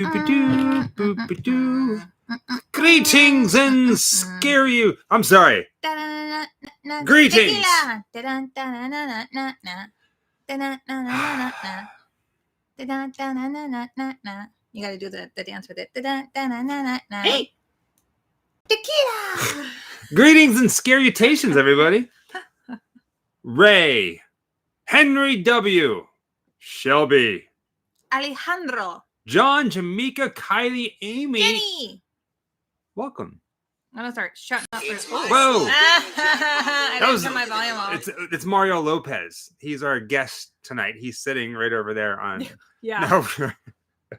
Boop-a-doo, boop-a-doo. Greetings and scare you. I'm sorry. Greetings. You gotta do the dance with it. Hey! Tequila! Greetings and scarutations, everybody. Ray, Henry W, Shelby, Alejandro, John, Jamaica, Kylie, Amy. Jenny. Welcome. I'm gonna start shutting up. Whoa! I didn't turn my volume off. It's Mario Lopez. He's our guest tonight. He's sitting right over there on. Yeah. No.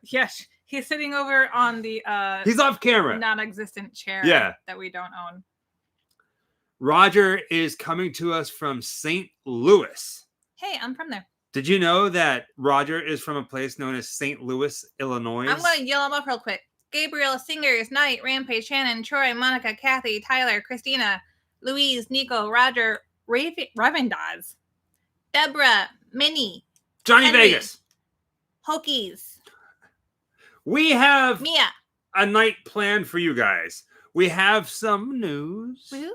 Yes, he's sitting over on the. He's off camera. Non-existent chair. Yeah. That we don't own. Roger is coming to us from St. Louis. Hey, I'm from there. Did you know that Roger is from a place known as St. Louis, Illinois? I'm going to yell them up real quick. Gabriel, Singers, Knight, Rampage, Shannon, Troy, Monica, Kathy, Tyler, Christina, Louise, Nico, Roger, Ravendaz, Deborah, Minnie, Johnny Henry, Vegas. Hokies. We have Mia. a night planned for you guys. We have some news. Woo?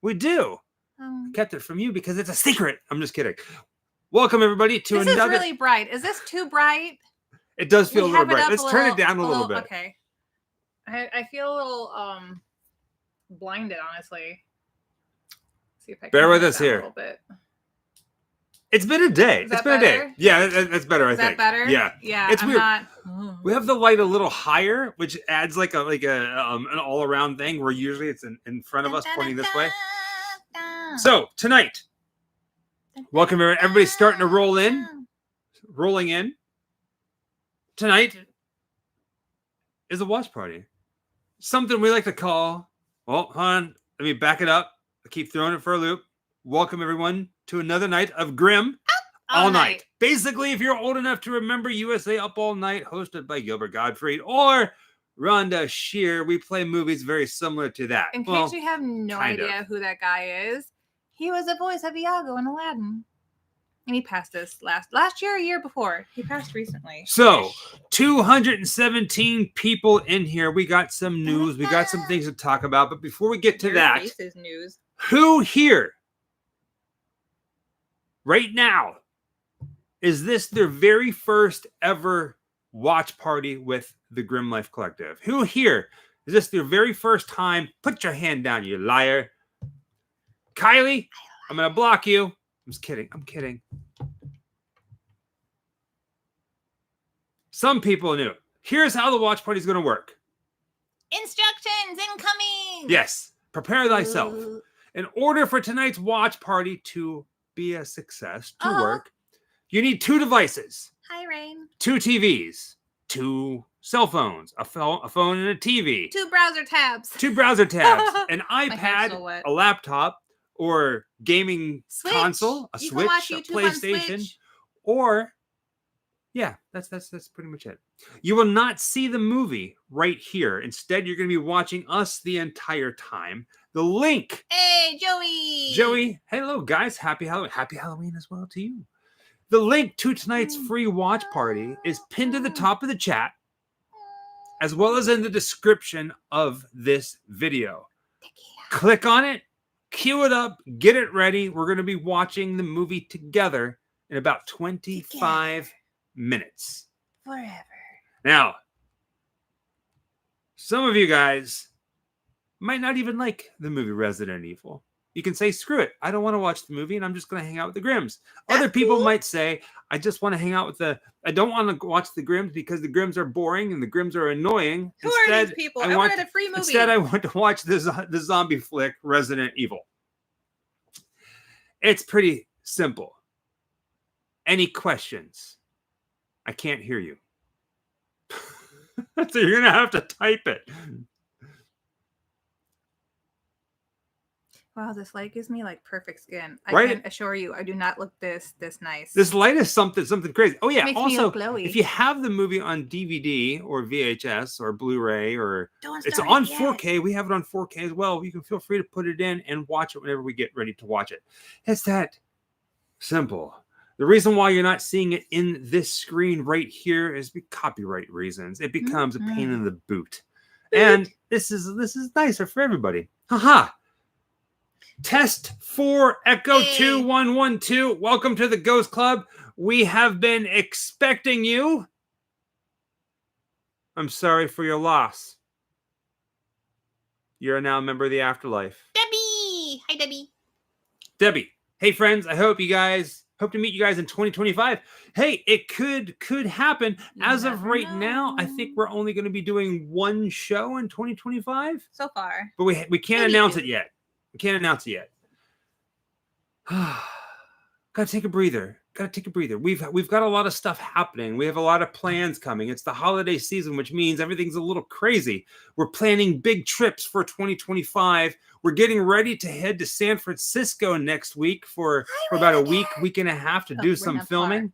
We do. Kept it from you because it's a secret. I'm just kidding. Welcome, everybody, to another... This is really bright. Is this too bright? It does feel a little bright. Let's turn it down a little bit. Okay. I feel a little blinded, honestly. See if I can bear with us here. A little bit. It's been a day. It's been a day. Yeah, that's better, I think. Is that better? Yeah. Yeah. It's weird. We have the light a little higher, which adds like an all-around thing where usually it's in front of us pointing this way. So, tonight, welcome everyone. Everybody's starting to rolling in. Tonight is a watch party. Something we like to call, well, hold on, let me back it up. I keep throwing it for a loop. Welcome everyone to another night of Grimm All Night. Basically, if you're old enough to remember USA Up All Night, hosted by Gilbert Gottfried or Rhonda Shear, we play movies very similar to that. In case you have no idea who that guy is, he was the voice of Iago in Aladdin. And he passed us last year or year before. He passed recently. So, 217 people in here. We got some news. We got some things to talk about. But before we get to that, news. Who here right now is this their very first ever watch party with the Grimm Life Collective? Who here is this their very first time? Put your hand down, you liar. Kylie, I'm going to block you. I'm just kidding. I'm kidding. Some people knew. Here's how the watch party is going to work. Instructions incoming. Yes. Prepare thyself. In order for tonight's watch party to be a success, to work, you need 2 devices. Hi, Rain. 2 TVs. 2 cell phones. A phone and a TV. 2 browser tabs. 2 browser tabs. An iPad, a laptop, or gaming console, a Switch, a PlayStation, or yeah, that's pretty much it. You will not see the movie right here. Instead, you're going to be watching us the entire time. The link. Hey, Joey. Joey, hello guys. Happy Halloween. Happy Halloween as well to you. The link to tonight's free watch party is pinned to the top of the chat, as well as in the description of this video. Click on it. Cue it up, get it ready. We're going to be watching the movie together in about 25 minutes. Forever. Now, some of you guys might not even like the movie Resident Evil. You can say, screw it. I don't want to watch the movie and I'm just going to hang out with the Grimms. Other people might say, I just want to hang out with I don't want to watch the Grimms because the Grimms are boring and the Grimms are annoying. Who are these people? I wanted a free movie. Instead, I want to watch the zombie flick Resident Evil. It's pretty simple. Any questions? I can't hear you. So you're going to have to type it. Wow, this light gives me like perfect skin. Right? I can assure you, I do not look this nice. This light is something crazy. Oh yeah, also if you have the movie on DVD or VHS or Blu-ray or it's on 4K, we have it on 4K as well. You can feel free to put it in and watch it whenever we get ready to watch it. It's that simple. The reason why you're not seeing it in this screen right here is copyright reasons. It becomes a pain in the boot. And this is nicer for everybody. Haha. Test 4 Echo 2112. Welcome to the Ghost Club. We have been expecting you. I'm sorry for your loss. You're now a member of the afterlife. Debbie! Hi, Debbie. Debbie. Hey, friends. I hope to meet you guys in 2025. Hey, it could happen. As of right now, I think we're only going to be doing one show in 2025. So far. But we can't announce it yet. We can't announce it yet. Gotta take a breather. We've got a lot of stuff happening. We have a lot of plans coming. It's the holiday season, which means everything's a little crazy. We're planning big trips for 2025. We're getting ready to head to San Francisco next week for about a week and a half to do some filming.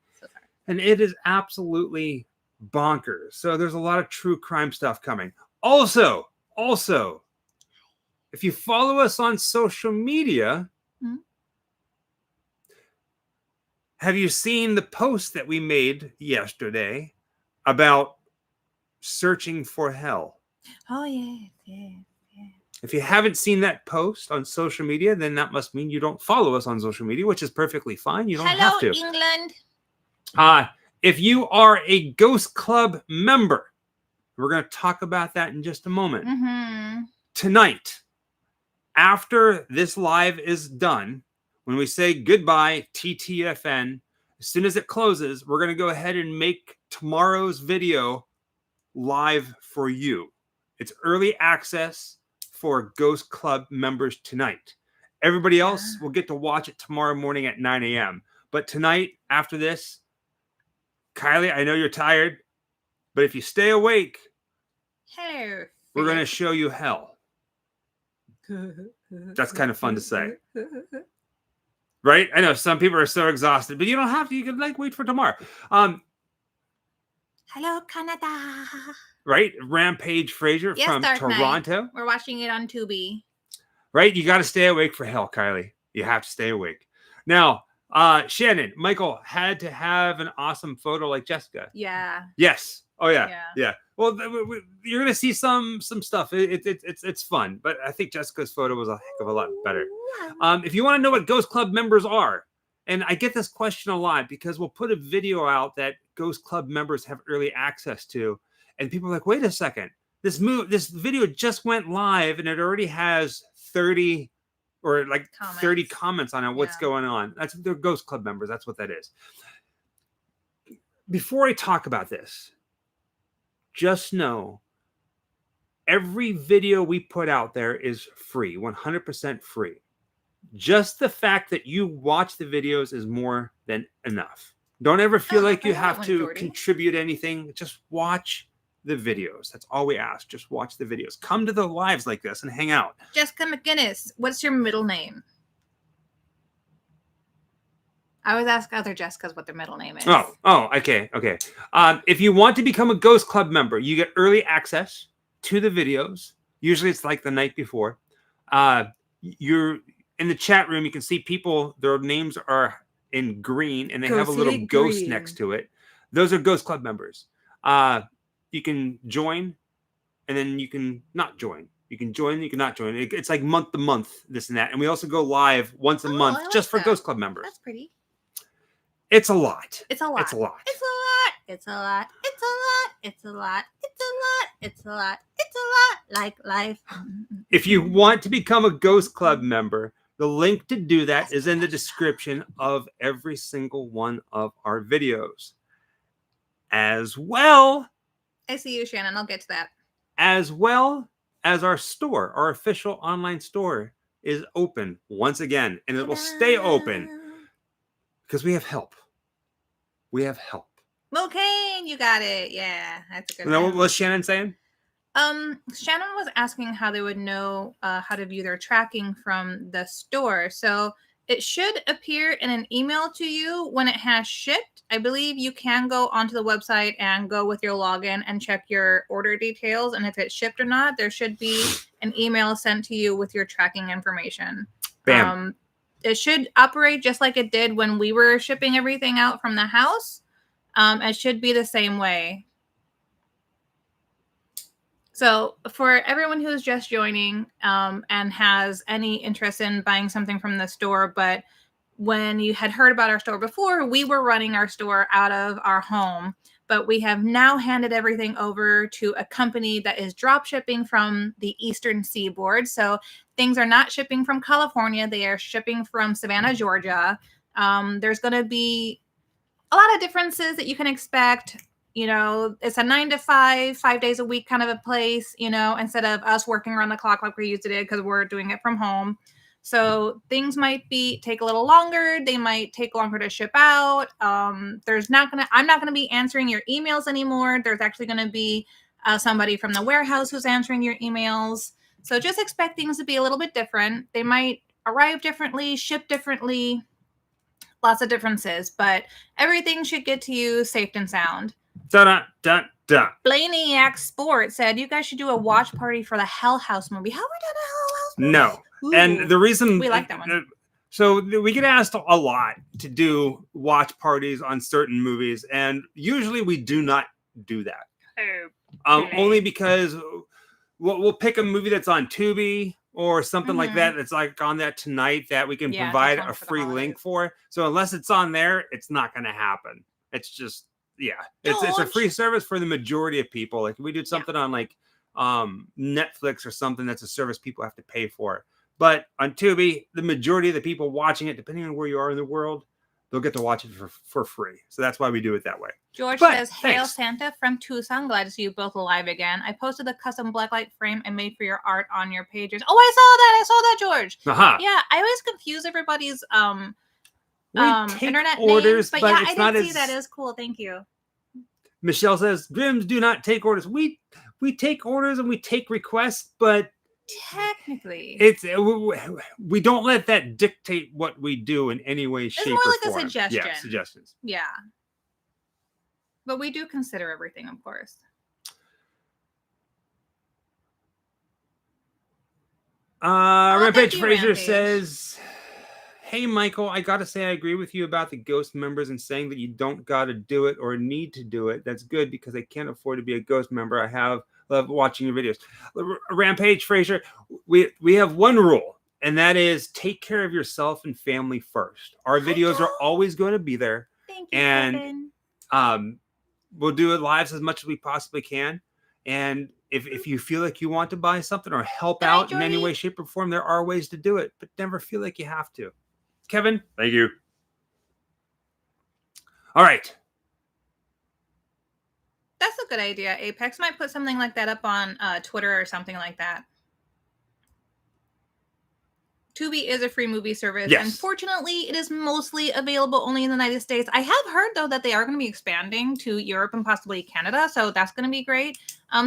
And it is absolutely bonkers. So there's a lot of true crime stuff coming. Also, if you follow us on social media, have you seen the post that we made yesterday about searching for hell? Oh, yeah. If you haven't seen that post on social media, then that must mean you don't follow us on social media, which is perfectly fine. You don't have to. Hello, England. If you are a Ghost Club member, we're going to talk about that in just a moment. Tonight, after this live is done, when we say goodbye, TTFN, as soon as it closes, we're going to go ahead and make tomorrow's video live for you. It's early access for Ghost Club members tonight. Everybody else will get to watch it tomorrow morning at 9 a.m. But tonight, after this, Kylie, I know you're tired, but if you stay awake, we're going to show you hell. That's kind of fun to say. Right? I know some people are so exhausted, but you don't have to. You can wait for tomorrow. Hello, Canada. Right? Rampage Fraser from Toronto. Night. We're watching it on Tubi. Right? You got to stay awake for hell, Kylie. You have to stay awake. Now, Shannon, Michael had to have an awesome photo like Jessica. Yeah. Yes. Oh, yeah. Well, you're going to see some stuff. It's fun, but I think Jessica's photo was a heck of a lot better. If you want to know what Ghost Club members are, and I get this question a lot because we'll put a video out that Ghost Club members have early access to, and people are like, wait a second, this video just went live and it already has 30 or comments. 30 comments on it. What's going on? They're Ghost Club members. That's what that is. Before I talk about this, just know every video we put out there is free, 100% free. Just the fact that you watch the videos is more than enough. Don't ever feel like you have to contribute anything. Just watch the videos. That's all we ask. Just watch the videos. Come to the lives like this and hang out. Jessica McGinnis, what's your middle name? I always ask other Jessicas what their middle name is. Oh, okay. If you want to become a Ghost Club member, you get early access to the videos. Usually it's like the night before. You're in the chat room. You can see people, their names are in green and they have a little ghost next to it. Those are Ghost Club members. You can join and then you can not join. You can join, you can not join. It's like month to month, this and that. And we also go live once a month just for Ghost Club members. That's pretty. It's a lot. It's a lot. It's a lot. It's a lot. It's a lot. It's a lot. It's a lot. It's a lot. It's a lot. It's a lot. Like life. If you want to become a Ghost Club member, the link to do that is in the description of every single one of our videos. As well. I see you, Shannon. I'll get to that. As well as our store, our official online store is open once again, and it will stay open. Because we have help. We have help. Okay, you got it. Yeah, that's a good one. What was Shannon saying? Shannon was asking how they would know how to view their tracking from the store. So it should appear in an email to you when it has shipped. I believe you can go onto the website and go with your login and check your order details. And if it's shipped or not, there should be an email sent to you with your tracking information. Bam. it should operate just like it did when we were shipping everything out from the house. It should be the same way. So for everyone who's just joining and has any interest in buying something from the store, but when you had heard about our store before, we were running our store out of our home, but we have now handed everything over to a company that is drop shipping from the Eastern Seaboard. So things are not shipping from California. They are shipping from Savannah, Georgia. There's going to be a lot of differences that you can expect. You know, it's a 9 to 5, 5 days a week kind of a place, you know, instead of us working around the clock like we used to do because we're doing it from home. So things might take a little longer. They might take longer to ship out. I'm not gonna be answering your emails anymore. There's actually gonna be somebody from the warehouse who's answering your emails. So just expect things to be a little bit different. They might arrive differently, ship differently, lots of differences, but everything should get to you safe and sound. Dun. Blaniac Sport said you guys should do a watch party for the Hell House movie. Have we done a Hell House movie? No. Ooh. And the reason we like that one. So we get asked a lot to do watch parties on certain movies, and usually we do not do that. Only because we'll pick a movie that's on Tubi or something like that that's like on that tonight that we can provide a free link for. So unless it's on there, it's not going to happen. It's just it's a free service for the majority of people. Like we did something on like Netflix or something that's a service people have to pay for. But on Tubi, the majority of the people watching it, depending on where you are in the world, they'll get to watch it for free. So that's why we do it that way. George says, Hail Santa from Tucson. Glad to see you both alive again. I posted the custom blacklight frame I made for your art on your pages. Oh, I saw that, George. Uh-huh. Yeah, I always confuse everybody's internet orders, names. But yeah, I did see that. It was cool. Thank you. Michelle says, Grims do not take orders. We take orders and we take requests, but technically we don't let that dictate what we do in any way, shape, or form. It's more like a suggestion. Yeah, suggestions. Yeah. But we do consider everything, of course. Rampage Fraser says, hey, Michael, I got to say I agree with you about the ghost members and saying that you don't got to do it or need to do it. That's good because I can't afford to be a ghost member. I love watching your videos. Rampage Fraser, we have one rule, and that is take care of yourself and family first. Our videos are always going to be there. Thank you, and Kevin. We'll do it live as much as we possibly can. And if you feel like you want to buy something or help out in any way, shape, or form, there are ways to do it, but never feel like you have to. Kevin, thank you. All right. That's a good idea. Apex might put something like that up on Twitter or something like that. Tubi is a free movie service. Yes. Unfortunately, it is mostly available only in the United States. I have heard, though, that they are going to be expanding to Europe and possibly Canada, so that's going to be great.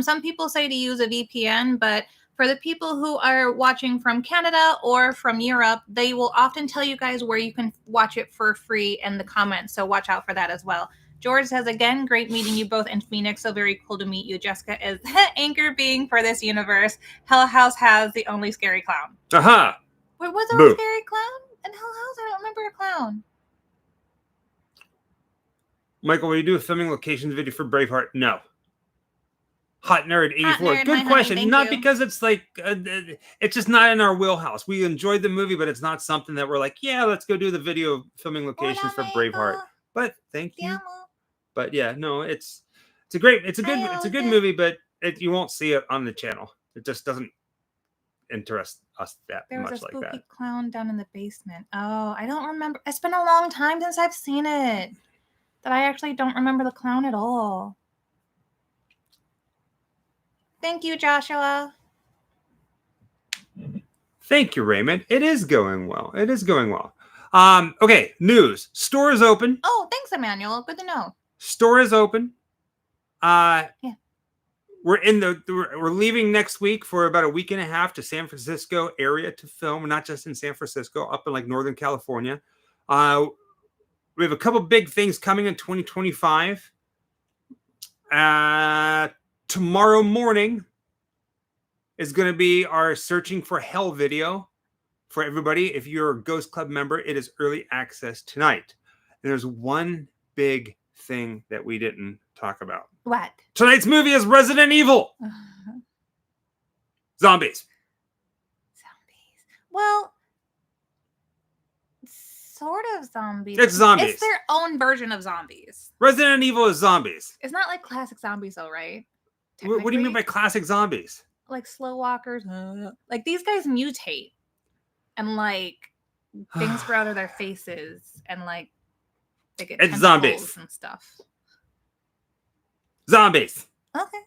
Some people say to use a VPN, but for the people who are watching from Canada or from Europe, they will often tell you guys where you can watch it for free in the comments, so watch out for that as well. George says, again, great meeting you both in Phoenix. So very cool to meet you. Jessica is anchor being for this universe. Hell House has the only scary clown. Aha. Wait, was there a scary clown in Hell House? I don't remember a clown. Michael, will you do a filming locations video for Braveheart? No. Hot Nerd 84. Good question. Not because it's like, it's just not in our wheelhouse. We enjoyed the movie, but it's not something that we're like, yeah, let's go do the video filming locations for Braveheart. But thank you. But yeah, no, it's a good movie, but you won't see it on the channel. It just doesn't interest us that much like that. There was a spooky clown down in the basement. Oh, I don't remember. It's been a long time since I've seen it that I actually don't remember the clown at all. Thank you, Joshua. Thank you, Raymond. It is going well. Okay, news. Store is open. Oh, thanks, Emmanuel. Good to know. Store is open. Yeah. We're leaving next week for about a week and a half to San Francisco area to film. We're not just in San Francisco, up in like Northern California. We have a couple big things coming in 2025. Tomorrow morning is going to be our Searching for Hell video for everybody, if you're a Ghost Club member, it is early access tonight. And there's one big thing that we didn't talk about. What? Tonight's movie is Resident Evil. Zombies. Well, sort of zombies. It's zombies. It's their own version of zombies. Resident Evil is zombies. It's not like classic zombies, though, right? What do you mean by classic zombies? Like slow walkers. Like these guys mutate, and like things grow out of their faces, and like they get it's zombies and stuff. Zombies. Okay.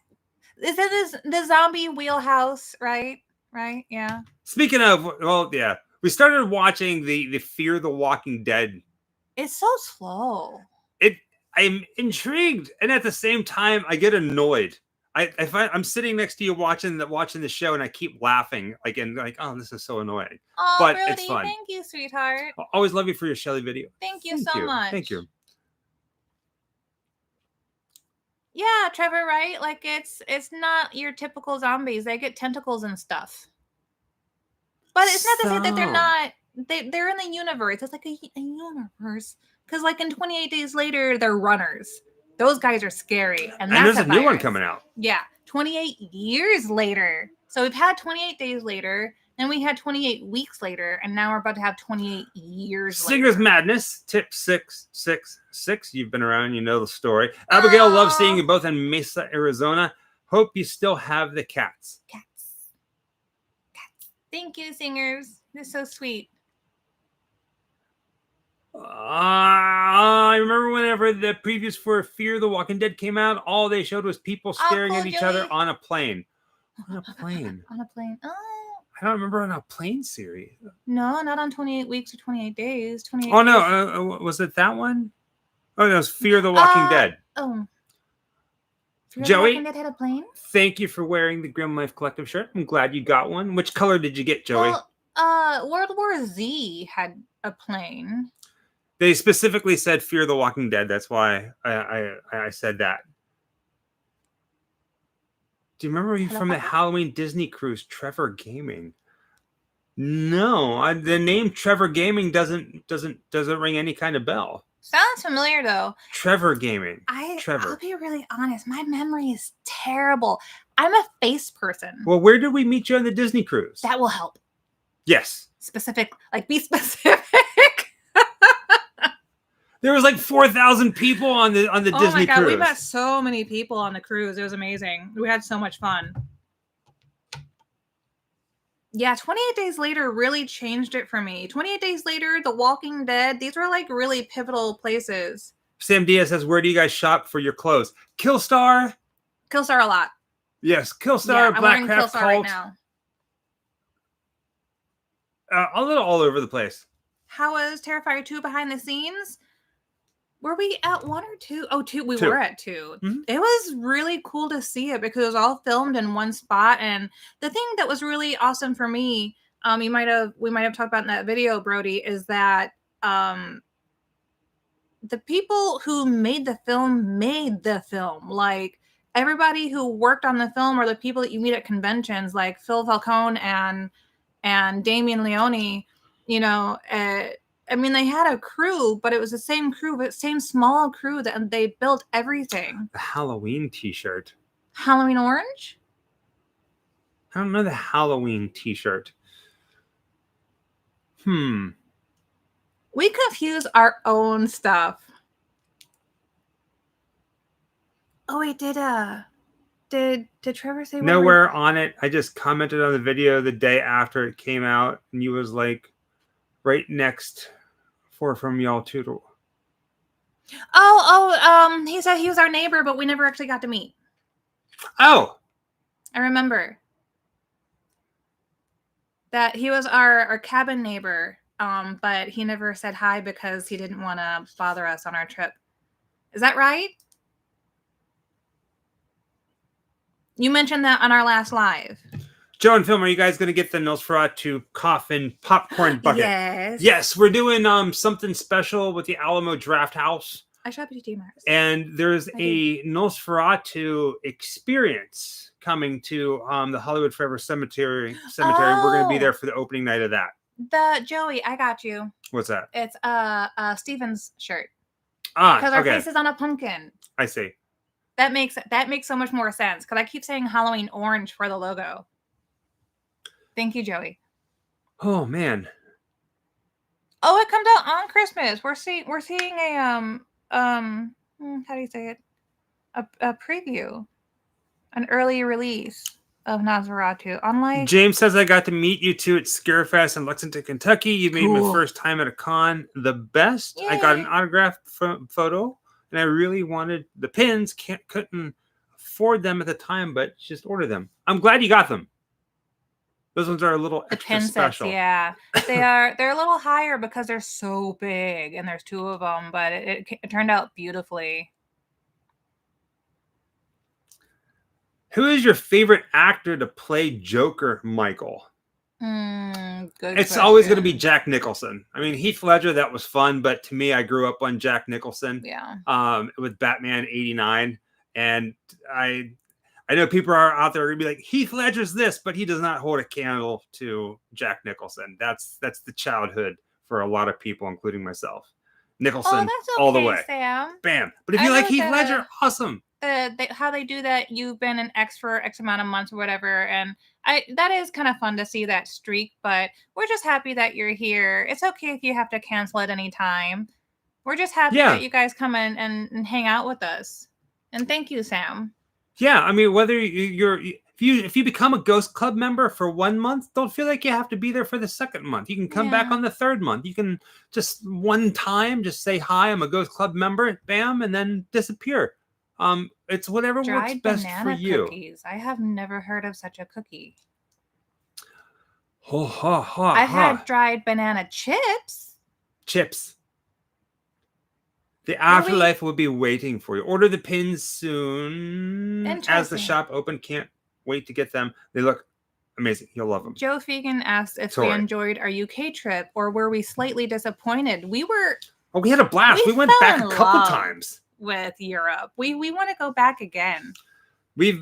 Is it the zombie wheelhouse, right? Right? Yeah. Speaking of, well, yeah. We started watching the Fear the Walking Dead. It's so slow. I'm intrigued, and at the same time, I get annoyed. I'm sitting next to you watching the show, and I keep laughing, like, oh, this is so annoying. Oh, but Brody, it's fun. Thank you, sweetheart. I'll always love you for your Shelly video. Thank you so much. Thank you. Yeah, Trevor, right? Like it's not your typical zombies. They get tentacles and stuff. But it's not to say that they're not. They're in the universe. It's like a universe. Because like in 28 Days Later, they're runners. Those guys are scary. And there's a new one coming out. Yeah. 28 years later. So we've had 28 Days Later. Then we had 28 weeks later. And now we're about to have 28 years Singer's later. Madness. Tip 666. You've been around. You know the story. Abigail loves seeing you both in Mesa, Arizona. Hope you still have the cats. Cats. Thank you, singers. You're so sweet. I remember whenever the previews for Fear the Walking Dead came out, all they showed was people staring at each other on a plane. On a plane. On a plane. Oh. I don't remember on a plane series. No, not on 28 weeks or 28 days. 28 oh, no. Was it that one? Oh, no. It was Fear the Walking Dead. Oh. Joey, had a plane? Thank you for wearing the Grim Life Collective shirt. I'm glad you got one. Which color did you get, Joey? Well, World War Z had a plane. They specifically said Fear the Walking Dead. That's why I said that. Do you remember from the Halloween Disney cruise, Trevor Gaming? No, the name Trevor Gaming doesn't ring any kind of bell. Sounds familiar though. Trevor Gaming. Trevor. I'll be really honest. My memory is terrible. I'm a face person. Well, where did we meet you on the Disney cruise? That will help. Yes. Be specific. There was like 4,000 people on the Disney cruise. Oh my God, we met so many people on the cruise. It was amazing. We had so much fun. Yeah, 28 Days Later really changed it for me. 28 Days Later, The Walking Dead, these were like really pivotal places. Sam Diaz says, where do you guys shop for your clothes? Killstar. Killstar a lot. Yes, Killstar, Black Craft Cult. Right now. A little all over the place. How was Terrifier 2 behind the scenes? Were we at 1 or 2? Oh, 2. We were at 2. Mm-hmm. It was really cool to see it because it was all filmed in one spot. And the thing that was really awesome for me, we might have talked about in that video, Brody, is that the people who made the film. Like everybody who worked on the film are the people that you meet at conventions, like Phil Falcone and Damien Leone. You know, I mean, they had a crew, but it was the same crew, but same small crew that they built everything. The Halloween t-shirt. Halloween orange? I don't know the Halloween t-shirt. We confuse our own stuff. Oh wait, did Trevor say nowhere on it? I just commented on the video the day after it came out, and you was like right next from y'all too. He said he was our neighbor, but we never actually got to meet. Oh, I remember that he was our cabin neighbor, but he never said hi because he didn't want to bother us on our trip. Is that right? You mentioned that on our last live. Joe and Film, are you guys going to get the Nosferatu coffin popcorn bucket? Yes. Yes, we're doing something special with the Alamo Draft House. I shop at Mars. And there's a Nosferatu experience coming to the Hollywood Forever Cemetery. We're going to be there for the opening night of that. Joey, I got you. What's that? It's Steven's shirt. Ah, Because our okay. face is on a pumpkin. I see. That makes so much more sense. Because I keep saying Halloween orange for the logo. Thank you, Joey. Oh man. Oh, it comes out on Christmas. We're seeing a how do you say it? A preview, an early release of Nosferatu. Unlike James says I got to meet you two at Scarefest in Lexington, Kentucky. You made my Cool. first time at a con the best. I got an Yay. autographed photo, and I really wanted the pins. Couldn't afford them at the time, but just ordered them. I'm glad you got them. Those ones are a little the extra pin sets, special. yeah, they're a little higher because they're so big, and there's 2 of them. But it turned out beautifully. Who is your favorite actor to play Joker, Michael? Good It's always going to be question. Jack Nicholson. I mean, Heath Ledger, that was fun, but to me, I grew up on Jack Nicholson. Yeah. With Batman '89, and I know people are out there going to be like, Heath Ledger's this, but he does not hold a candle to Jack Nicholson. That's the childhood for a lot of people, including myself. Nicholson, Oh, that's okay, all the way. Sam. Bam. But if you like Heath Ledger, awesome. How they do that, you've been an X for X amount of months or whatever, and that is kind of fun to see that streak. But we're just happy that you're here. It's okay if you have to cancel at any time. We're just happy that you guys come in and hang out with us. And thank you, Sam. Yeah, I mean, whether if you become a Ghost Club member for 1 month, don't feel like you have to be there for the second month. You can come back on the third month. You can just one time just say hi, I'm a Ghost Club member, bam, and then disappear. It's whatever works best for you. Cookies. I have never heard of such a cookie. I've had dried banana chips. The afterlife will be waiting for you. Order the pins soon as the shop open. Can't wait to get them. They look amazing. You'll love them. Joe Fegan asked if we enjoyed our UK trip or were we slightly disappointed. We were. Oh, we had a blast. We went back a couple times with Europe. We want to go back again. We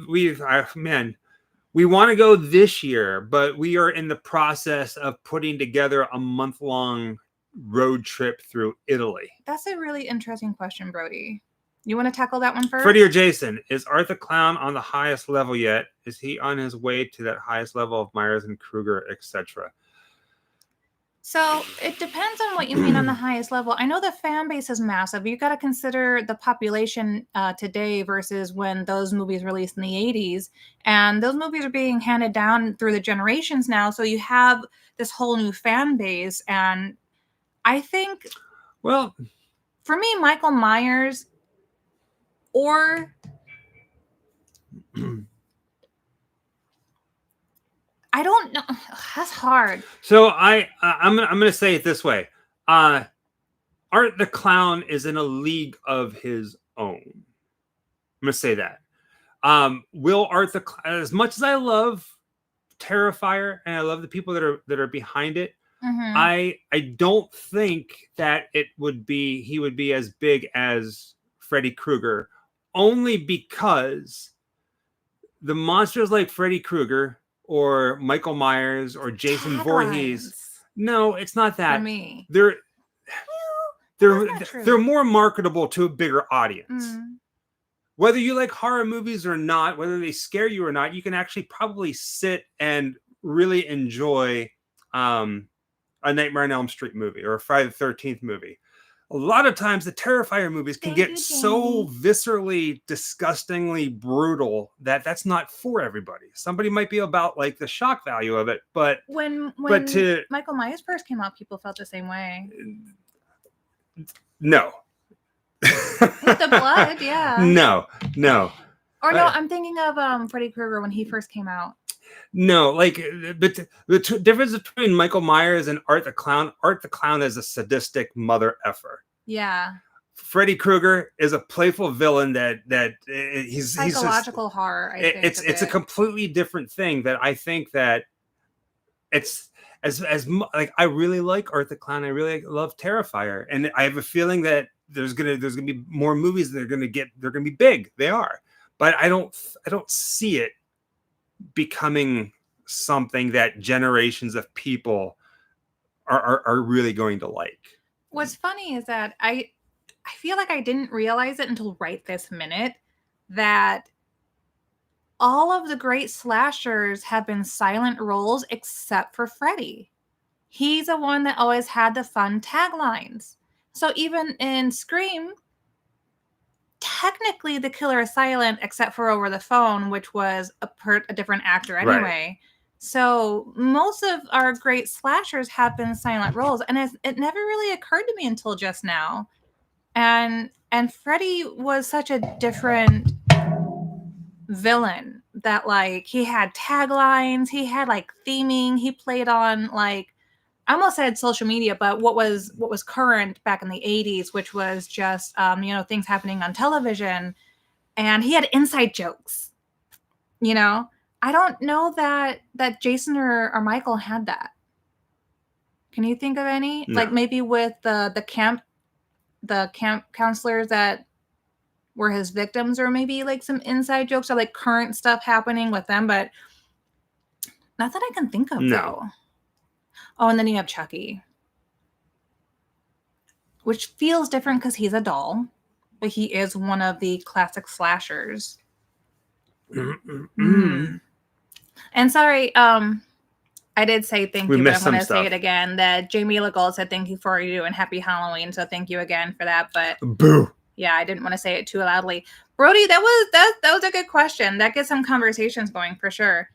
want to go this year, but we are in the process of putting together a month-long road trip through Italy. That's a really interesting question, Brody. You want to tackle that one first? Freddie or Jason, is Art the Clown on the highest level yet? Is he on his way to that highest level of Myers and Krueger, etc.? So it depends on what you mean on the highest level. I know the fan base is massive. You got to consider the population today versus when those movies released in the 80s. And those movies are being handed down through the generations now. So you have this whole new fan base. And I think, well, for me, Michael Myers or I don't know. That's hard. So I'm gonna say it this way: Art the Clown is in a league of his own. I'm gonna say that. Will Art the Clown, as much as I love Terrifier and I love the people that are behind it, I don't think that he would be as big as Freddy Krueger, only because the monsters like Freddy Krueger or Michael Myers or Jason Voorhees. No, it's not that. For me. They're more marketable to a bigger audience. Whether you like horror movies or not, whether they scare you or not, you can actually probably sit and really enjoy a Nightmare on Elm Street movie or a Friday the 13th movie. A lot of times the Terrifier movies can get so viscerally, disgustingly brutal that that's not for everybody. Somebody might be about like the shock value of it, but when Michael Myers first came out, people felt the same way. No. With the blood, yeah. No. Or no, I'm thinking of Freddy Krueger when he first came out. No, like the difference between Michael Myers and Art the Clown. Art the Clown is a sadistic mother effer. Yeah. Freddy Krueger is a playful villain that he's psychological horror. I think it's a completely different thing. That I think that it's as like I really like Art the Clown. I really love Terrifier, and I have a feeling that there's gonna be more movies that they're gonna be big. They are, but I don't see it becoming something that generations of people are really going to like. What's funny is that I feel like I didn't realize it until right this minute that all of the great slashers have been silent roles except for Freddy. He's the one that always had the fun taglines. So even in Scream, technically the killer is silent except for over the phone, which was a different actor anyway. Right. So most of our great slashers have been silent roles, and it never really occurred to me until just now. And Freddy was such a different villain that like he had taglines, he had like theming, he played on like I almost said social media, but what was current back in the 80s, which was just things happening on television, and he had inside jokes. I don't know that Jason or Michael had that. Can you think of any? No. Like maybe with the camp counselors that were his victims, or maybe like some inside jokes or like current stuff happening with them, but not that I can think of. No. Though. Oh, and then you have Chucky, which feels different because he's a doll, but he is one of the classic slashers. And sorry, I did say thank you, but I'm going to say it again. That Jamie Legault said thank you for you and happy Halloween. So thank you again for that. But boo. Yeah, I didn't want to say it too loudly. Brody, that was a good question. That gets some conversations going for sure.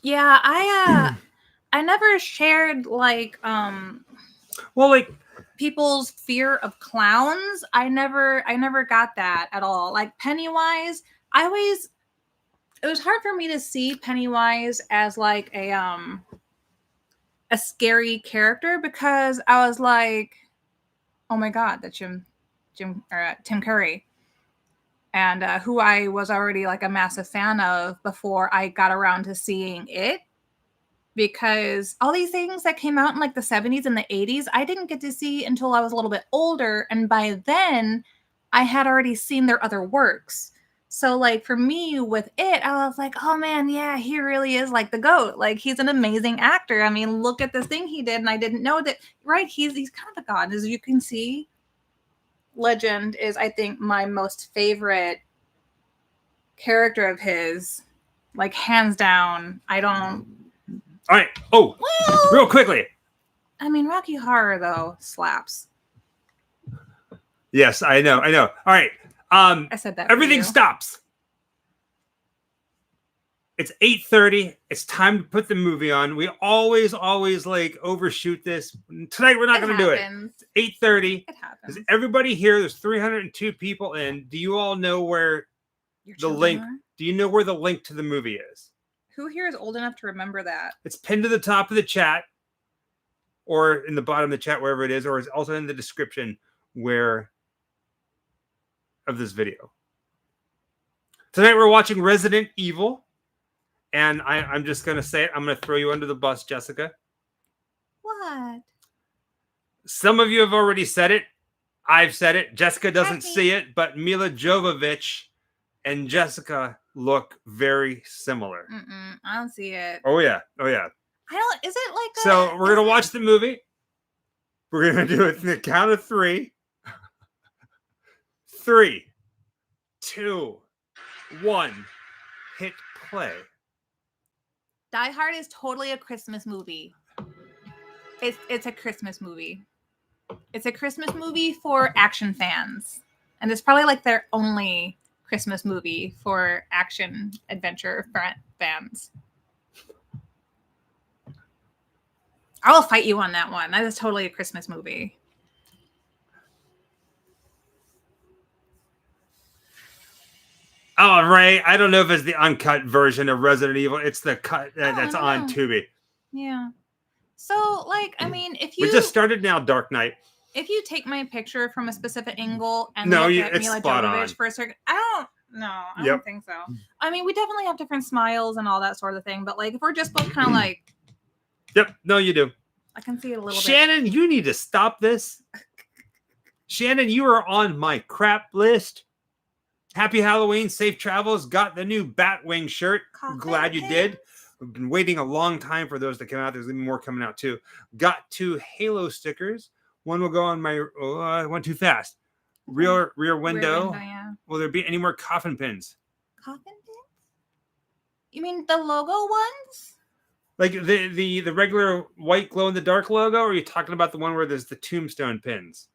Yeah, I never shared like people's fear of clowns. I never got that at all. Like Pennywise, it was hard for me to see Pennywise as like a scary character because I was like, oh my god, that's Tim Curry, and who I was already like a massive fan of before I got around to seeing it. Because all these things that came out in like the 70s and the 80s, I didn't get to see until I was a little bit older. And by then, I had already seen their other works. So like for me with it, I was like, oh man, yeah, he really is like the GOAT. Like he's an amazing actor. I mean, look at this thing he did. And I didn't know that, right? He's kind of a god. As you can see, Legend is, I think, my most favorite character of his. Like hands down. All right. Oh, well, real quickly. I mean, Rocky Horror though slaps. Yes, I know. All right. I said that. Everything stops. It's 8:30. It's time to put the movie on. We always like overshoot this. Tonight we're not going to do it. It's 8:30. It happens. Is everybody here? There's 302 people in. Do you all know where the link? Do you know where the link to the movie is? Who here is old enough to remember that? It's pinned to the top of the chat or in the bottom of the chat, wherever it is, or it's also in the description of this video. Tonight we're watching Resident Evil, and I'm just going to say it. I'm going to throw you under the bus, Jessica. What? Some of you have already said it. I've said it. Jessica doesn't see it, but Mila Jovovich and Jessica look very similar. I don't see it. Oh yeah. I don't. Is it like? So we're gonna watch the movie. We're gonna do it in the count of 3. 3, 2, 1. Hit play. Die Hard is totally a Christmas movie. It's a Christmas movie. It's a Christmas movie for action fans, and it's probably like their only Christmas movie for action adventure fans. I will fight you on that one. That is totally a Christmas movie. Oh, Ray, I don't know if it's the uncut version of Resident Evil. It's the cut that's on Tubi. Yeah. So, like, I mean, if you... We just started now, Dark Knight. If you take my picture from a specific angle and look at Mila Jovovich for a second, I don't think so. I mean, we definitely have different smiles and all that sort of thing, but like if we're just both kind of like... Yep, no, you do. I can see it a little bit. Shannon, you need to stop this. Shannon, you are on my crap list. Happy Halloween, safe travels. Got the new Batwing shirt. Coffin Glad you pins. did. We've been waiting a long time for those to come out. There's gonna be more coming out too. Got 2 Halo stickers. One will go on my. Oh, I went too fast. Rear window. Yeah. Will there be any more coffin pins? Coffin pins? You mean the logo ones? Like the regular white glow in the dark logo, or are you talking about the one where there's the tombstone pins?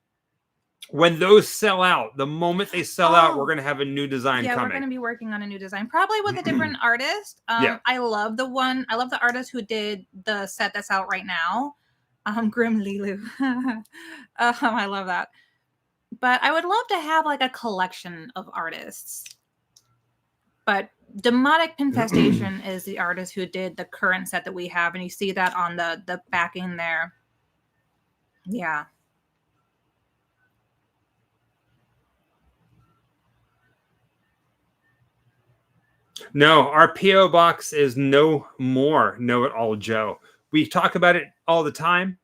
When those sell out, the moment they sell out, we're gonna have a new design Yeah, coming. we're gonna be working on a new design, probably with a different artist. Yeah. I love the artist who did the set that's out right now. Grim Lilu. I love that. But I would love to have like a collection of artists. But Demonic Infestation is the artist who did the current set that we have, and you see that on the backing there. Yeah. No, our P.O. box is no more Know-It-All Joe. We talk about it all the time.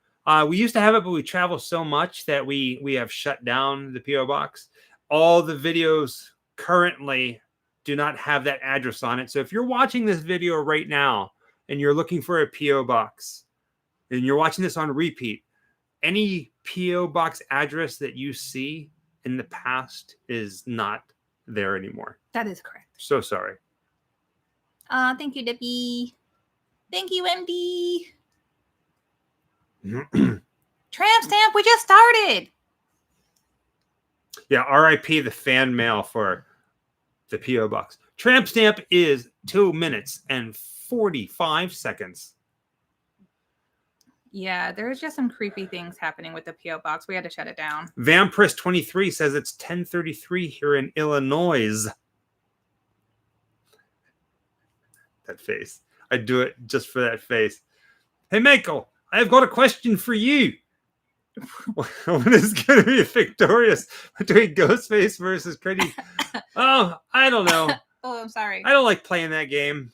We used to have it, but we travel so much that we have shut down the P.O. box. All the videos currently do not have that address on it. So if you're watching this video right now and you're looking for a P.O. box and you're watching this on repeat, any P.O. box address that you see in the past is not there anymore. That is correct. So sorry. Thank you, Dippy. Thank you, MD. Tramp stamp, we just started. Yeah, RIP the fan mail for the P.O. box. Tramp stamp is 2 minutes and 45 seconds. Yeah, there's just some creepy things happening with the P.O. box. We had to shut it down. Vampris23 says it's 10:33 here in Illinois. That face. I do it just for that face. Hey, Michael, I've got a question for you. When is going to be victorious between Ghostface versus Freddy? Oh, I don't know. Oh, I'm sorry. I don't like playing that game.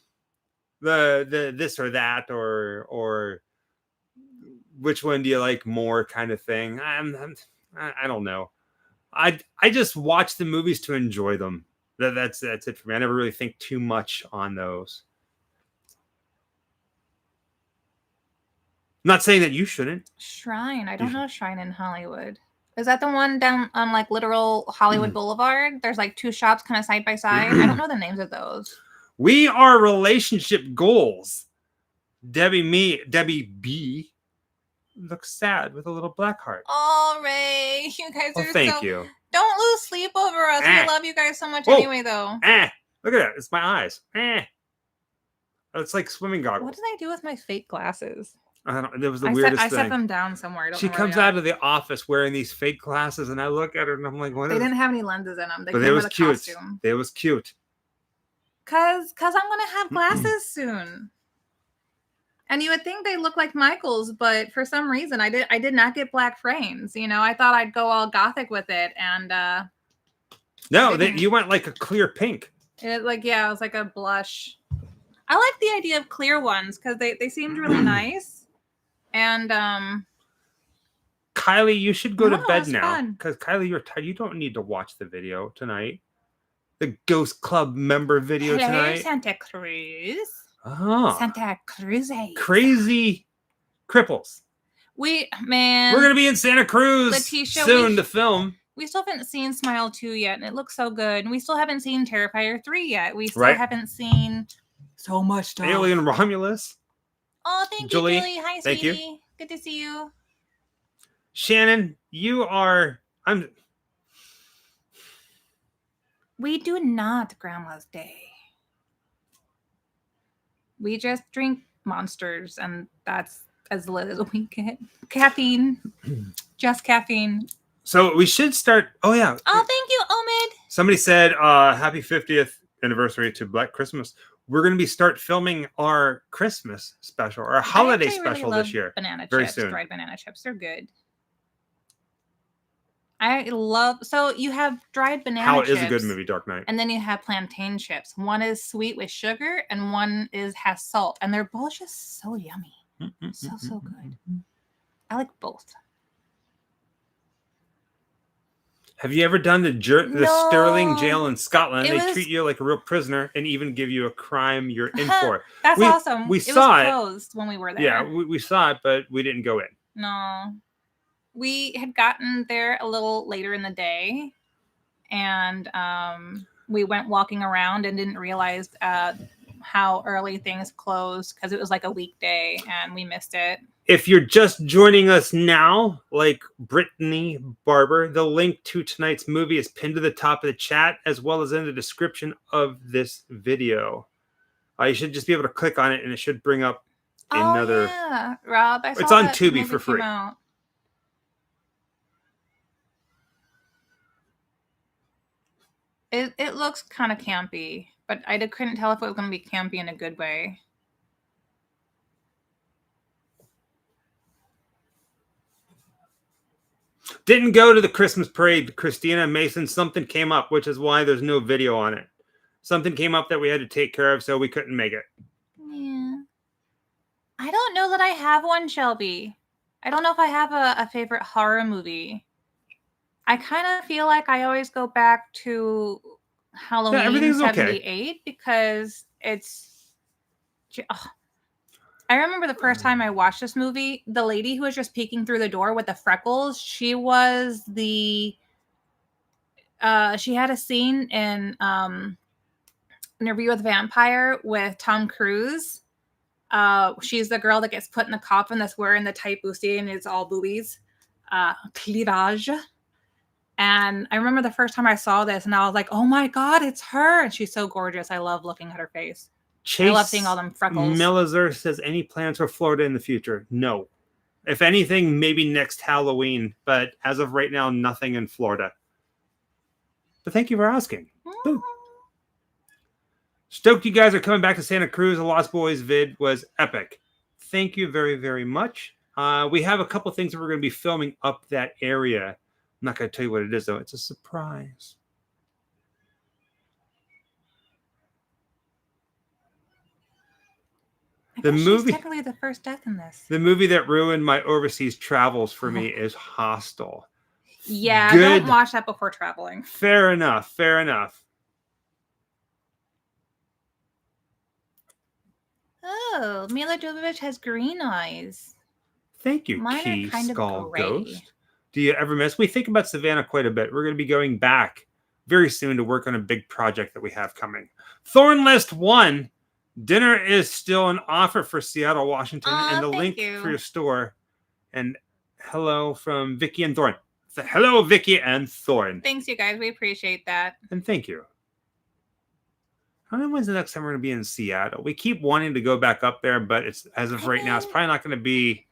The this or that or which one do you like more kind of thing. I don't know. I just watch the movies to enjoy them. That's it for me. I never really think too much on those. I'm not saying that you shouldn't. Shrine. I don't know Shrine in Hollywood. Is that the one down on like literal Hollywood Boulevard? There's like 2 shops kind of side by side. I don't know the names of those. We are relationship goals. Debbie B looks sad with a little black heart. Oh, Ray, you guys are thank you. Don't lose sleep over us. We love you guys so much anyway, though. Look at that. It's my eyes. It's like swimming goggles. What did I do with my fake glasses? I don't. It was the weirdest thing. I set them down somewhere. She comes out of the office wearing these fake glasses, and I look at her and I'm like, "What?" They didn't have any lenses in them. They but came it was with a cute. costume. It was cute. Cause I'm gonna have glasses soon. And you would think they look like Michael's, but for some reason I did not get black frames. You know, I thought I'd go all gothic with it, and no, you went like a clear pink. It was like a blush. I like the idea of clear ones because they seemed really nice. And Kylie, you should go to bed now fun. because Kylie, you're tired. You don't need to watch the video tonight. The Ghost Club member video tonight. Santa Cruz. Oh, Santa Cruz. Crazy cripples. We're gonna be in Santa Cruz Letitia, soon to film. We still haven't seen Smile 2 yet, and it looks so good. And we still haven't seen Terrifier 3 yet. We still haven't seen so much stuff. Alien Romulus. Oh, thank Julie, you, Julie. Hi, thank sweetie. you. Good to see you. Shannon, We do not Grandma's Day. We just drink Monsters, and that's as lit as we get. Caffeine. Just caffeine. So we should start. Oh, yeah. Oh, thank you, Omid. Somebody said, happy 50th anniversary to Black Christmas. We're going to start filming our Christmas special, our holiday special this year. Banana very chips, soon. Dried banana chips. They're good. So you have dried banana chips. How is a good movie, Dark Knight. And then you have plantain chips. One is sweet with sugar and one has salt. And they're both just so yummy. So good. I like both. Have you ever done the Stirling jail in Scotland? It They was- treat you like a real prisoner and even give you a crime you're in for. That's awesome. We It saw was it. closed when we were there. Yeah, we saw it, but we didn't go in. No. We had gotten there a little later in the day, and we went walking around and didn't realize how early things closed because it was like a weekday and we missed it. If you're just joining us now, like Brittany Barber, the link to tonight's movie is pinned to the top of the chat as well as in the description of this video. You should just be able to click on it and it should bring up another. Oh, yeah, Rob. I saw It's on that Tubi movie for came free. out. It looks kind of campy, but I couldn't tell if it was going to be campy in a good way. Didn't go to the Christmas parade, Christina Mason. Something came up, which is why there's no video on it. Something came up that we had to take care of, so we couldn't make it. Yeah. I don't know that I have one, Shelby. I don't know if I have a favorite horror movie. I kind of feel like I always go back to Halloween everything's 78 because it's... I remember the first time I watched this movie, the lady who was just peeking through the door with the freckles, she was the... she had a scene in Interview with a Vampire with Tom Cruise. She's the girl that gets put in the coffin that's wearing the tight bustier and it's all boobies. Cleavage. And I remember the first time I saw this and I was like, oh my God, it's her. And she's so gorgeous. I love looking at her face. I love seeing all them freckles. Melizer says, any plans for Florida in the future? No. If anything, maybe next Halloween. But as of right now, nothing in Florida. But thank you for asking. Mm. Stoked you guys are coming back to Santa Cruz. The Lost Boys vid was epic. Thank you very, very much. We have a couple things that we're going to be filming up that area. I'm not going to tell you what it is, though. It's a surprise. She's technically the first death in this. The movie that ruined my overseas travels for me is Hostel. Yeah, don't watch that before traveling. Fair enough. Fair enough. Oh, Mila Jovovich has green eyes. Thank you, Mine Key are kind Skull of gray. Ghost. Do you ever miss? We think about Savannah quite a bit. We're going to be going back very soon to work on a big project that we have coming. Thorn List 1. Dinner is still an offer for Seattle, Washington, and the link for your store. And hello from Vicky and Thorn. So hello, Vicky and Thorn. Thanks, you guys. We appreciate that. And thank you. I don't know when's the next time we're going to be in Seattle. We keep wanting to go back up there, but it's as of right now, it's probably not going to be.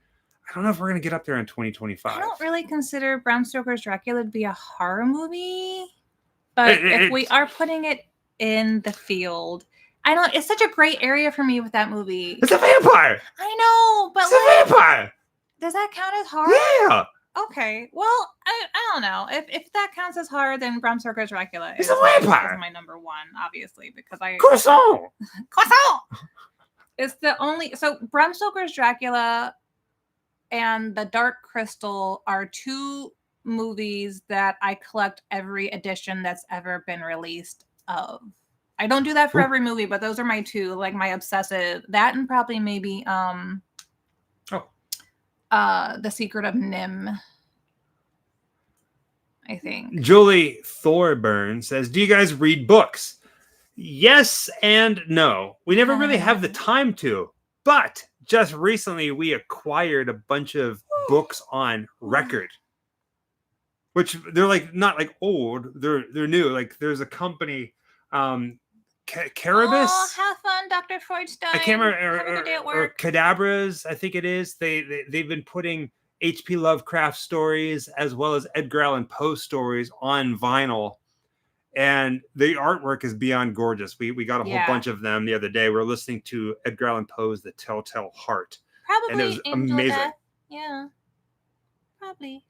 I don't know if we're going to get up there in 2025. I don't really consider Bram Stoker's Dracula to be a horror movie, but if we are putting it in the field, I don't. It's such a great area for me with that movie. It's a vampire. I know, but it's a vampire. Does that count as horror? Yeah. Okay. Well, I don't know. If that counts as horror, then Bram Stoker's Dracula is my number one, obviously, because Croissant. It's the only. So Bram Stoker's Dracula and The Dark Crystal are two movies that I collect every edition that's ever been released of. I don't do that for every movie, but those are my two, like my obsessive. That and probably maybe The Secret of Nim. I think. Julie Thorburn says, do you guys read books? Yes and no. We never really have the time to, but just recently we acquired a bunch of books on record, which they're like not like old, they're new. Like there's a company, Caribus. Oh, have fun, Dr. Freudstein. I can't remember, Have a good day at or work. Cadabras, I think it is. They've been putting H.P. Lovecraft stories as well as Edgar Allan Poe stories on vinyl. And the artwork is beyond gorgeous. We got a whole bunch of them the other day. We're listening to Edgar Allan Poe's The Telltale Heart. Probably and it was Angel amazing. Death. Yeah. Probably.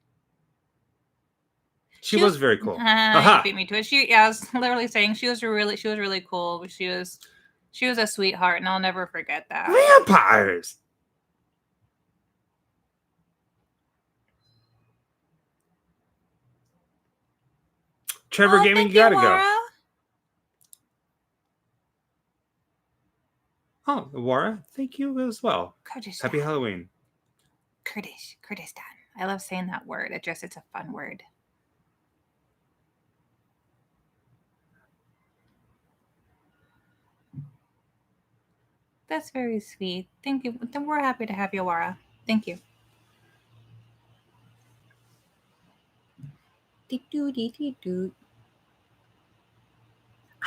She was very cool. You beat me to it. I was literally saying she was really cool. She was a sweetheart, and I'll never forget that. Vampires. Trevor Gaming, you gotta go. Oh, Laura, thank you as well. Kurdistan. Happy Halloween. Kurdistan. I love saying that word. It's a fun word. That's very sweet. Thank you. We're happy to have you, Laura. Thank you. I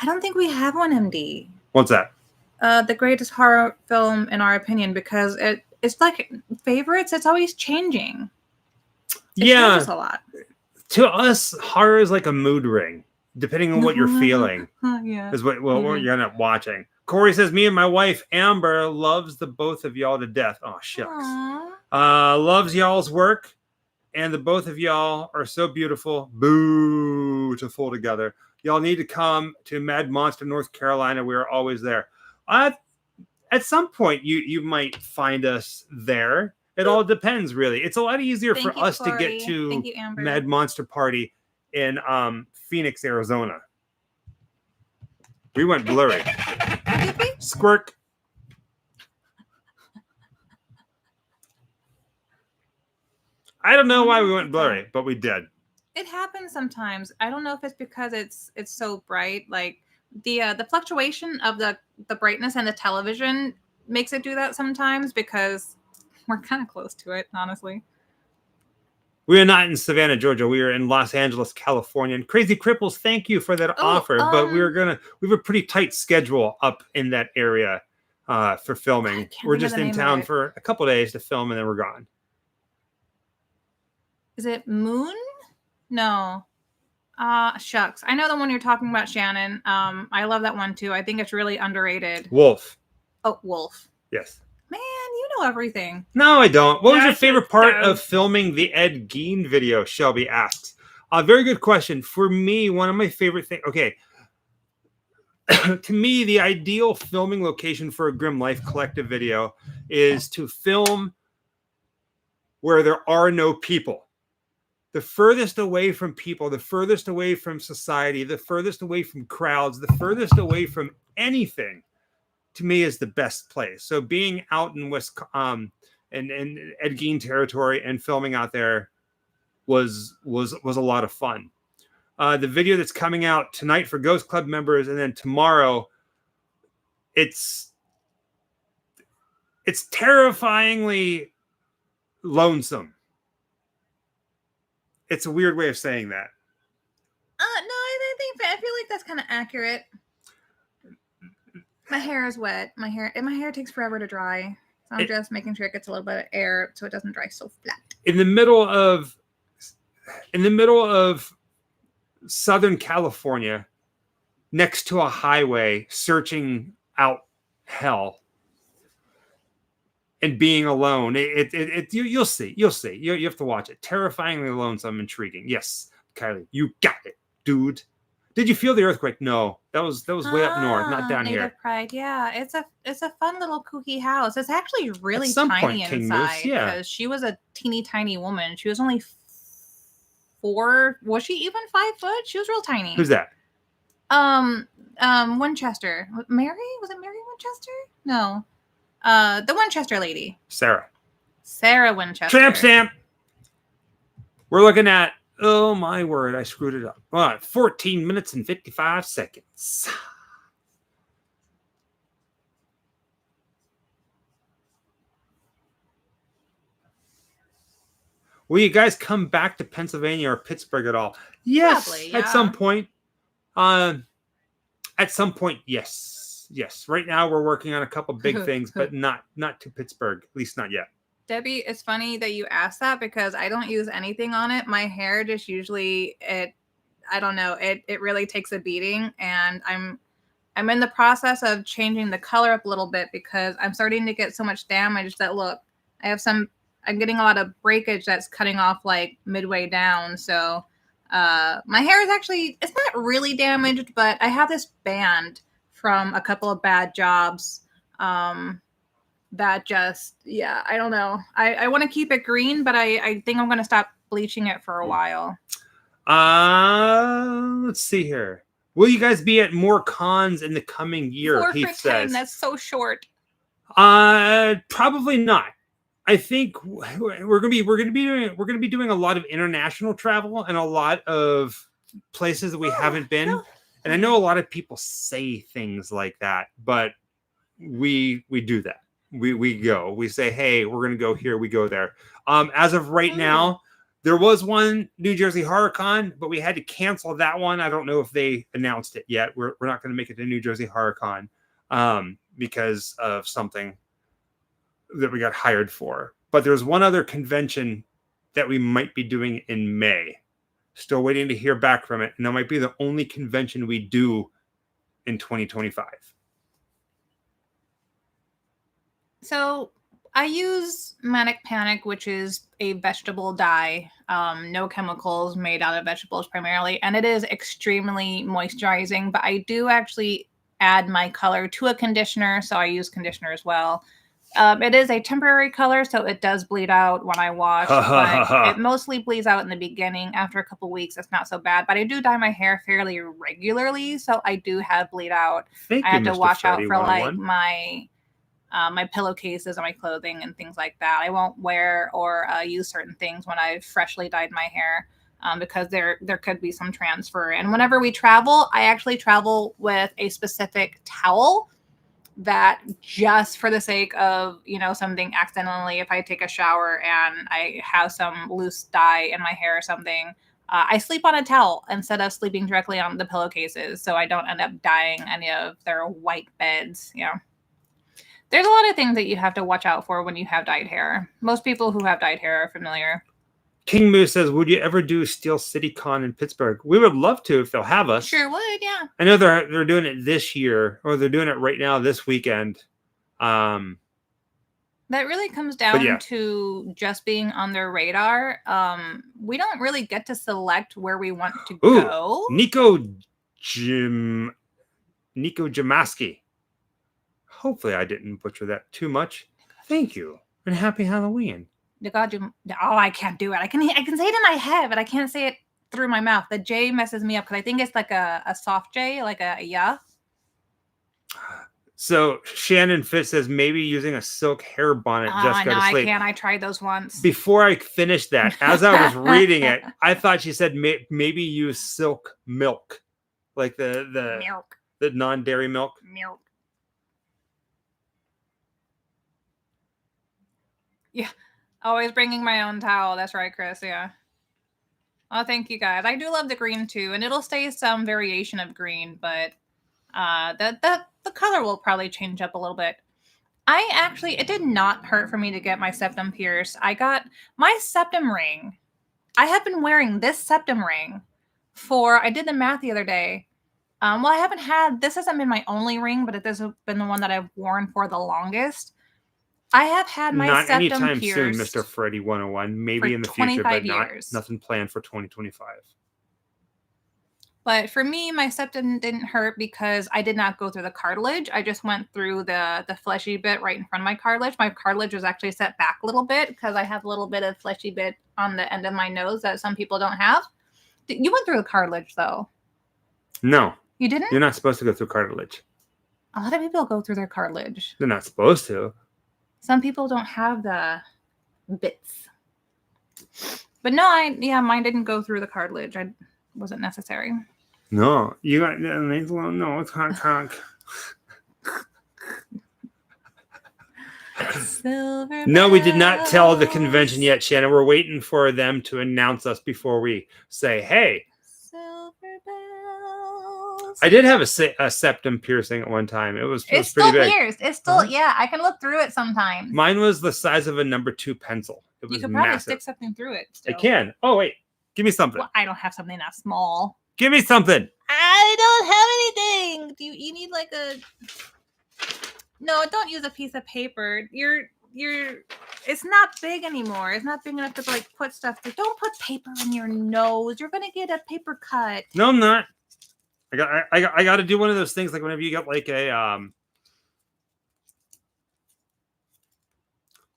don't think we have one, MD. What's that? The greatest horror film in our opinion, because it's like favorites. It's always changing. It changes a lot. To us, horror is like a mood ring, depending on what you're feeling. Yeah. Is what you're end up watching. Corey says, me and my wife Amber loves the both of y'all to death. Oh shucks. Loves y'all's work, and the both of y'all are so beautiful. Boo to full together. Y'all need to come to Mad Monster, North Carolina. We are always there. At some point, you might find us there. It all depends, really. It's a lot easier for us to get to Mad Monster Party in Phoenix, Arizona. We went blurry. Squirk. I don't know why we went blurry, but we did. It happens sometimes. I don't know if it's because it's so bright. Like the fluctuation of the brightness and the television makes it do that sometimes because we're kind of close to it, honestly. We are not in Savannah, Georgia. We are in Los Angeles, California. And Crazy Cripples, thank you for that offer. But we have a pretty tight schedule up in that area for filming. We're just in town for a couple days to film, and then we're gone. Is it Moon? No. Shucks. I know the one you're talking about, Shannon. I love that one too. I think it's really underrated. Wolf. Oh, Wolf. Yes. Man, you know everything. No, I don't. What was your favorite part of filming the Ed Gein video? Shelby asks. Very good question. For me, one of my favorite things. Okay. To me, the ideal filming location for a Grim Life Collective video is to film where there are no people. The furthest away from people, the furthest away from society, the furthest away from crowds, the furthest away from anything, to me is the best place. So being out in in Ed Gein territory and filming out there was a lot of fun. The video that's coming out tonight for Ghost Club members, and then tomorrow, it's terrifyingly lonesome. It's a weird way of saying that. No, I feel like that's kind of accurate. My hair is wet. My hair takes forever to dry. So I'm just making sure it gets a little bit of air so it doesn't dry so flat. In the middle of Southern California, next to a highway, searching out hell and being alone, you'll see. You have to watch it. Terrifyingly lonesome, intriguing. Yes, Kylie, you got it, dude. Did you feel the earthquake? No, that was way up north, not down Native here. Pride, yeah. It's a fun little kooky house. It's actually really tiny inside because she was a teeny tiny woman. She was only 4. Was she even 5 foot? She was real tiny. Who's that? Winchester. Mary? Was it Mary Winchester? No. The Winchester lady. Sarah Winchester. Tramp stamp. We're looking at, oh my word, I screwed it up. 14 minutes and 55 seconds. Will you guys come back to Pennsylvania or Pittsburgh at all? Yes, probably, yeah. At some point. Yes. Yes. Right now we're working on a couple big things, but not to Pittsburgh, at least not yet. Debbie, it's funny that you asked that because I don't use anything on it. My hair just usually it really takes a beating, and I'm in the process of changing the color up a little bit because I'm starting to get so much damage that I'm getting a lot of breakage that's cutting off like midway down. So my hair is actually, it's not really damaged, but I have this band from a couple of bad jobs that just, I don't know. I want to keep it green, but I think I'm going to stop bleaching it for a while. Let's see here. Will you guys be at more cons in the coming year? 4 Heath for 10. says. That's so short. Probably not. I think we're gonna be doing a lot of international travel and a lot of places that we haven't been. No. And I know a lot of people say things like that, but we do that. We go. We say, hey, we're gonna go here. We go there. As of right now, there was one New Jersey Horror Con, but we had to cancel that one. I don't know if they announced it yet. We're not going to make it to New Jersey Horror Con because of something that we got hired for. But there's one other convention that we might be doing in May. Still waiting to hear back from it. And that might be the only convention we do in 2025. So I use Manic Panic, which is a vegetable dye, no chemicals, made out of vegetables primarily, and it is extremely moisturizing, but I do actually add my color to a conditioner, so I use conditioner as well. It is a temporary color, so it does bleed out when I wash, but it mostly bleeds out in the beginning. After a couple weeks, it's not so bad, but I do dye my hair fairly regularly, so I do have bleed out. I have to watch out for like my pillowcases and my clothing and things like that. I won't wear or use certain things when I've freshly dyed my hair because there could be some transfer. And whenever we travel, I actually travel with a specific towel that just for the sake of, something accidentally, if I take a shower and I have some loose dye in my hair or something, I sleep on a towel instead of sleeping directly on the pillowcases. So I don't end up dyeing any of their white beds. There's a lot of things that you have to watch out for when you have dyed hair. Most people who have dyed hair are familiar. King Moose says, would you ever do Steel City Con in Pittsburgh? We would love to if they'll have us. Sure would, yeah. I know they're doing it this year, or they're doing it right now this weekend. That really comes down to just being on their radar. We don't really get to select where we want to go. Nico Jamaski. Hopefully I didn't butcher that too much. Thank you. And happy Halloween. I can't do it. I can say it in my head, but I can't say it through my mouth. The J messes me up because I think it's like a soft J, like a yeah. So Shannon Fitz says maybe using a silk hair bonnet just go to sleep. I can't. I tried those once. Before I finished that, as I was reading it, I thought she said maybe use silk milk, like the milk, the non-dairy milk. Milk. Yeah. Always bringing my own towel. That's right, Chris. Yeah. Oh, thank you guys. I do love the green too, and it'll stay some variation of green, but the color will probably change up a little bit. It did not hurt for me to get my septum pierced. I got my septum ring. I have been wearing this septum ring I did the math the other day. This hasn't been my only ring, but this has been the one that I've worn for the longest. I have had my septum pierced. Not anytime soon, Mr. Freddy 101. Maybe in the future, but nothing planned for 2025. But for me, my septum didn't hurt because I did not go through the cartilage. I just went through the fleshy bit right in front of my cartilage. My cartilage was actually set back a little bit because I have a little bit of fleshy bit on the end of my nose that some people don't have. You went through the cartilage, though. No. You didn't? You're not supposed to go through cartilage. A lot of people go through their cartilage. They're not supposed to. Some people don't have the bits. But no, mine didn't go through the cartilage. It wasn't necessary. No, you got no, it's honk. Silver no, we did not tell the convention yet, Shannon. We're waiting for them to announce us before we say, hey. Silver bells. I did have a septum piercing at one time. It was it's pretty still big. Pierced. It's still, yeah, I can look through it sometimes. Mine was the size of a number 2 pencil. It was you could probably massive. stick something through it still. I can. Oh, wait. Give me something. Well, I don't have something that small. Give me something. I don't have anything. You need like a... No, don't use a piece of paper. It's not big anymore. It's not big enough to like put stuff through. Don't put paper in your nose. You're gonna get a paper cut. No, I'm not. I got to do one of those things like whenever you got like a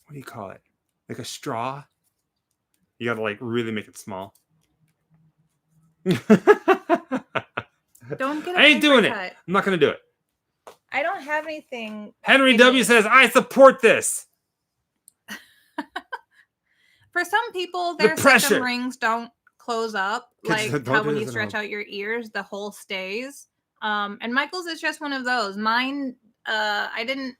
what do you call it? Like a straw. You got to like really make it small. the I ain't doing it. cut. I'm not going to do it. I don't have anything. Henry W. says, I support this. For some people, The their pressure. septum rings don't close up. Kids Like don't how do when this you at stretch home. out your ears, the hole stays. And Michael's is just one of those. Mine, I didn't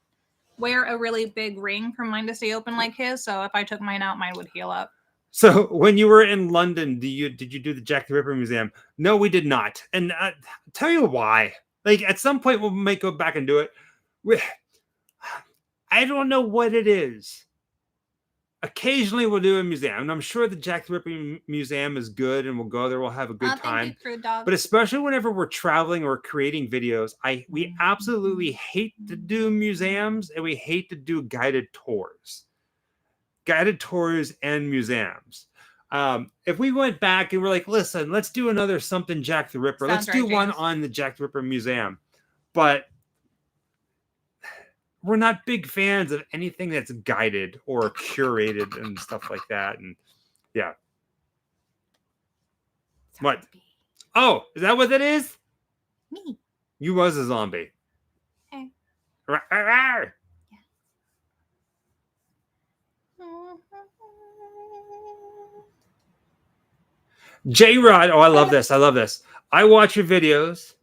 wear a really big ring for mine to stay open like his. So if I took mine out, mine would heal up. So when you were in London, did you do the Jack the Ripper Museum? No, we did not. And I'll tell you why. Like at some point, we might go back and do it. I don't know what it is. Occasionally, we'll do a museum, and I'm sure the Jack the Ripper Museum is good, and we'll go there. We'll have a good time. Thank you, Crude Dog. But especially whenever we're traveling or creating videos, we absolutely hate to do museums, and we hate to do guided tours and museums. If we went back and we're like, listen, let's do another something Jack the Ripper. Sounds Let's do right, one James. on the Jack the Ripper Museum. But we're not big fans of anything that's guided or curated and stuff like that. And yeah. What? Oh, is that what it is? Me. You was a zombie. Hey. Rawr, rawr. J-Rod. Oh, I love this. I love this. I watch your videos,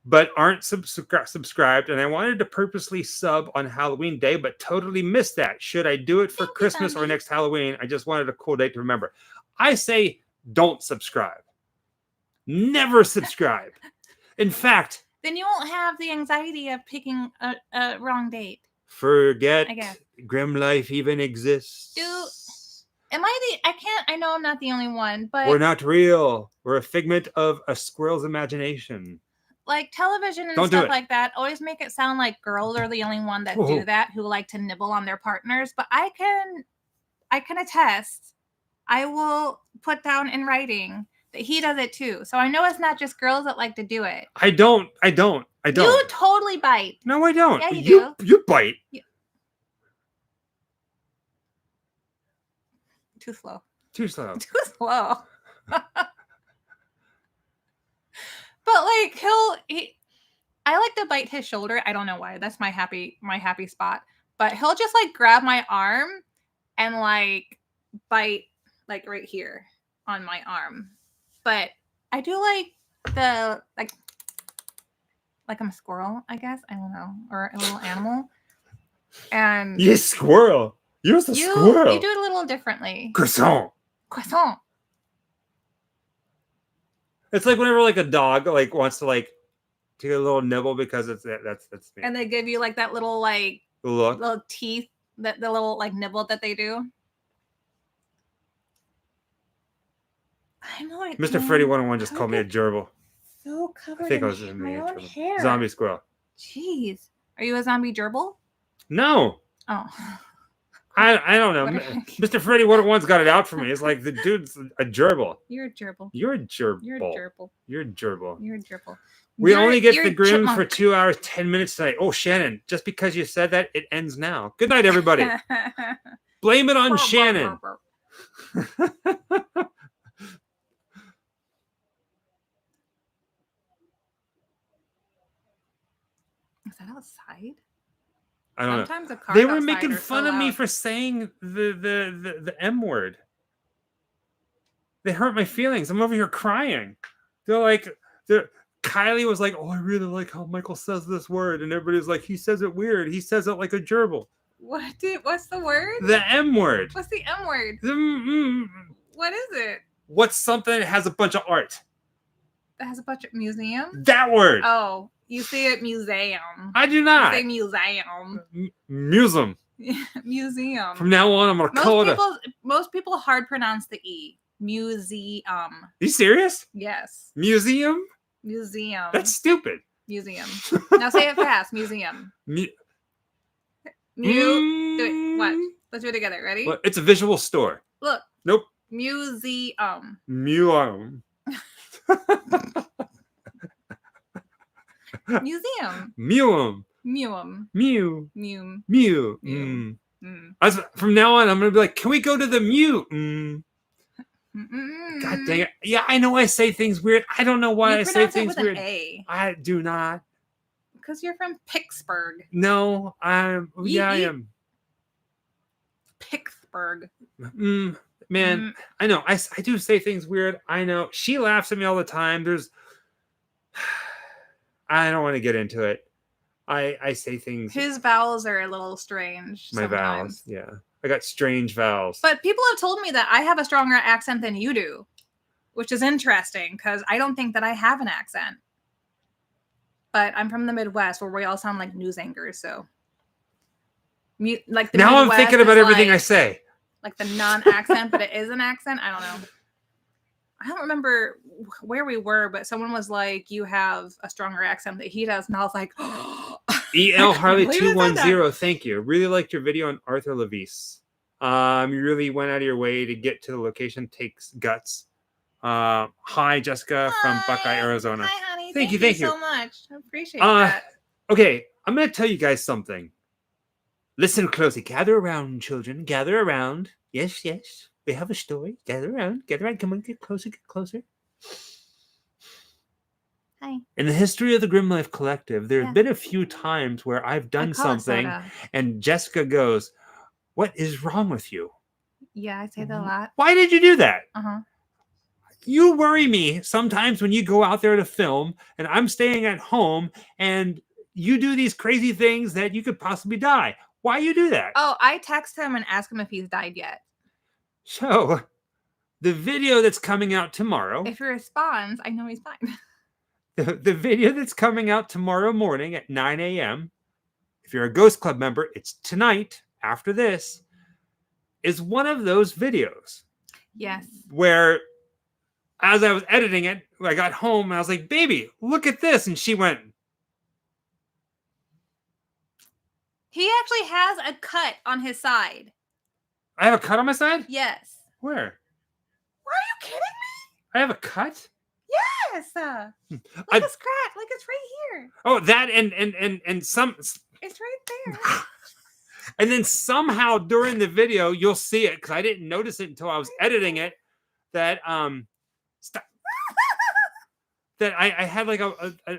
but aren't subscribed, and I wanted to purposely sub on Halloween Day, but totally missed that. Should I do it for Christmas or next Halloween? I just wanted a cool date to remember. I say don't subscribe. Never subscribe. In fact, then you won't have the anxiety of picking a wrong date. Forget I guess. Grim Life even exists. I know I'm not the only one, but We're not real. We're a figment of a squirrel's imagination. Like television and Don't do stuff it. like that always make it sound like girls are the only one that do that, who like to nibble on their partners. But I can attest. I will put down in writing that he does it too. So I know it's not just girls that like to do it. I don't. You totally bite. No, I don't. Yeah, you do. You bite. Too slow. Too slow. Too slow. But like I like to bite his shoulder. I don't know why. That's my happy spot. But he'll just like grab my arm and like bite like right here on my arm. But I do like the like I'm a squirrel, I guess. I don't know. Or a little animal. And You squirrel. You're a squirrel. You do it a little differently. Croissant. It's like whenever like a dog like wants to like take a little nibble because that's me. And they give you like that little like Look. little teeth, the little like nibble that they do. I know it. Mr. Freddy 101 just called me a gerbil. So covered I think I in was just my own gerbil. hair. Zombie squirrel. Jeez. Are you a zombie gerbil? No. Oh. I don't know. What the heck? Mr. Freddy 101's got it out for me. It's like the dude's a gerbil. You're a gerbil. You're a gerbil. You're a gerbil. You're a gerbil. You're a gerbil. We only get you're the a Grimm for chipmunk. 2 hours, 10 minutes tonight. Oh, Shannon, just because you said that, it ends now. Good night, everybody. Blame it on Shannon. Is that outside? I don't know. Sometimes the cars They were outside making are fun so of me loud. for saying the M word. They hurt my feelings. I'm over here crying. Kylie was like, "Oh, I really like how Michael says this word," and everybody's like, "He says it weird. He says it like a gerbil." What's the word? The M word. What's the M word? The What is it? What's something that has a bunch of art? That has a bunch of museum? That word. Oh, you say it museum. I do You not. say museum. Museum. Museum. From now on, I'm gonna call it. Most people hard pronounce the E. Museum. You serious? Yes. Museum? Museum. That's stupid. Museum. Now say it fast. Museum. Do it. What? Let's do it together. Ready? Well, it's a visual store. Look. Nope. Museum. Museum. Museum. Muum. Muum. Mew. Muum. Mew. Mew. From now on, I'm gonna be like, can we go to the Mew? God dang it. Yeah, I know I say things weird. I don't know why I say things with weird. An A. I do not. Because you're from Pittsburgh. No, I am. Pittsburgh. Man, I know. I do say things weird. I know. She laughs at me all the time. I don't want to get into it. I say things. His vowels are a little strange. My sometimes. vowels, yeah. I got strange vowels. But people have told me that I have a stronger accent than you do, which is interesting because I don't think that I have an accent. But I'm from the Midwest where we all sound like news anchors, so like the now Midwest I'm thinking about everything like, I say. Like the non-accent, but it is an accent. I don't know. I don't remember where we were, but someone was like, "You have a stronger accent that he does," and I was like, "El Harley 210, thank you. Really liked your video on Arthur Levis. You really went out of your way to get to the location. Takes guts. Hi, Jessica from Buckeye, Arizona. Hi, honey. Thank you so much. I appreciate that. Okay, I'm going to tell you guys something. Listen closely. Gather around, children. Gather around. Yes, yes. We have a story. Gather around. Gather around. Come on, get closer. Get closer. Hi. In the history of the Grim Life Collective, there have been a few times where I've done something and Jessica goes, "What is wrong with you?" Yeah, I say that a lot. Why did you do that? Uh-huh. You worry me sometimes when you go out there to film and I'm staying at home and you do these crazy things that you could possibly die. Why you do that? Oh, I text him and ask him if he's died yet. So, the video that's coming out tomorrow. If he responds, I know he's fine. The video that's coming out tomorrow morning at 9 a.m. If you're a Ghost Club member, it's tonight after this, is one of those videos. Yes. Where, as I was editing it, I got home and I was like, "Baby, look at this." And she went. He actually has a cut on his side. I have a cut on my side? Yes. Where? Are you kidding me? I have a cut? Yes. Like a scratch. Like it's right here. Oh, that and some. It's right there. And then somehow during the video, you'll see it because I didn't notice it until I was editing it. That that I had like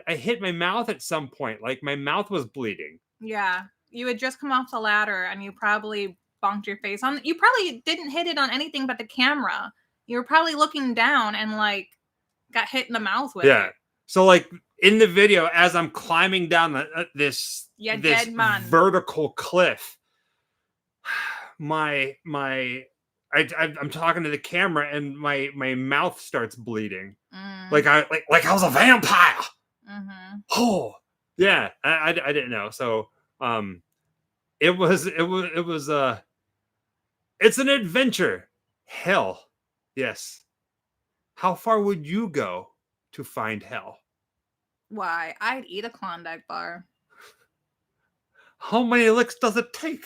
I hit my mouth at some point. Like my mouth was bleeding. Yeah. You had just come off the ladder and you probably bonked your face on. You probably didn't hit it on anything but the camera. You were probably looking down and like got hit in the mouth with it. So like in the video, as I'm climbing down this vertical cliff, I'm talking to the camera and my mouth starts bleeding. Like I was a vampire. Mm-hmm. Oh yeah, I didn't know. So it's an adventure. Hell, yes. How far would you go to find hell? Why? I'd eat a Klondike bar. How many licks does it take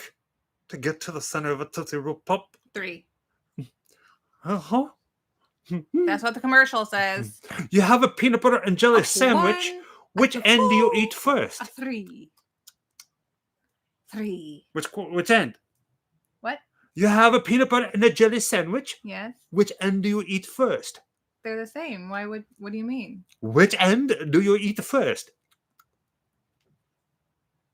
to get to the center of a Tootsie Roll Pop? 3. Uh-huh. That's what the commercial says. You have a peanut butter and jelly sandwich. Which end do you eat first? 3. 3. Which end? What? You have a peanut butter and a jelly sandwich. Yes. Which end do you eat first? They're the same. What do you mean? Which end do you eat first?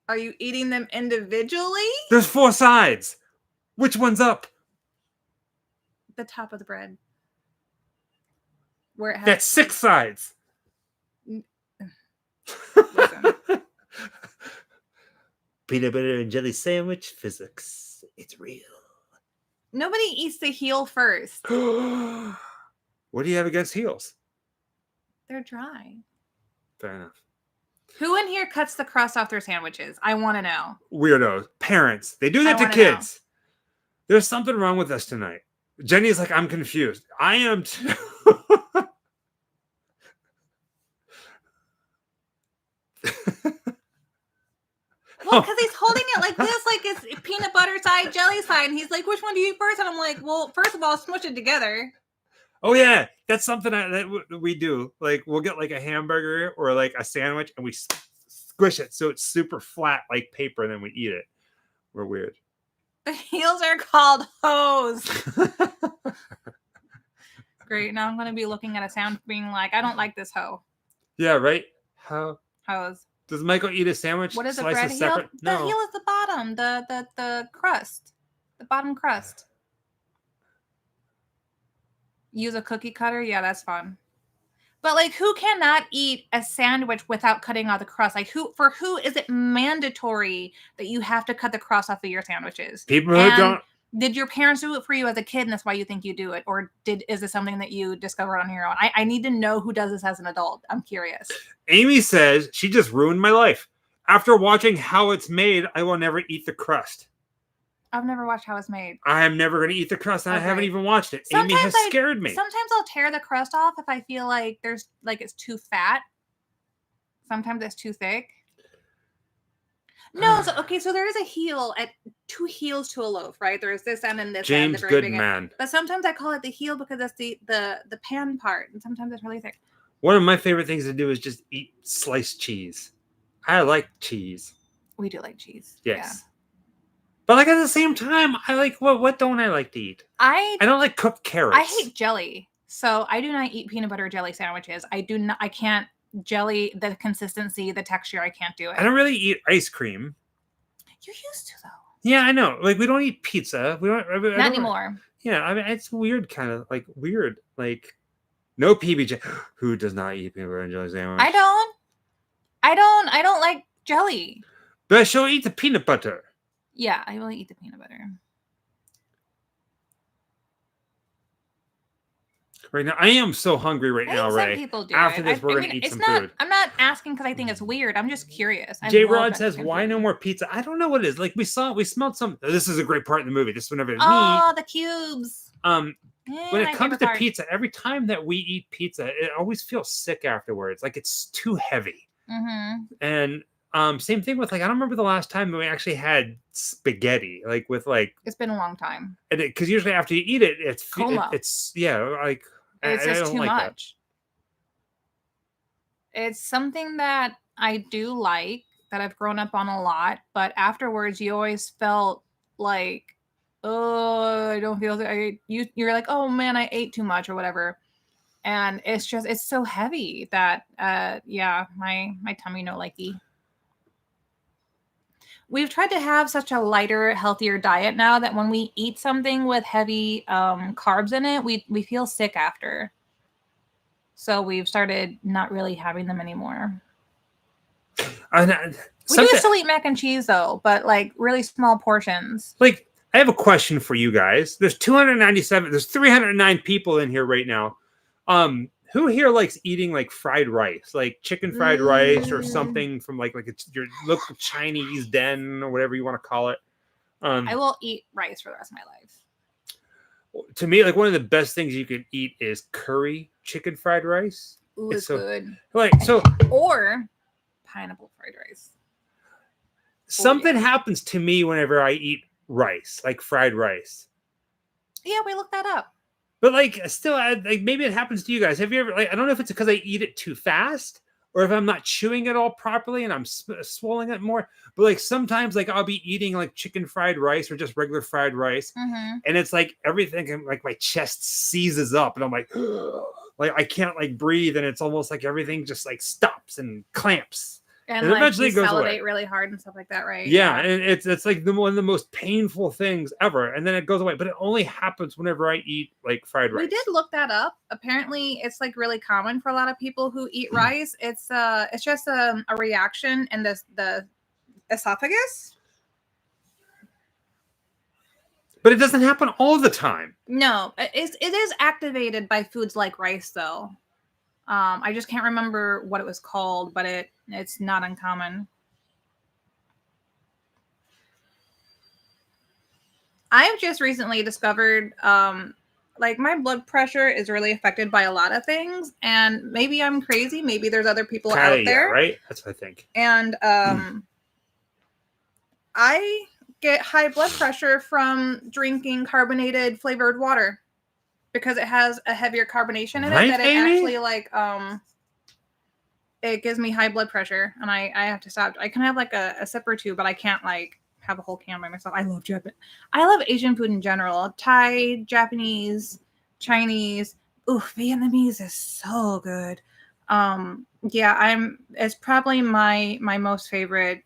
Are you eating them individually? There's 4 sides. Which one's up? The top of the bread. Where it has That's 6 sides. Listen. Peanut butter and jelly sandwich physics. It's real. Nobody eats the heel first. What do you have against heels? They're dry. Fair enough. Who in here cuts the crust off their sandwiches? I want to know. Weirdos. Parents. They do that to kids. There's something wrong with us tonight. Jenny's like, I'm confused. I am too. Well, because he's holding it like this, like it's peanut butter side, jelly side. And he's like, which one do you eat first? And I'm like, well, first of all, smush it together. Oh, yeah. That's something that we do. Like, we'll get like a hamburger or like a sandwich and we squish it so it's super flat like paper and then we eat it. We're weird. The heels are called hose. Great. Now I'm going to be looking at a sound being like, I don't like this hoe. Yeah, right? How Hose. does Michael eat a sandwich? What is a Slices bread heel? separate? The No. heel is the bottom, the crust, the bottom crust. Use a cookie cutter? Yeah, that's fun. But like, who cannot eat a sandwich without cutting out the crust? Like, who is it mandatory that you have to cut the crust off of your sandwiches? People who And don't. did your parents do it for you as a kid, and that's why you think you do it, or is this something that you discovered on your own? I need to know who does this as an adult. I'm curious. Amy says she just ruined my life. After watching how it's made, I will never eat the crust. I've never watched how it's made. I am never going to eat the crust, and I haven't even watched it. Sometimes Amy has scared me. Sometimes I'll tear the crust off if I feel like it's too fat. Sometimes it's too thick. No, so there is a heel at 2 heels to a loaf, right? There is this end and this end. James Goodman. But sometimes I call it the heel because that's the pan part, and sometimes it's really thick. One of my favorite things to do is just eat sliced cheese. I like cheese. We do like cheese. Yes. Yeah. But like at the same time, I like what don't I like to eat? I don't like cooked carrots. I hate jelly. So I do not eat peanut butter jelly sandwiches. I can't jelly, the consistency, the texture, I can't do it. I don't really eat ice cream. You used to though. Yeah, I know. Like we don't eat pizza. We don't not anymore. Yeah, I mean it's weird, kind of like weird. Like no PBJ. Who does not eat peanut butter and jelly sandwich? I don't like jelly. But she'll eat the peanut butter. Yeah, I will eat the peanut butter. Right now, I am so hungry right now, Ray. People do After this, we're going to eat some food. I'm not asking because I think it's weird. I'm just curious. J. Rod says, why no more pizza? I don't know what it is. Like, we smelled some. This is a great part in the movie. This is whenever it's the cubes. When it comes to pizza, every time that we eat pizza, it always feels sick afterwards. Like, it's too heavy. Mm-hmm. And same thing with, like, I don't remember the last time we actually had spaghetti. Like, with, like... It's been a long time. Because usually after you eat it, it's yeah, like... It's just too like much. It's something that I do like, that I've grown up on a lot, but afterwards you always felt like, oh, I don't feel you're like, oh man, I ate too much or whatever. And it's so heavy that my tummy no likey. We've tried to have such a lighter, healthier diet now that when we eat something with heavy carbs in it, we feel sick after. So we've started not really having them anymore. We do still eat mac and cheese though, but like really small portions. Like, I have a question for you guys. There's 309 people in here right now. Who here likes eating like fried rice, like chicken fried rice or something from like your local Chinese den or whatever you want to call it? I will eat rice for the rest of my life. To me, like one of the best things you can eat is curry chicken fried rice. Ooh, it's so good. Or pineapple fried rice. Something happens to me whenever I eat rice, like fried rice. Yeah, we looked that up. But like, still, like maybe it happens to you guys. Have you ever? Like, I don't know if it's because I eat it too fast, or if I'm not chewing it all properly and I'm swallowing it more. But like sometimes, like I'll be eating like chicken fried rice or just regular fried rice, and it's like everything, like my chest seizes up, and I'm like, like I can't like breathe, and it's almost like everything just like stops and clamps. And like eventually you salivate really hard and stuff like that, right? Yeah, and it's like one of the most painful things ever, and then it goes away. But it only happens whenever I eat like fried rice. We did look that up. Apparently, it's like really common for a lot of people who eat rice. It's just a reaction in the esophagus. But it doesn't happen all the time. No, it is activated by foods like rice, though. I just can't remember what it was called, but it's not uncommon. I've just recently discovered, like my blood pressure is really affected by a lot of things, and maybe I'm crazy. Maybe there's other people out there, right? That's what I think. And I get high blood pressure from drinking carbonated flavored water. Because it has a heavier carbonation in it, that it actually like it gives me high blood pressure, and I have to stop. I can have like a sip or two, but I can't like have a whole can by myself. I love Asian food in general: Thai, Japanese, Chinese, Vietnamese is so good. It's probably my most favorite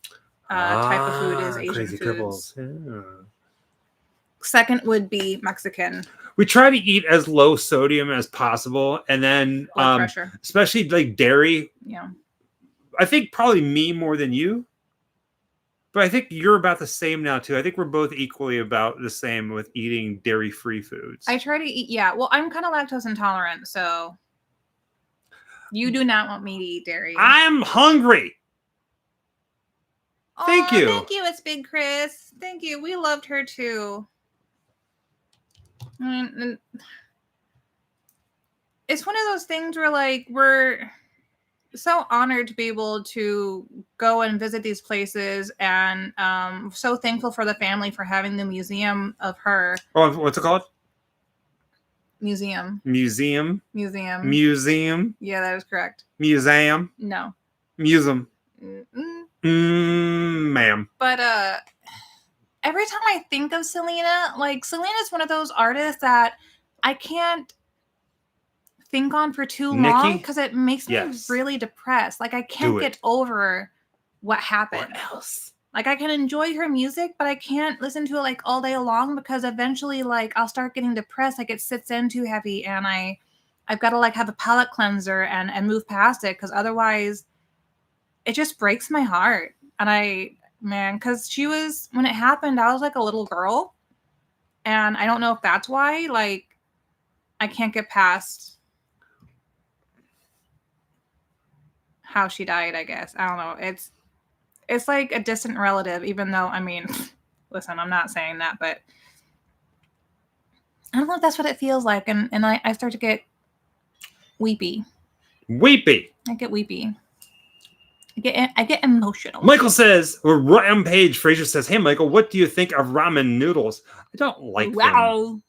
type of food is Asian Crazy foods. Cripples. Yeah. Second would be Mexican. We try to eat as low sodium as possible, and then Blood pressure. especially like dairy. Yeah. I think probably me more than you, but I think you're about the same now too. I think we're both equally about the same with eating dairy-free foods. I try to eat. Yeah. Well, I'm kind of lactose intolerant, so you do not want me to eat dairy. I'm hungry. Thank you. Thank you. It's Big Chris. Thank you. We loved her too. It's one of those things where like we're so honored to be able to go and visit these places, and so thankful for the family for having the museum of her. Oh, what's it called? Museum. Museum. Yeah, that is correct. Museum. No. Museum. Mm-mm. Ma'am. But every time I think of Selena, like Selena is one of those artists that I can't think on for too long because it makes me really depressed. Like I can't get over what happened. What else? Like I can enjoy her music, but I can't listen to it like all day long because eventually like I'll start getting depressed. Like it sits in too heavy, and I've got to like have a palate cleanser and move past it, because otherwise it just breaks my heart. And because she was, when it happened, I was like a little girl, and I don't know if that's why like I can't get past how she died, I guess. I don't know. It's like a distant relative, even though, I mean, listen, I'm not saying that, but I don't know if that's what it feels like. And I start to get weepy. Weepy. I get weepy. I get emotional. Michael says, or Rampage Fraser says, "Hey, Michael, what do you think of ramen noodles?" I don't like them.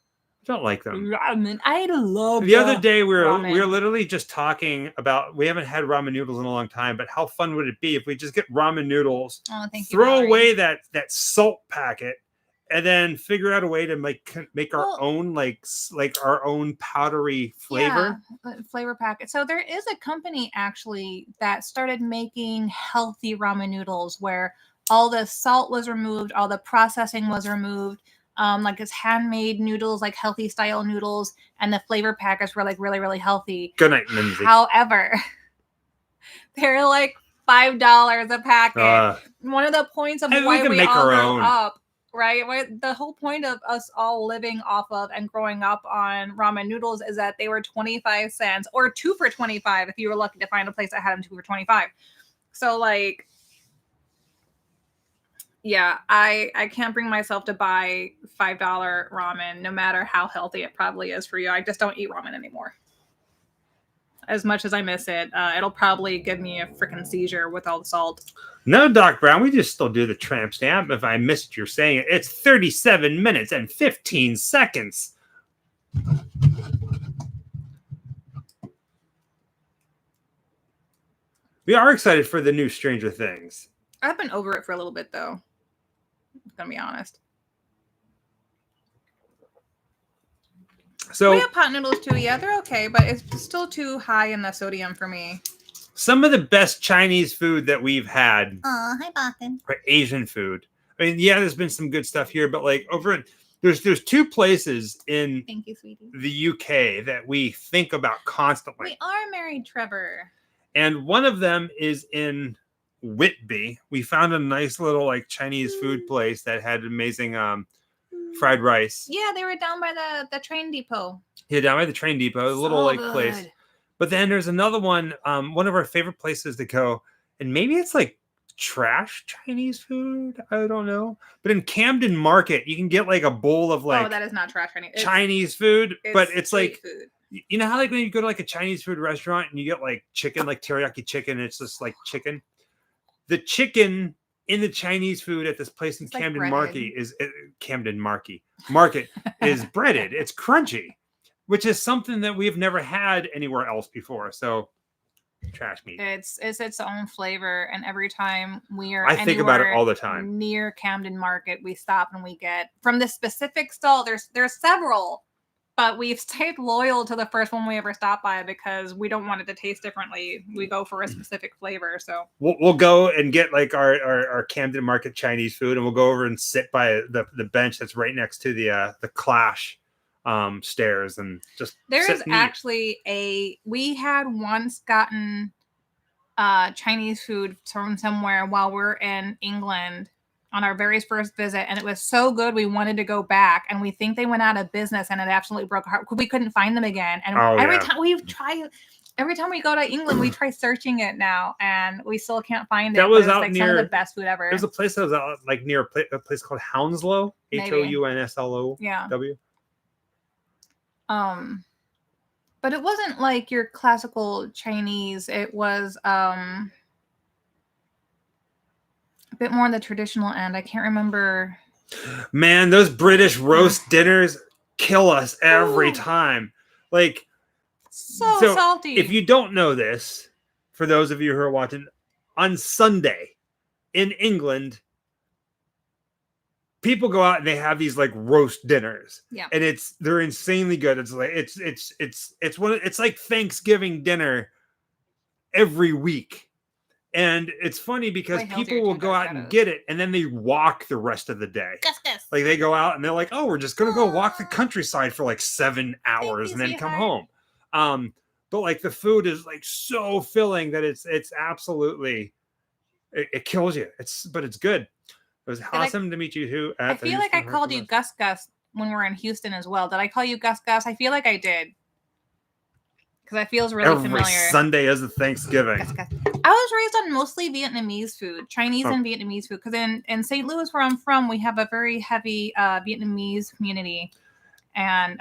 Don't like them. Ramen. I love the other day we were ramen. literally just talking about, we haven't had ramen noodles in a long time, but how fun would it be if we just get ramen noodles, throw away that salt packet, and then figure out a way to make our own like our own powdery flavor. Yeah, flavor packet. So there is a company actually that started making healthy ramen noodles where all the salt was removed, all the processing was removed. Like it's handmade noodles, like healthy style noodles, and the flavor packets were like really, really healthy. Good night, Lindsay. However, they're like $5 a packet. One of the points of why we all grew up, right? The whole point of us all living off of and growing up on ramen noodles is that they were 25 cents or 2 for 25 if you were lucky to find a place that had them 2 for 25. So like, yeah, I can't bring myself to buy $5 ramen, no matter how healthy it probably is for you. I just don't eat ramen anymore. As much as I miss it, it'll probably give me a freaking seizure with all the salt. No, Doc Brown, we just still do the tramp stamp. If I missed your saying it, it's 37 minutes and 15 seconds. We are excited for the new Stranger Things. I've been over it for a little bit, though. I'm gonna be honest. So we have pot noodles too. Yeah, they're okay, but it's still too high in the sodium for me. Some of the best Chinese food that we've had. Hi, Boston. Or Asian food. I mean, yeah, there's been some good stuff here, but like there's 2 places in Thank you, sweetie. the UK that we think about constantly. We are married, Trevor. And one of them is in Whitby. We found a nice little like Chinese food place that had amazing fried rice. Yeah, they were down by the train depot. Yeah, down by the train depot, a little like place. But then there's another one, one of our favorite places to go, and maybe it's like trash Chinese food. I don't know. But in Camden Market, you can get like a bowl of like that is not trash Chinese food, but it's like food. You know how like when you go to like a Chinese food restaurant and you get like chicken, like teriyaki chicken, and it's just like chicken. The chicken in the Chinese food at this place in Camden Market is breaded. It's crunchy, which is something that we've never had anywhere else before. So trash meat. It's its own flavor, and every time I think about it all the time. Near Camden Market, we stop and we get from this specific stall. There's several But we've stayed loyal to the first one we ever stopped by because we don't want it to taste differently. We go for a specific flavor. So we'll go and get like our Camden Market Chinese food, and we'll go over and sit by the bench that's right next to the Clash stairs, and just there is actually we had once gotten Chinese food from somewhere while we're in England on our very first visit, and it was so good we wanted to go back, and we think they went out of business, and it absolutely broke our heart. We couldn't find them again, and every time we go to England we try searching it now, and we still can't find it. That was out like near some of the best food ever. There's a place that was out like near a place called Hounslow, Hounslow. Yeah. W. But it wasn't like your classical Chinese. It was a bit more on the traditional end. I can't remember. Man, those British roast dinners kill us every time. Like, so salty. If you don't know this, for those of you who are watching, on Sunday in England, people go out and they have these like roast dinners. Yeah. And they're insanely good. It's like it's like Thanksgiving dinner every week. And it's funny because people will go out and get it, and then they walk the rest of the day. Like they go out and they're like, "Oh, we're just gonna go walk the countryside for like 7 hours and then come home." But like the food is like so filling that it's absolutely it kills you. But it's good. It was awesome to meet you. Who I feel like I called you Gus when we were in Houston as well. Did I call you Gus? I feel like I did. Because it feels really familiar. Every Sunday is a Thanksgiving. I was raised on mostly Vietnamese food, Chinese and Vietnamese food. Because in St. Louis, where I'm from, we have a very heavy Vietnamese community. And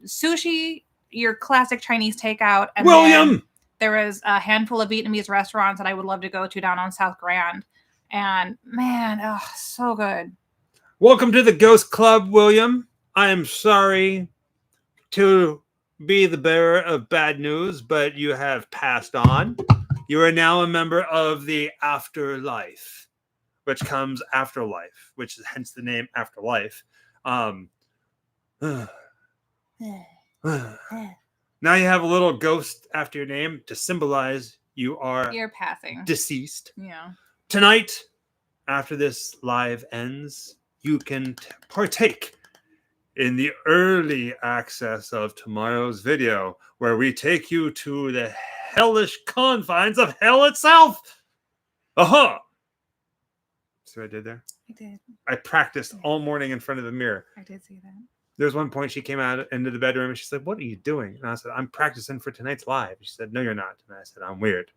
sushi, your classic Chinese takeout. And William! There is a handful of Vietnamese restaurants that I would love to go to down on South Grand. And man, so good. Welcome to the Ghost Club, William. I am sorry to be the bearer of bad news, but you have passed on. You are now a member of the afterlife, which comes after life, which is hence the name Afterlife. Now you have a little ghost after your name to symbolize you're passing, deceased. Yeah. Tonight, after this live ends, you can partake in the early access of tomorrow's video, where we take you to the hellish confines of hell itself. Aha! See what I did there? I did. I practiced all morning in front of the mirror. I did see that. There's one point she came out into the bedroom and she said, "What are you doing?" And I said, "I'm practicing for tonight's live." She said, "No, you're not." And I said, "I'm weird."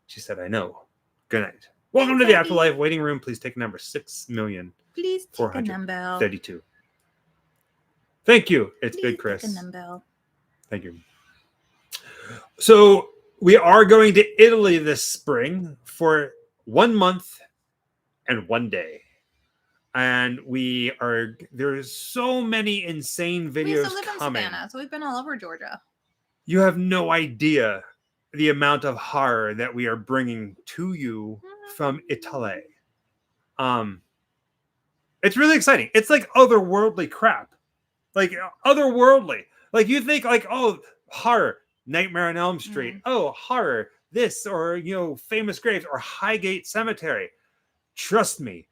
She said, "I know. Good night." Welcome to the Afterlife waiting room. Please take number 6,432. Thank you. It's Big Chris. Thank you. So we are going to Italy this spring for 1 month and 1 day. And there's so many insane videos we used to live coming. In Savannah, so we've been all over Georgia. You have no idea the amount of horror that we are bringing to you from Italy. It's really exciting. It's like otherworldly crap. Like otherworldly. Like you think like, oh, horror, Nightmare on Elm Street. Oh, horror, this, or Famous Graves or Highgate Cemetery. Trust me.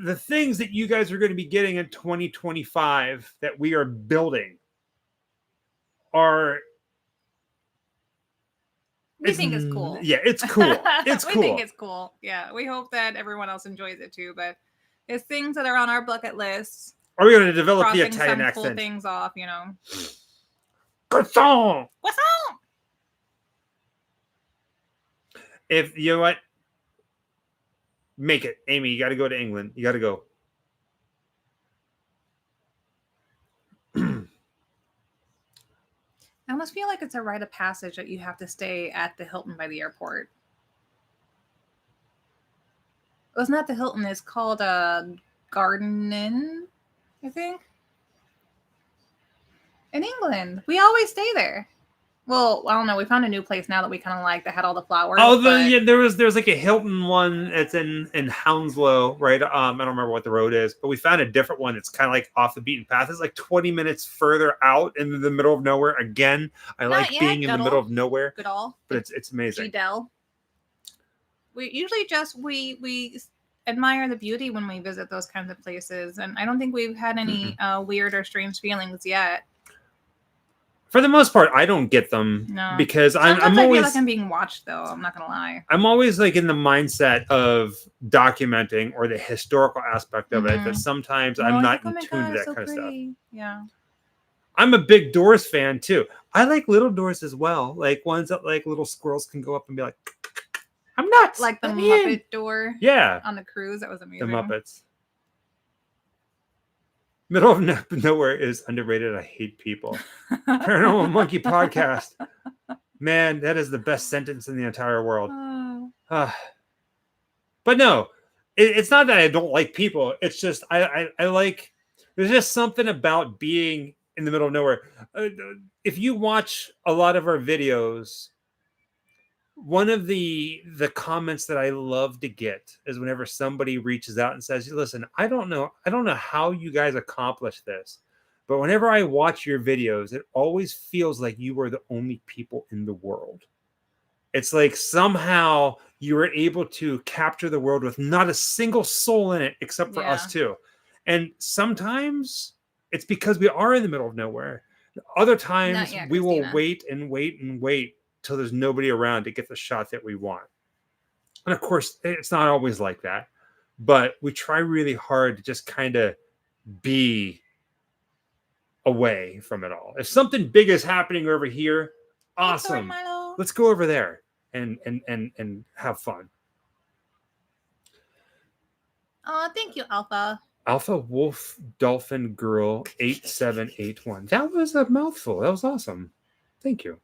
The things that you guys are going to be getting in 2025 that we are building are we think it's cool. Yeah, it's cool. It's cool. We think it's cool. Yeah, we hope that everyone else enjoys it too. But it's things that are on our bucket list. Are we going to develop the Italian accent? Cool things off, Croissant. Croissant. If you know what, make it, Amy. You got to go to England. You got to go. I almost feel like it's a rite of passage that you have to stay at the Hilton by the airport. It was not the Hilton. It's called Garden Inn, I think. In England. We always stay there. Well, I don't know. We found a new place now that we kind of like that had all the flowers. Oh, but... yeah, there's like a Hilton one. It's in Hounslow, right? I don't remember what the road is, but we found a different one. It's kind of like off the beaten path. It's like 20 minutes further out in the middle of nowhere. Again, I Not like yet, being in the middle of nowhere. Good all. But it's amazing. G-Del. We usually just we admire the beauty when we visit those kinds of places, and I don't think we've had any weird or strange feelings yet. For the most part, I don't get them because Sometimes I'm I always feel like I'm being watched, though. I'm not gonna lie. I'm always like in the mindset of documenting or the historical aspect of it. That sometimes I'm not in tune to that kind of stuff. Yeah. I'm a big doors fan too. I like little doors as well, like ones that like little squirrels can go up and be like, "I'm nuts!" Like the Muppet door. Yeah. On the cruise, that was amazing. The Muppets. Middle of nowhere is underrated. I hate people. Paranormal Monkey Podcast. Man, that is the best sentence in the entire world. But no, it's not that I don't like people. It's just I like. There's just something about being in the middle of nowhere. If you watch a lot of our videos, one of the comments that I love to get is whenever somebody reaches out and says, "Listen, I don't know how you guys accomplish this, but whenever I watch your videos, it always feels like you are the only people in the world. It's like somehow you were able to capture the world with not a single soul in it except for us two." And sometimes it's because we are in the middle of nowhere. Other times we will wait and wait and wait till there's nobody around to get the shot that we want. And of course, it's not always like that, but we try really hard to just kind of be away from it all. If something big is happening over here, awesome. Let's go over there and have fun. Oh, thank you, Alpha. Alpha Wolf Dolphin Girl 8781. That was a mouthful. That was awesome. Thank you.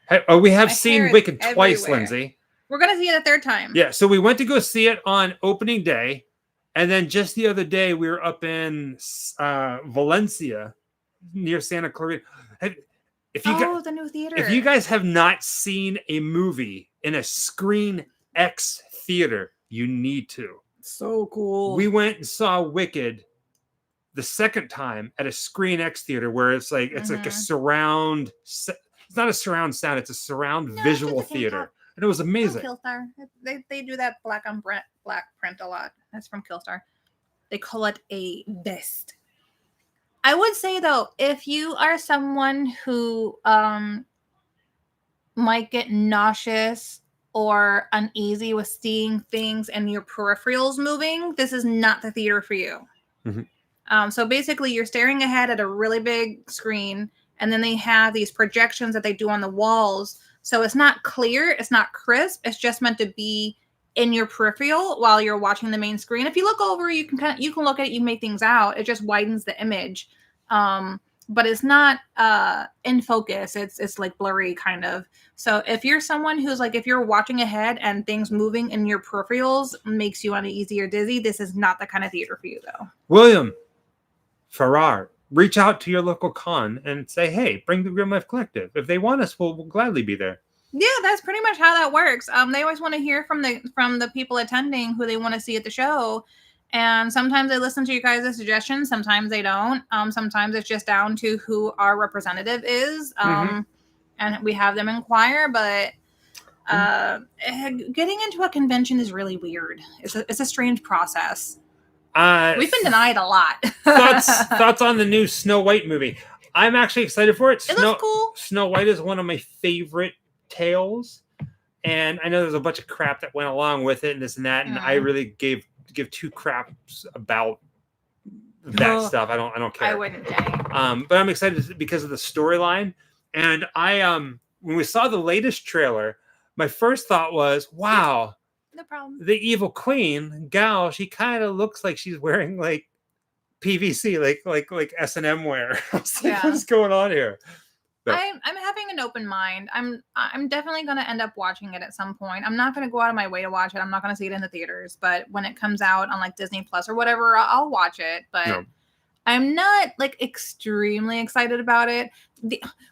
Hey, we have seen Wicked twice, Lindsay. We're going to see it a third time. Yeah, so we went to go see it on opening day. And then just the other day, we were up in Valencia near Santa Clarita. The new theater. If you guys have not seen a movie in a Screen X theater, you need to. So cool. We went and saw Wicked the second time at a Screen X theater where it's like like a surround. It's not a surround sound; it's a surround visual theater, and it was amazing. Killstar, they do that black print a lot. That's from Killstar. They call it a vest. I would say though, if you are someone who might get nauseous or uneasy with seeing things and your peripherals moving, this is not the theater for you. So basically, you're staring ahead at a really big screen. And then they have these projections that they do on the walls. So it's not clear. It's not crisp. It's just meant to be in your peripheral while you're watching the main screen. If you look over, you can look at it. You make things out. It just widens the image. But it's not in focus. It's like blurry kind of. So if you're someone who's like, if you're watching ahead and things moving in your peripherals makes you uneasy or dizzy, this is not the kind of theater for you though. William Farrar. Reach out to your local con and say, "Hey, bring the Grim Life Collective. If they want us, we'll gladly be there." Yeah, that's pretty much how that works. They always want to hear from the people attending who they want to see at the show, and sometimes they listen to you guys' suggestions. Sometimes they don't. Sometimes it's just down to who our representative is, and we have them inquire. But getting into a convention is really weird. It's a strange process. We've been denied a lot. thoughts on the new Snow White movie? I'm actually excited for it. It looks cool. Snow White is one of my favorite tales, and I know there's a bunch of crap that went along with it and this and that, and I really give two craps about that stuff. I don't care. I wouldn't. But I'm excited because of the storyline, and when we saw the latest trailer, my first thought was, wow. No problem. The evil queen, Gal, she kind of looks like she's wearing like PVC, like S&M wear. I was like, what's going on here? But I'm having an open mind. I'm definitely going to end up watching it at some point. I'm not going to go out of my way to watch it. I'm not going to see it in the theaters, but when it comes out on like Disney Plus or whatever, I'll watch it. But I'm not like extremely excited about it.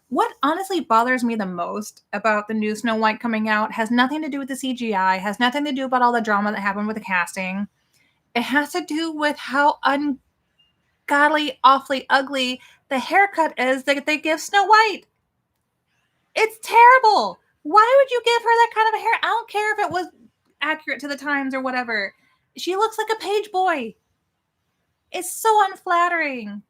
What honestly bothers me the most about the new Snow White coming out has nothing to do with the CGI, has nothing to do about all the drama that happened with the casting. It has to do with how ungodly, awfully ugly the haircut is that they give Snow White. It's terrible. Why would you give her that kind of a hair? I don't care if it was accurate to the times or whatever. She looks like a page boy. It's so unflattering.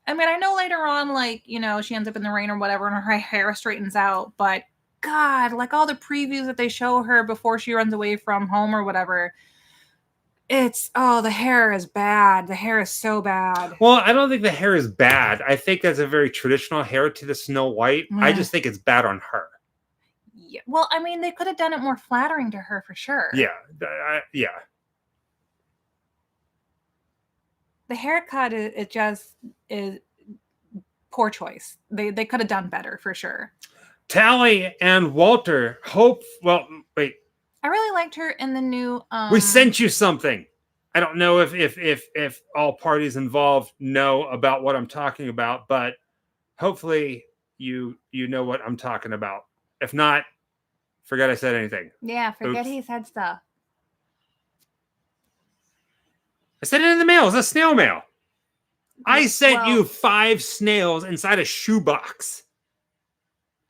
I mean, I know later on, like, you know, she ends up in the rain or whatever and her hair straightens out, but God, like all the previews that they show her before she runs away from home or whatever, the hair is bad. The hair is so bad. Well, I don't think the hair is bad. I think that's a very traditional hair to the Snow White. I just think it's bad on her. Yeah. Well, I mean, they could have done it more flattering to her for sure. Yeah. Yeah. The haircut is poor choice. They could have done better for sure. Tally and Walter wait. I really liked her in the new We sent you something. I don't know if all parties involved know about what I'm talking about, but hopefully you know what I'm talking about. If not, forget I said anything. Yeah, forget Oops. he said stuff. I sent it in the mail. It's a snail mail. I sent you 5 snails inside a shoebox.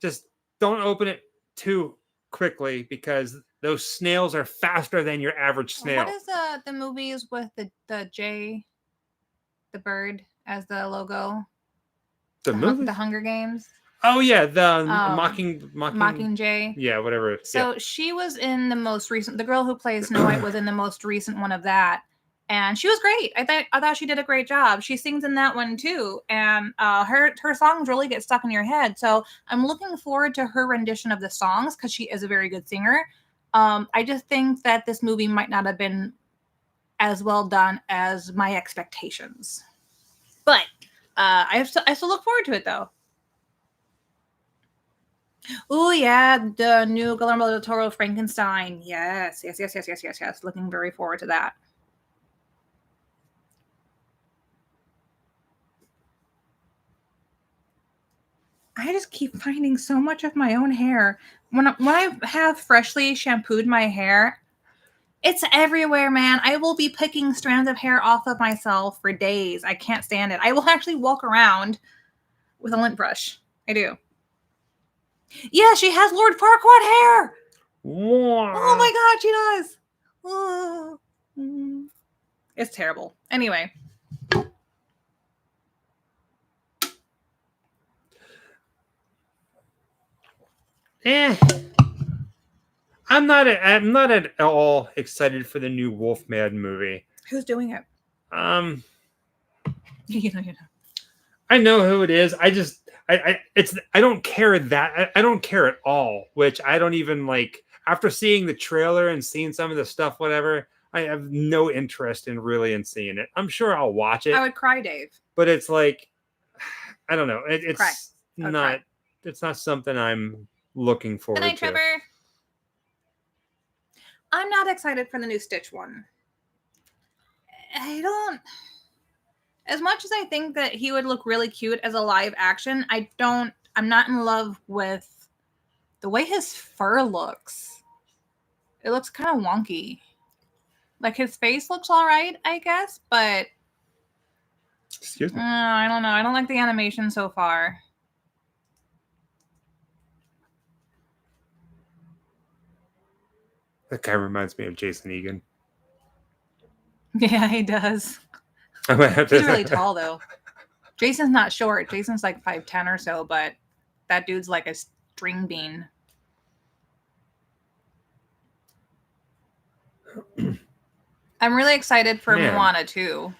Just don't open it too quickly because those snails are faster than your average snail. What is the movies with the J, the bird as the logo? The movie? The Hunger Games. Oh yeah, the Mockingjay. Yeah, whatever. So she was in the most recent. The girl who plays Snow White was in the most recent one of that, and she was great. I thought she did a great job. She sings in that one too, and her songs really get stuck in your head. So I'm looking forward to her rendition of the songs because she is a very good singer. I just think that this movie might not have been as well done as my expectations, but I still look forward to it though. Oh yeah, the new Guillermo del Toro Frankenstein. Yes. Looking very forward to that. I just keep finding so much of my own hair. When I have freshly shampooed my hair, it's everywhere, man. I will be picking strands of hair off of myself for days. I can't stand it. I will actually walk around with a lint brush. I do. Yeah, she has Lord Farquaad hair. Wow. Oh my God, she does. Oh. It's terrible. Anyway. I'm not at all excited for the new Wolfman movie. Who's doing it? You know. I know who it is. I don't care I don't care at all, which I don't even like. After seeing the trailer and seeing some of the stuff, whatever, I have no interest in seeing it. I'm sure I'll watch it. I would cry, Dave. But it's like, I don't know. It's not. Cry. It's not something I'm looking forward to. Good night, to. Trevor. I'm not excited for the new Stitch one. I don't. As much as I think that he would look really cute as a live action, I'm not in love with the way his fur looks. It looks kind of wonky. Like his face looks all right, I guess, but excuse me. I don't know. I don't like the animation so far. That guy reminds me of Jason Egan. Yeah, he does. He's really tall, though. Jason's not short. Jason's like 5'10" or so, but that dude's like a string bean. I'm really excited for Moana too.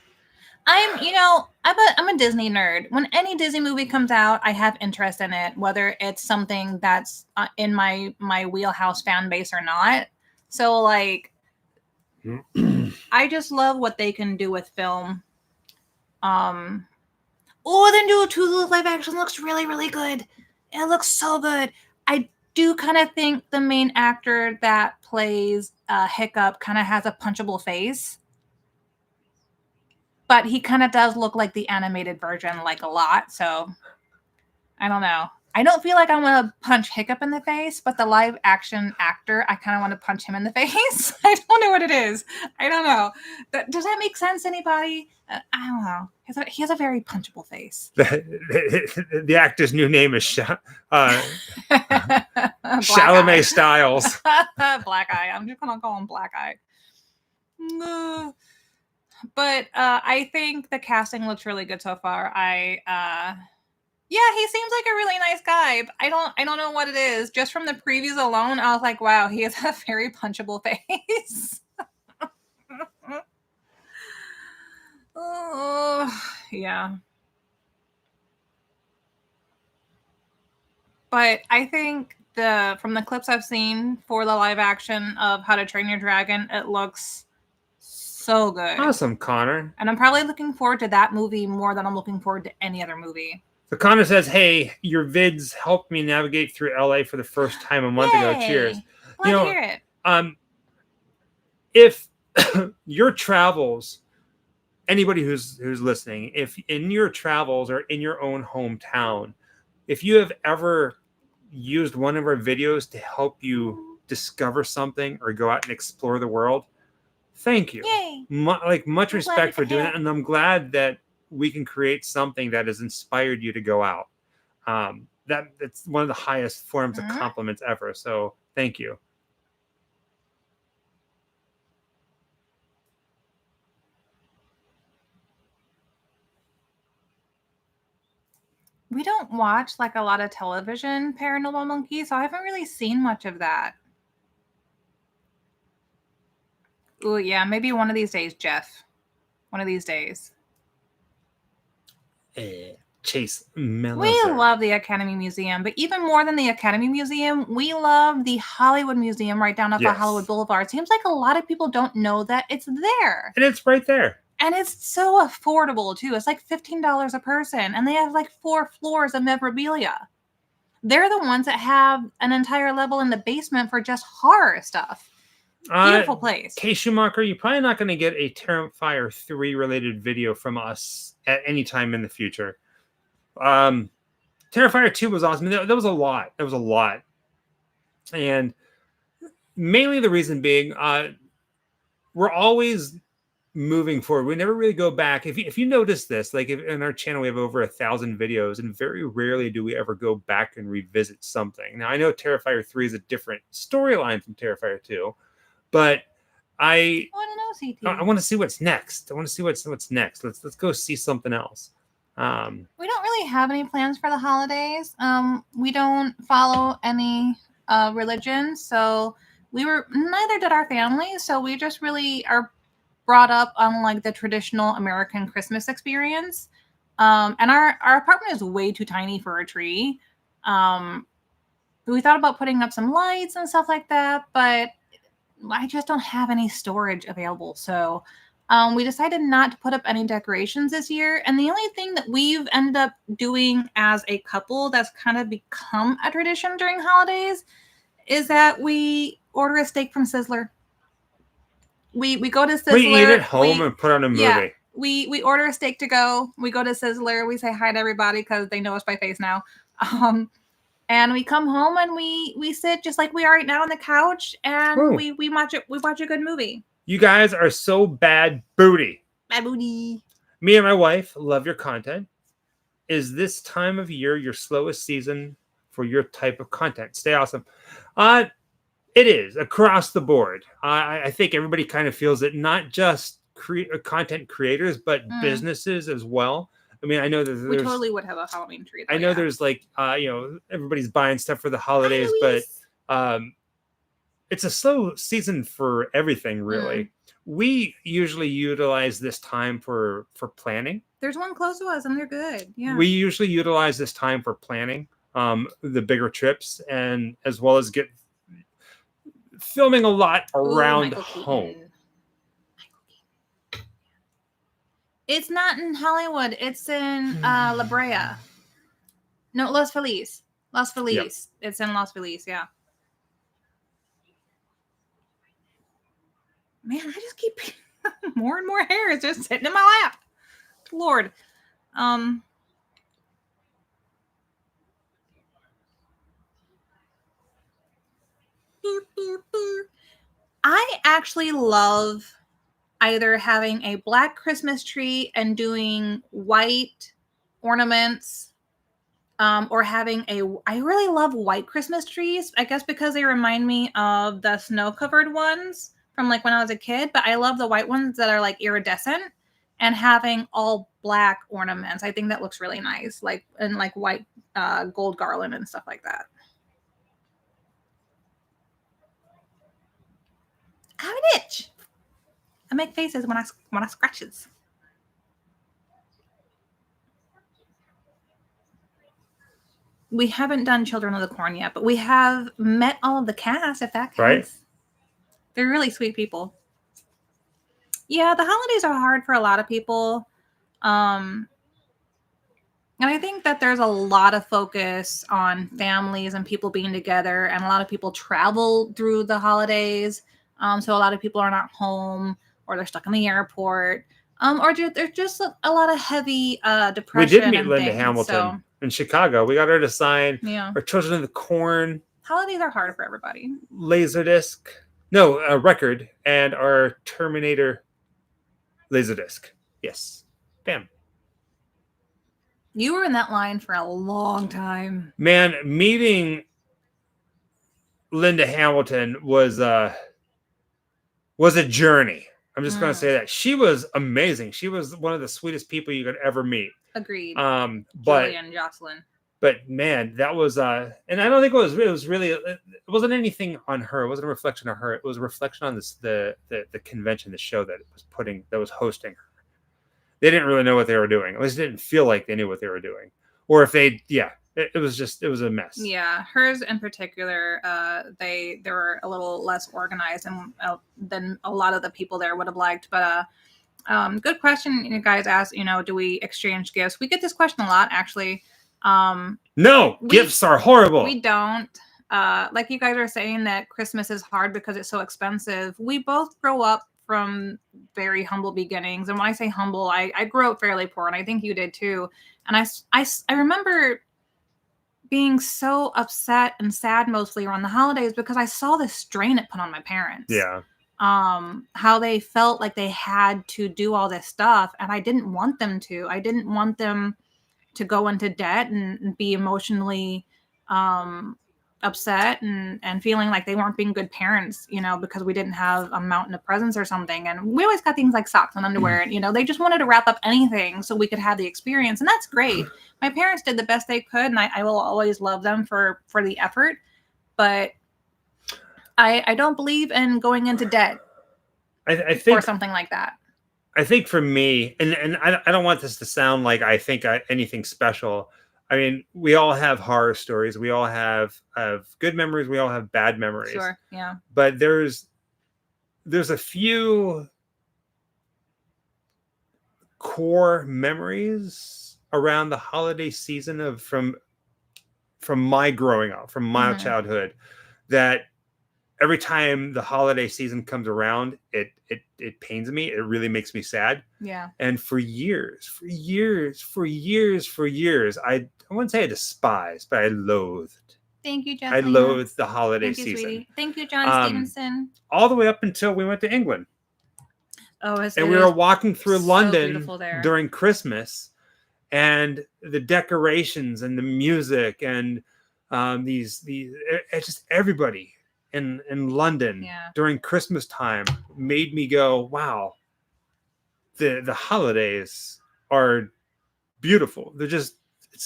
I'm a Disney nerd. When any Disney movie comes out, I have interest in it, whether it's something that's in my wheelhouse fan base or not. So like, I just love what they can do with film. The new Toothless live action looks really, really good. It looks so good. I do kind of think the main actor that plays Hiccup kind of has a punchable face. But he kind of does look like the animated version, like a lot. So I don't know. I don't feel like I want to punch Hiccup in the face, but the live action actor, I kind of want to punch him in the face. I don't know what it is. I don't know. Does that make sense, anybody? I don't know. He has a very punchable face. The actor's new name is Chalamet Styles. Black Eye. I'm just going to call him Black Eye. But I think the casting looks really good so far. Yeah, he seems like a really nice guy. I don't know what it is. Just from the previews alone, I was like, wow, he has a very punchable face. Oh, yeah. But I think from the clips I've seen for the live action of How to Train Your Dragon, it looks so good. Awesome, Connor. And I'm probably looking forward to that movie more than I'm looking forward to any other movie. So Connor says, hey, your vids helped me navigate through LA for the first time a month ago. Cheers. Glad to hear it. If your travels, anybody who's listening, if in your travels or in your own hometown, if you have ever used one of our videos to help you discover something or go out and explore the world, thank you. Yay. Much respect for doing it. And I'm glad that we can create something that has inspired you to go out. That's one of the highest forms of compliments ever. So thank you. We don't watch like a lot of television, Paranormal Monkey, so I haven't really seen much of that. Oh yeah, maybe one of these days, Jeff. One of these days. Chase Melliser. We love the Academy Museum, but even more than the Academy Museum, we love the Hollywood Museum right down off of Hollywood Boulevard. It seems like a lot of people don't know that it's there. And it's right there. And it's so affordable, too. It's like $15 a person. And they have like 4 floors of memorabilia. They're the ones that have an entire level in the basement for just horror stuff. Beautiful place. Kay Schumacher, you're probably not going to get a Terrifier 3 related video from us at any time in the future. Terrifier 2 was awesome. That was a lot. That was a lot. And mainly the reason being, we're always moving forward. We never really go back. If you notice this, like in our channel, we have over 1,000 videos, and very rarely do we ever go back and revisit something. Now, I know Terrifier 3 is a different storyline from Terrifier 2, but I want to know, CT. I want to see what's next. I want to see what's next. Let's go see something else. We don't really have any plans for the holidays. We don't follow any religion, so neither did our family. So we just really are brought up on like the traditional American Christmas experience. And our apartment is way too tiny for a tree. We thought about putting up some lights and stuff like that, but I just don't have any storage available. So we decided not to put up any decorations this year. And the only thing that we've ended up doing as a couple that's kind of become a tradition during holidays is that we order a steak from Sizzler. We go to Sizzler. We eat at home and put on a movie. Yeah, we order a steak to go. We go to Sizzler. We say hi to everybody because they know us by face now. And we come home and we sit just like we are right now on the couch and we watch it. We watch a good movie. You guys are so bad booty. Bad booty. Me and my wife love your content. Is this time of year your slowest season for your type of content? Stay awesome. It is across the board. I think everybody kind of feels it, not just content creators, but businesses as well. I mean, I know that we totally would have a Halloween tree. I know there's like, everybody's buying stuff for the holidays, but it's a slow season for everything, really. We usually utilize this time for planning. There's one close to us, and they're good. Yeah. We usually utilize this time for planning the bigger trips, and as well as get filming a lot around home. It's not in Hollywood. It's in La Brea. No, Los Feliz. Los Feliz. Yep. It's in Los Feliz, yeah. Man, I just keep more and more hair is just sitting in my lap. Lord. I actually love either having a black Christmas tree and doing white ornaments, or having I really love white Christmas trees, I guess because they remind me of the snow-covered ones from like when I was a kid, but I love the white ones that are like iridescent, and having all black ornaments. I think that looks really nice, like and like white gold garland and stuff like that. I have an itch. I make faces when I scratches. We haven't done Children of the Corn yet, but we have met all of the cast, if that counts. Right. They're really sweet people. Yeah, the holidays are hard for a lot of people. And I think that there's a lot of focus on families and people being together, and a lot of people travel through the holidays. So a lot of people are not home, or they're stuck in the airport, or there's just a lot of heavy depression. We did meet Linda Hamilton in Chicago. We got her to sign our Children of the Corn. Holidays are hard for everybody. Laserdisc. Record, and our Terminator Laserdisc. Yes. Bam. You were in that line for a long time. Man, meeting Linda Hamilton was a journey. I'm just going to say that. She was amazing. She was one of the sweetest people you could ever meet. Agreed. Julian, Jocelyn. But man, that was and I don't think it was really, it wasn't anything on her. It wasn't a reflection on her. It was a reflection on the convention, the show that was hosting her. They didn't really know what they were doing. At least it didn't feel like they knew what they were doing. Or if they, it was a mess. Yeah, hers in particular, they were a little less organized than a lot of the people there would have liked. But good question. You guys asked, do we exchange gifts? We get this question a lot, actually. No, gifts are horrible. We don't. Like you guys are saying that Christmas is hard because it's so expensive. We both grow up from very humble beginnings. And when I say humble, I grew up fairly poor, and I think you did too. And I remember being so upset and sad mostly around the holidays because I saw the strain it put on my parents. Yeah. How they felt like they had to do all this stuff, and I didn't want them to. I didn't want them to go into debt and be emotionally upset and feeling like they weren't being good parents, because we didn't have a mountain of presents or something. And we always got things like socks and underwear, and they just wanted to wrap up anything so we could have the experience. And that's great. My parents did the best they could, and I will always love them for the effort. But I don't believe in going into debt I think for something like that. I think for me, and I don't want this to sound like I think anything special. I mean, we all have horror stories. We all have good memories. We all have bad memories. Sure, yeah. But there's a few core memories around the holiday season from my growing up, from my childhood, that every time the holiday season comes around, it pains me. It really makes me sad. Yeah. And for years, I wouldn't say I despised, but I loathed. Thank you, Jeff. I loathed the holiday season. Sweetie. Thank you, John Stevenson. All the way up until we went to England. Oh, and we were walking through London during Christmas, and the decorations and the music and these just everybody in London during Christmas time made me go, wow, the holidays are beautiful. They're just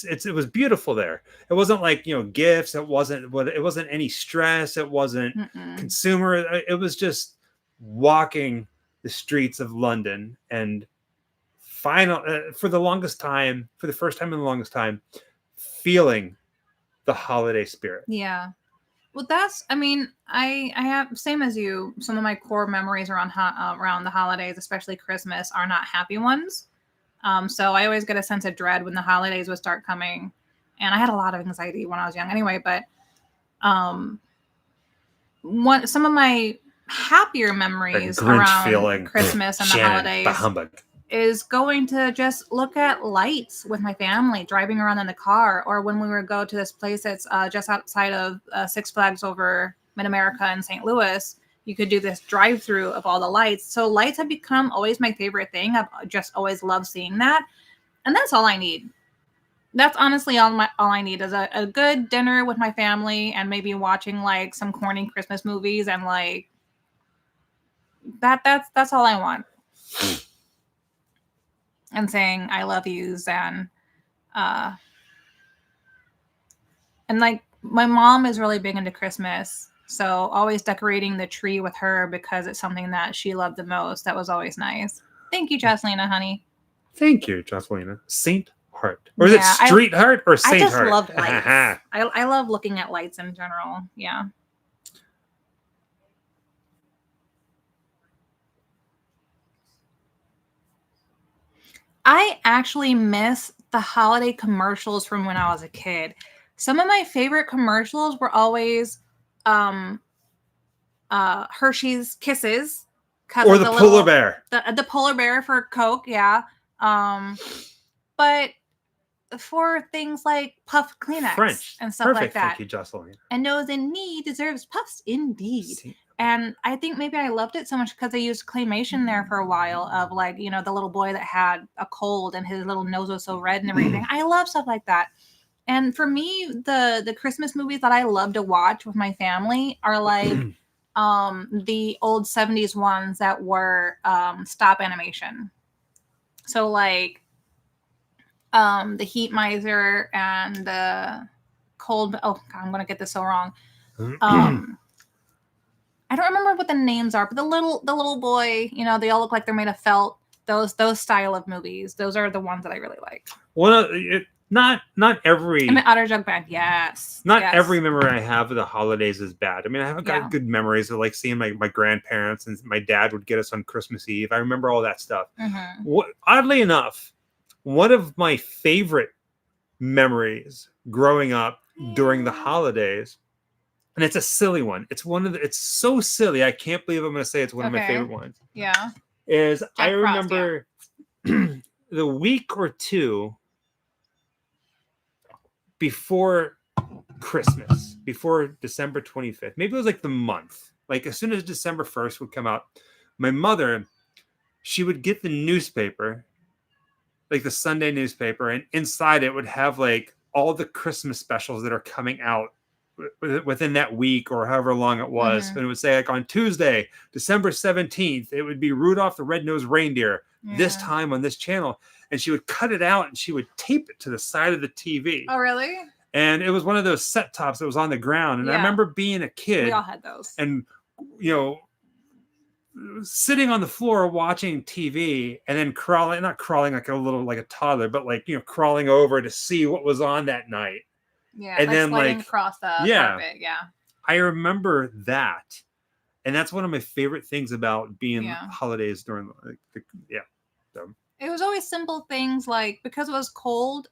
it was beautiful there. It wasn't like, gifts. It wasn't any stress. It wasn't consumer. It was just walking the streets of London and for the first time in the longest time, feeling the holiday spirit. Yeah. Well, I have, same as you, some of my core memories around the holidays, especially Christmas, are not happy ones. So I always get a sense of dread when the holidays would start coming. And I had a lot of anxiety when I was young anyway, but some of my happier memories around Christmas and the holidays is going to just look at lights with my family driving around in the car, or when we would go to this place that's just outside of Six Flags over Mid-America in St. Louis. You could do this drive-through of all the lights. So lights have become always my favorite thing. I've just always loved seeing that, and that's all I need. That's honestly all I need is a good dinner with my family and maybe watching like some corny Christmas movies and like that's all I want. And saying I love yous and like my mom is really big into Christmas, so always decorating the tree with her because it's something that she loved the most. That was always nice. Thank you, Jocelina, honey. Thank you, Jocelina. Saint Heart, or is it Street Heart or Saint Heart? I just love lights. I love looking at lights in general. Yeah. I actually miss the holiday commercials from when I was a kid. Some of my favorite commercials were always Hershey's Kisses. Or the polar bear. The polar bear for Coke, yeah. But for things like Puff Kleenex French. and stuff like that. Thank you, Jocelyn. And those in need deserves puffs indeed. And I think maybe I loved it so much because they used claymation there for a while of like, you know, the little boy that had a cold and his little nose was so red and everything. I love stuff like that. And for me, the Christmas movies that I love to watch with my family are like the old 70s ones that were stop animation. So like the Heat Miser and the Cold. Oh, God, I'm gonna get this so wrong. I don't remember what the names are, but the little boy, you know, they all look like they're made of felt. Those style of movies. Those are the ones that I really like. Well, not every. And the Otter Jug Band, yes. Not every memory I have of the holidays is bad. I mean, I've got Yeah. good memories of like seeing my grandparents, and my dad would get us on Christmas Eve. I remember all that stuff. Mm-hmm. Oddly enough, one of my favorite memories growing up during the holidays, and it's a silly one. It's so silly. I can't believe I'm going to say it's one of my favorite ones. Yeah. Is Jack I Frost, remember the week or two before Christmas, before December 25th, maybe it was like the month, like as soon as December 1st would come out, my mother, she would get the newspaper, like the Sunday newspaper, and inside it would have like all the Christmas specials that are coming out within that week or however long it was. Mm-hmm. And it would say like on Tuesday, December 17th, it would be Rudolph the Red-Nosed Reindeer this time on this channel. And she would cut it out and she would tape it to the side of the TV. Oh, really? And it was one of those set tops that was on the ground. And I remember being a kid. We all had those. And, you know, sitting on the floor watching TV and then not crawling like a toddler, but like, you know, crawling over to see what was on that night. Yeah. And like then sliding like across the carpet. Yeah. I remember that. And that's one of my favorite things about being holidays during It was always simple things like, because it was cold,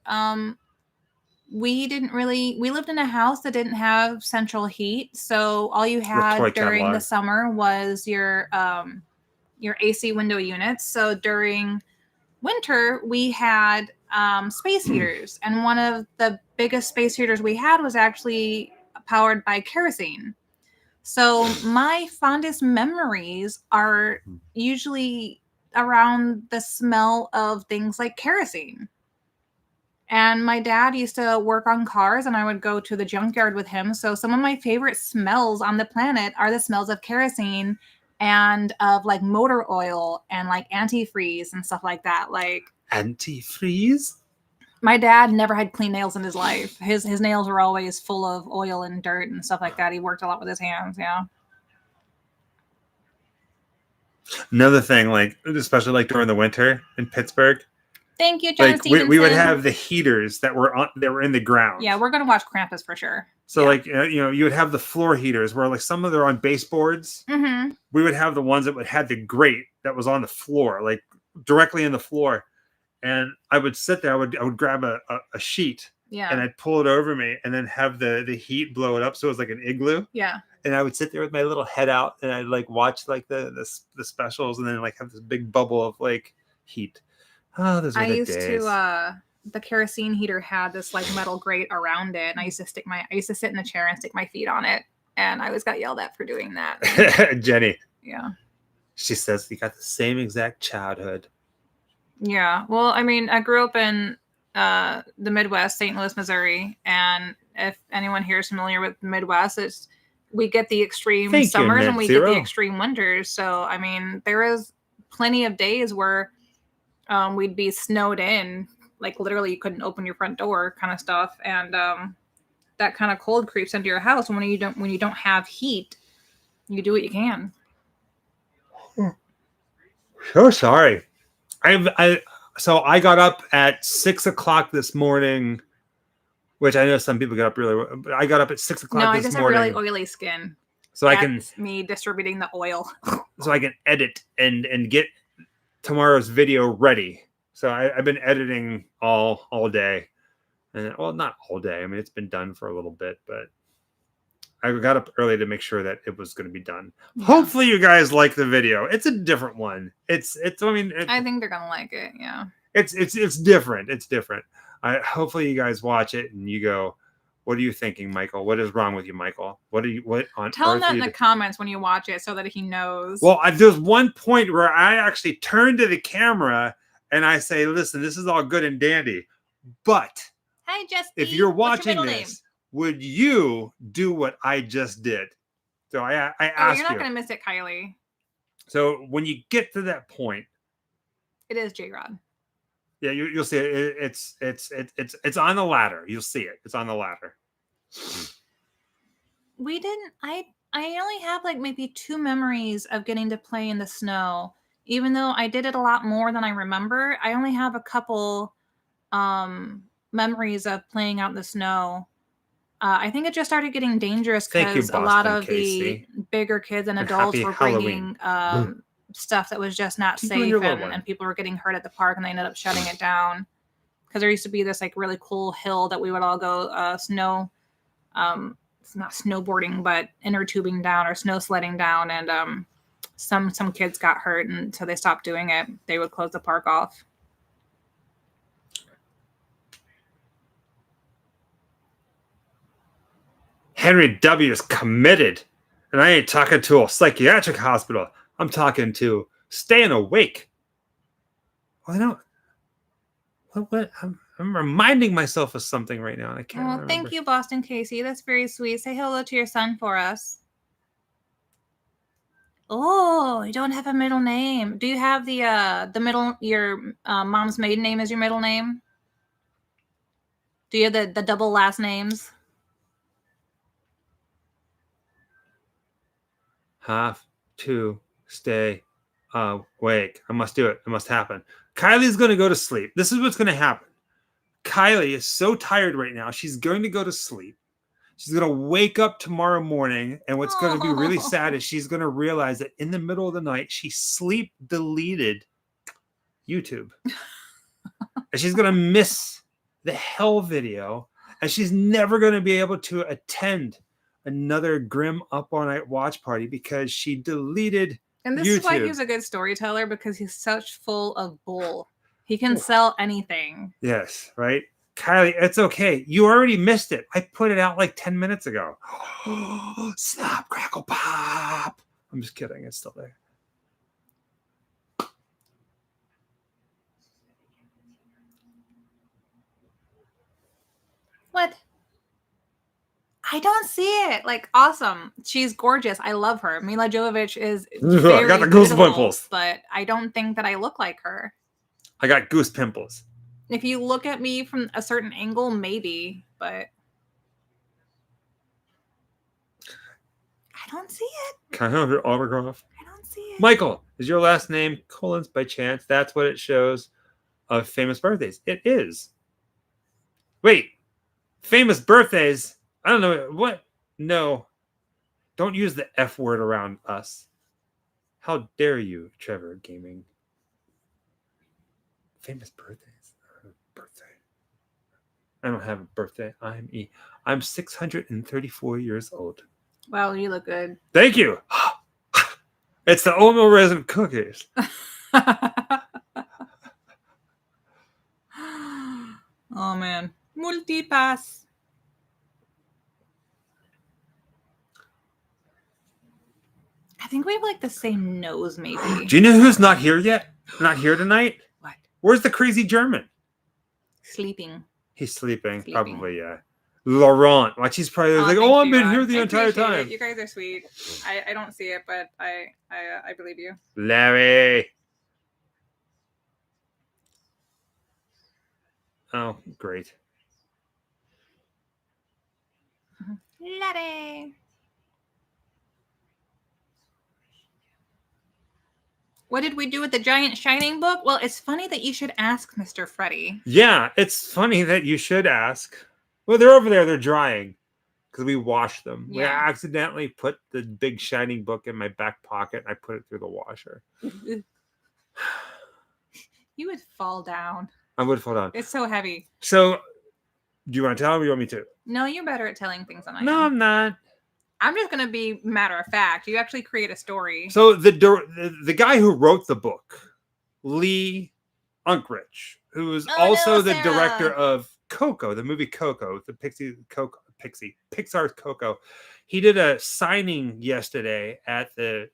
we lived in a house that didn't have central heat. So all you had during the summer was your AC window units. So during winter, we had space heaters. And one of the biggest space heaters we had was actually powered by kerosene. So my fondest memories are usually around the smell of things like kerosene. And my dad used to work on cars and I would go to the junkyard with him. So some of my favorite smells on the planet are the smells of kerosene and of like motor oil and like antifreeze and stuff like that. Like antifreeze? My dad never had clean nails in his life. His nails were always full of oil and dirt and stuff like that. He worked a lot with his hands. Yeah. Another thing, like especially like during the winter in Pittsburgh. Thank you, John. Like we would have the heaters that were in the ground. Yeah, we're gonna watch Krampus for sure. So like you know, you would have the floor heaters where like some of them are on baseboards. Mm-hmm. We would have the ones that would have the grate that was on the floor, like directly in the floor. And I would sit there. I would grab a sheet. Yeah. And I'd pull it over me and then have the heat blow it up so it was like an igloo. Yeah. And I would sit there with my little head out and I'd like watch like the specials and then like have this big bubble of like heat. Oh, those were I the used days. to the kerosene heater had this like metal grate around it, and I used to sit in a chair and stick my feet on it, and I always got yelled at for doing that. Jenny. Yeah. She says you got the same exact childhood. Yeah. Well, I mean, I grew up in the Midwest, St. Louis, Missouri, and if anyone here is familiar with the Midwest, we get the extreme summers and we get the extreme winters. So, I mean, there is plenty of days where we'd be snowed in, like literally you couldn't open your front door, kind of stuff, and that kind of cold creeps into your house. And when you don't have heat, you do what you can. So sorry. So I got up at 6 o'clock this morning, which I know some people get up really, but I got up at 6 o'clock this morning. No, I just have really oily skin. So That's me distributing the oil. So I can edit and get tomorrow's video ready. So I've been editing all day. And well, not all day. I mean, it's been done for a little bit, but I got up early to make sure that it was going to be done. Yeah. Hopefully you guys like the video. It's a different one. I think they're going to like it. Yeah. It's different. It's different. Hopefully you guys watch it and you go, what are you thinking, Michael? What is wrong with you, Michael? Tell him that in the comments when you watch it so that he knows. Well, there's one point where I actually turn to the camera and I say, listen, this is all good and dandy, but hey, Jesse, if you're watching this, would you do what I just did? So I asked you. You're not going to miss it, Kylie. So when you get to that point, it is J-Rod. Yeah, you'll see it. It's on the ladder. You'll see it. It's on the ladder. I only have like maybe 2 memories of getting to play in the snow. Even though I did it a lot more than I remember, I only have a couple memories of playing out in the snow. I think it just started getting dangerous because a lot of the bigger kids and adults were bringing stuff that was just not safe, and people were getting hurt at the park, and they ended up shutting it down because there used to be this like really cool hill that we would all go it's not snowboarding but inner tubing down or snow sledding down, and some kids got hurt, and so they stopped doing it. They would close the park off. Henry W. is committed, and I ain't talking to a psychiatric hospital. I'm talking to staying awake. Well, I don't. What? I'm reminding myself of something right now, and I can't remember. Thank you, Boston Casey. That's very sweet. Say hello to your son for us. Oh, you don't have a middle name. Do you have the middle? Your mom's maiden name is your middle name? Do you have the double last names? Have to stay awake. I must do it. It must happen. Kylie's going to go to sleep. This is what's going to happen. Kylie is so tired right now. She's going to go to sleep. She's going to wake up tomorrow morning. And what's going to be really sad is she's going to realize that in the middle of the night, she sleep deleted YouTube. And she's going to miss the hell video. And she's never going to be able to attend another grim up all night watch party because she deleted And this YouTube. is why he's a good storyteller, because he's such full of bull. He can sell anything. Yes, right? Kylie, it's okay. You already missed it. I put it out like 10 minutes ago. Snap, crackle, pop. I'm just kidding. It's still there. What? I don't see it. Like, awesome. She's gorgeous. I love her. Mila Jovovich is very I got the goose pimples. But I don't think that I look like her. I got goose pimples. If you look at me from a certain angle, maybe, but I don't see it. Can I have your autograph? I don't see it. Michael, is your last name Collins by chance? That's what it shows of famous birthdays. It is. Wait, famous birthdays? I don't know. What? No. Don't use the F word around us. How dare you, Trevor Gaming? Famous birthdays? Birthday. I don't have a birthday. I'm 634 years old. Wow, you look good. Thank you. It's the oatmeal raisin cookies. Oh man, multipass. I think we have like the same nose, maybe. Do you know who's not here yet? Not here tonight? What? Where's the crazy German? Sleeping. He's sleeping. Probably, yeah. Laurent. Watch, he's probably like, thank oh, I've you, been Rod. here the I entire appreciate time. it. You guys are sweet. I don't see it, but I believe you. Larry. Oh, great. Larry. What did we do with the giant Shining book? Well, it's funny that you should ask Mr. Freddy. Yeah, it's funny that you should ask. Well, they're over there. They're drying because we washed them. We Yeah. accidentally put the big Shining book in my back pocket. And I put it through the washer. You would fall down. I would fall down. It's so heavy. So, do you want to tell them or you want me to? No, you're better at telling things than I No, am. I'm not. I'm just going to be matter of fact. You actually create a story. So the guy who wrote the book, Lee Unkrich, who is also the director of Coco, the movie Coco, the Pixar's Coco. He did a signing yesterday at the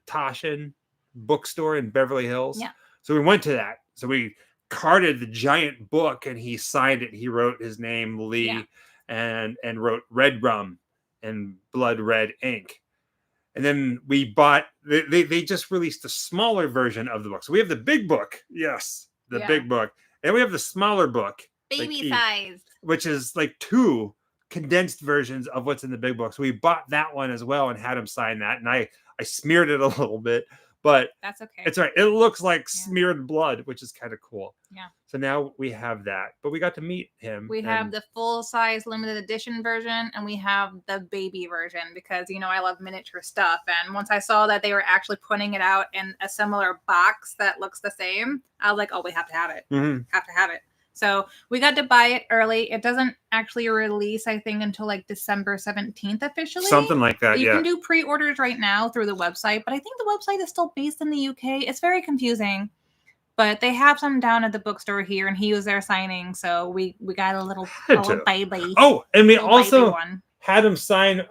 Toshin bookstore in Beverly Hills. Yeah. So we went to that. So we carded the giant book and he signed it. He wrote his name, Lee, and wrote Red Rum and Blood Red ink. And then we bought, they just released a smaller version of the book. So we have the big book. Yes, the big book. And we have the smaller book. Baby sized. Which is like 2 condensed versions of what's in the big book. So we bought that one as well and had him sign that. And I smeared it a little bit, but that's okay. It's all right. It looks like smeared blood, which is kind of cool. Yeah. So now we have that, but we got to meet him. We have the full size limited edition version and we have the baby version because, you know, I love miniature stuff. And once I saw that they were actually putting it out in a similar box that looks the same, I was like, oh, we have to have it. Mm-hmm. Have to have it. So we got to buy it early. It doesn't actually release, I think, until like December 17th officially. Something like that, you can do pre-orders right now through the website, but I think the website is still based in the UK. It's very confusing, but they have some down at the bookstore here, and he was there signing, so we got a little baby. Oh, and we also had him sign.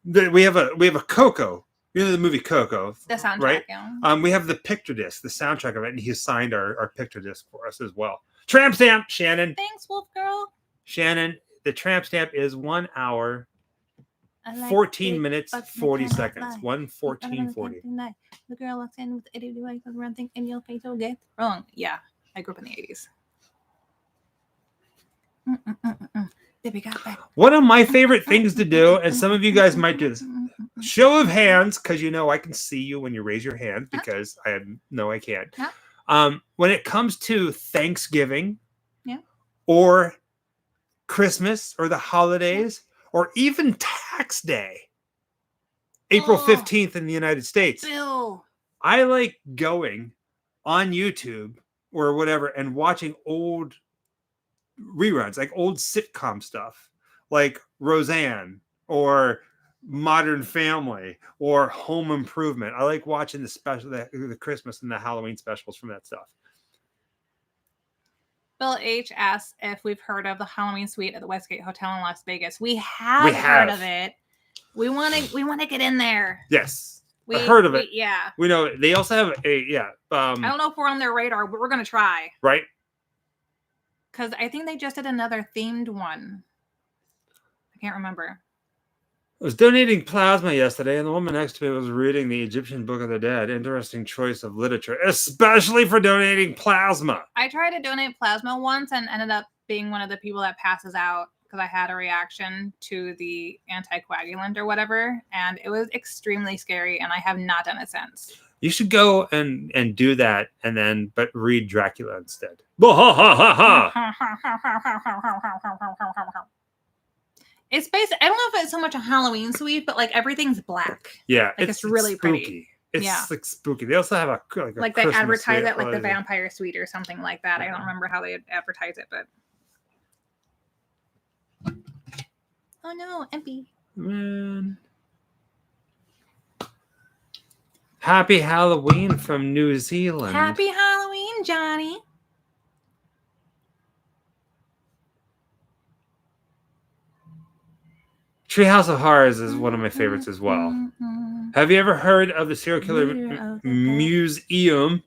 We have a Coco. You know the movie Coco, the soundtrack, right? Yeah. We have the picture disc, the soundtrack of it, and he signed our picture disc for us as well. Tramp stamp, Shannon. Thanks, Wolf Girl. Shannon, the tramp stamp is 1 hour, 14 minutes, 40 seconds. 1:14:40. The girl walks in with 80 devices running in your face will get wrong. Yeah, I grew up in the 80s. Baby got back. One of my favorite things to do, and some of you guys might do this, show of hands, because you know I can see you when you raise your hand, because I can't. When it comes to Thanksgiving, or Christmas, or the holidays, or even tax day, April 15th in the United States, I like going on YouTube or whatever and watching old reruns, like old sitcom stuff, like Roseanne or Modern Family or Home Improvement. I like watching the Christmas and the Halloween specials from that stuff. Bill H asks if we've heard of the Halloween suite at the Westgate Hotel in Las Vegas. We have heard of it. We want to get in there. Yes, I heard of it. Yeah, we know they also have a I don't know if we're on their radar, but we're gonna try. Right. Because I think they just did another themed one. I can't remember. I was donating plasma yesterday, and the woman next to me was reading the Egyptian Book of the Dead. Interesting choice of literature, especially for donating plasma. I tried to donate plasma once and ended up being one of the people that passes out because I had a reaction to the anticoagulant or whatever, and it was extremely scary, and I have not done it since. You should go and do that, but read Dracula instead. It's basically, I don't know if it's so much a Halloween suite, but like everything's black. Yeah, like it's really spooky. Pretty. It's like spooky. They also have a like they advertise it like the vampire suite or something like that. I don't remember how they advertise it, but oh no, empty. Man. Happy Halloween from New Zealand. Happy Halloween, Johnny. Treehouse of Horrors is one of my favorites as well. Have you ever heard of the serial killer museum?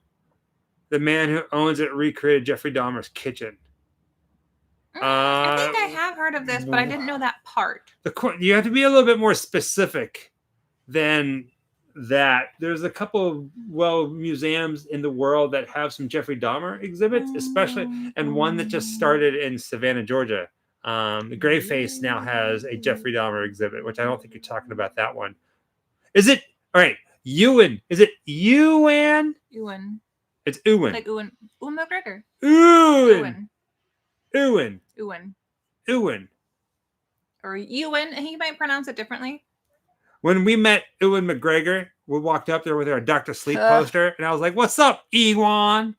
The man who owns it recreated Jeffrey Dahmer's kitchen. I think I have heard of this, but I didn't know that part. You have to be a little bit more specific than that. There's a couple of museums in the world that have some Jeffrey Dahmer exhibits, especially, and one that just started in Savannah, Georgia. The Grayface now has a Jeffrey Dahmer exhibit, which I don't think you're talking about that one. Is it? All right, Ewan. Is it Ewan? Ewan. It's Ewan. Like Ewan McGregor. Ewan. Ewan. Ewan. Ewan. Ewan. Or Ewan. He might pronounce it differently. When we met Ewan McGregor, we walked up there with our Dr. Sleep poster, and I was like, "What's up, Ewan?"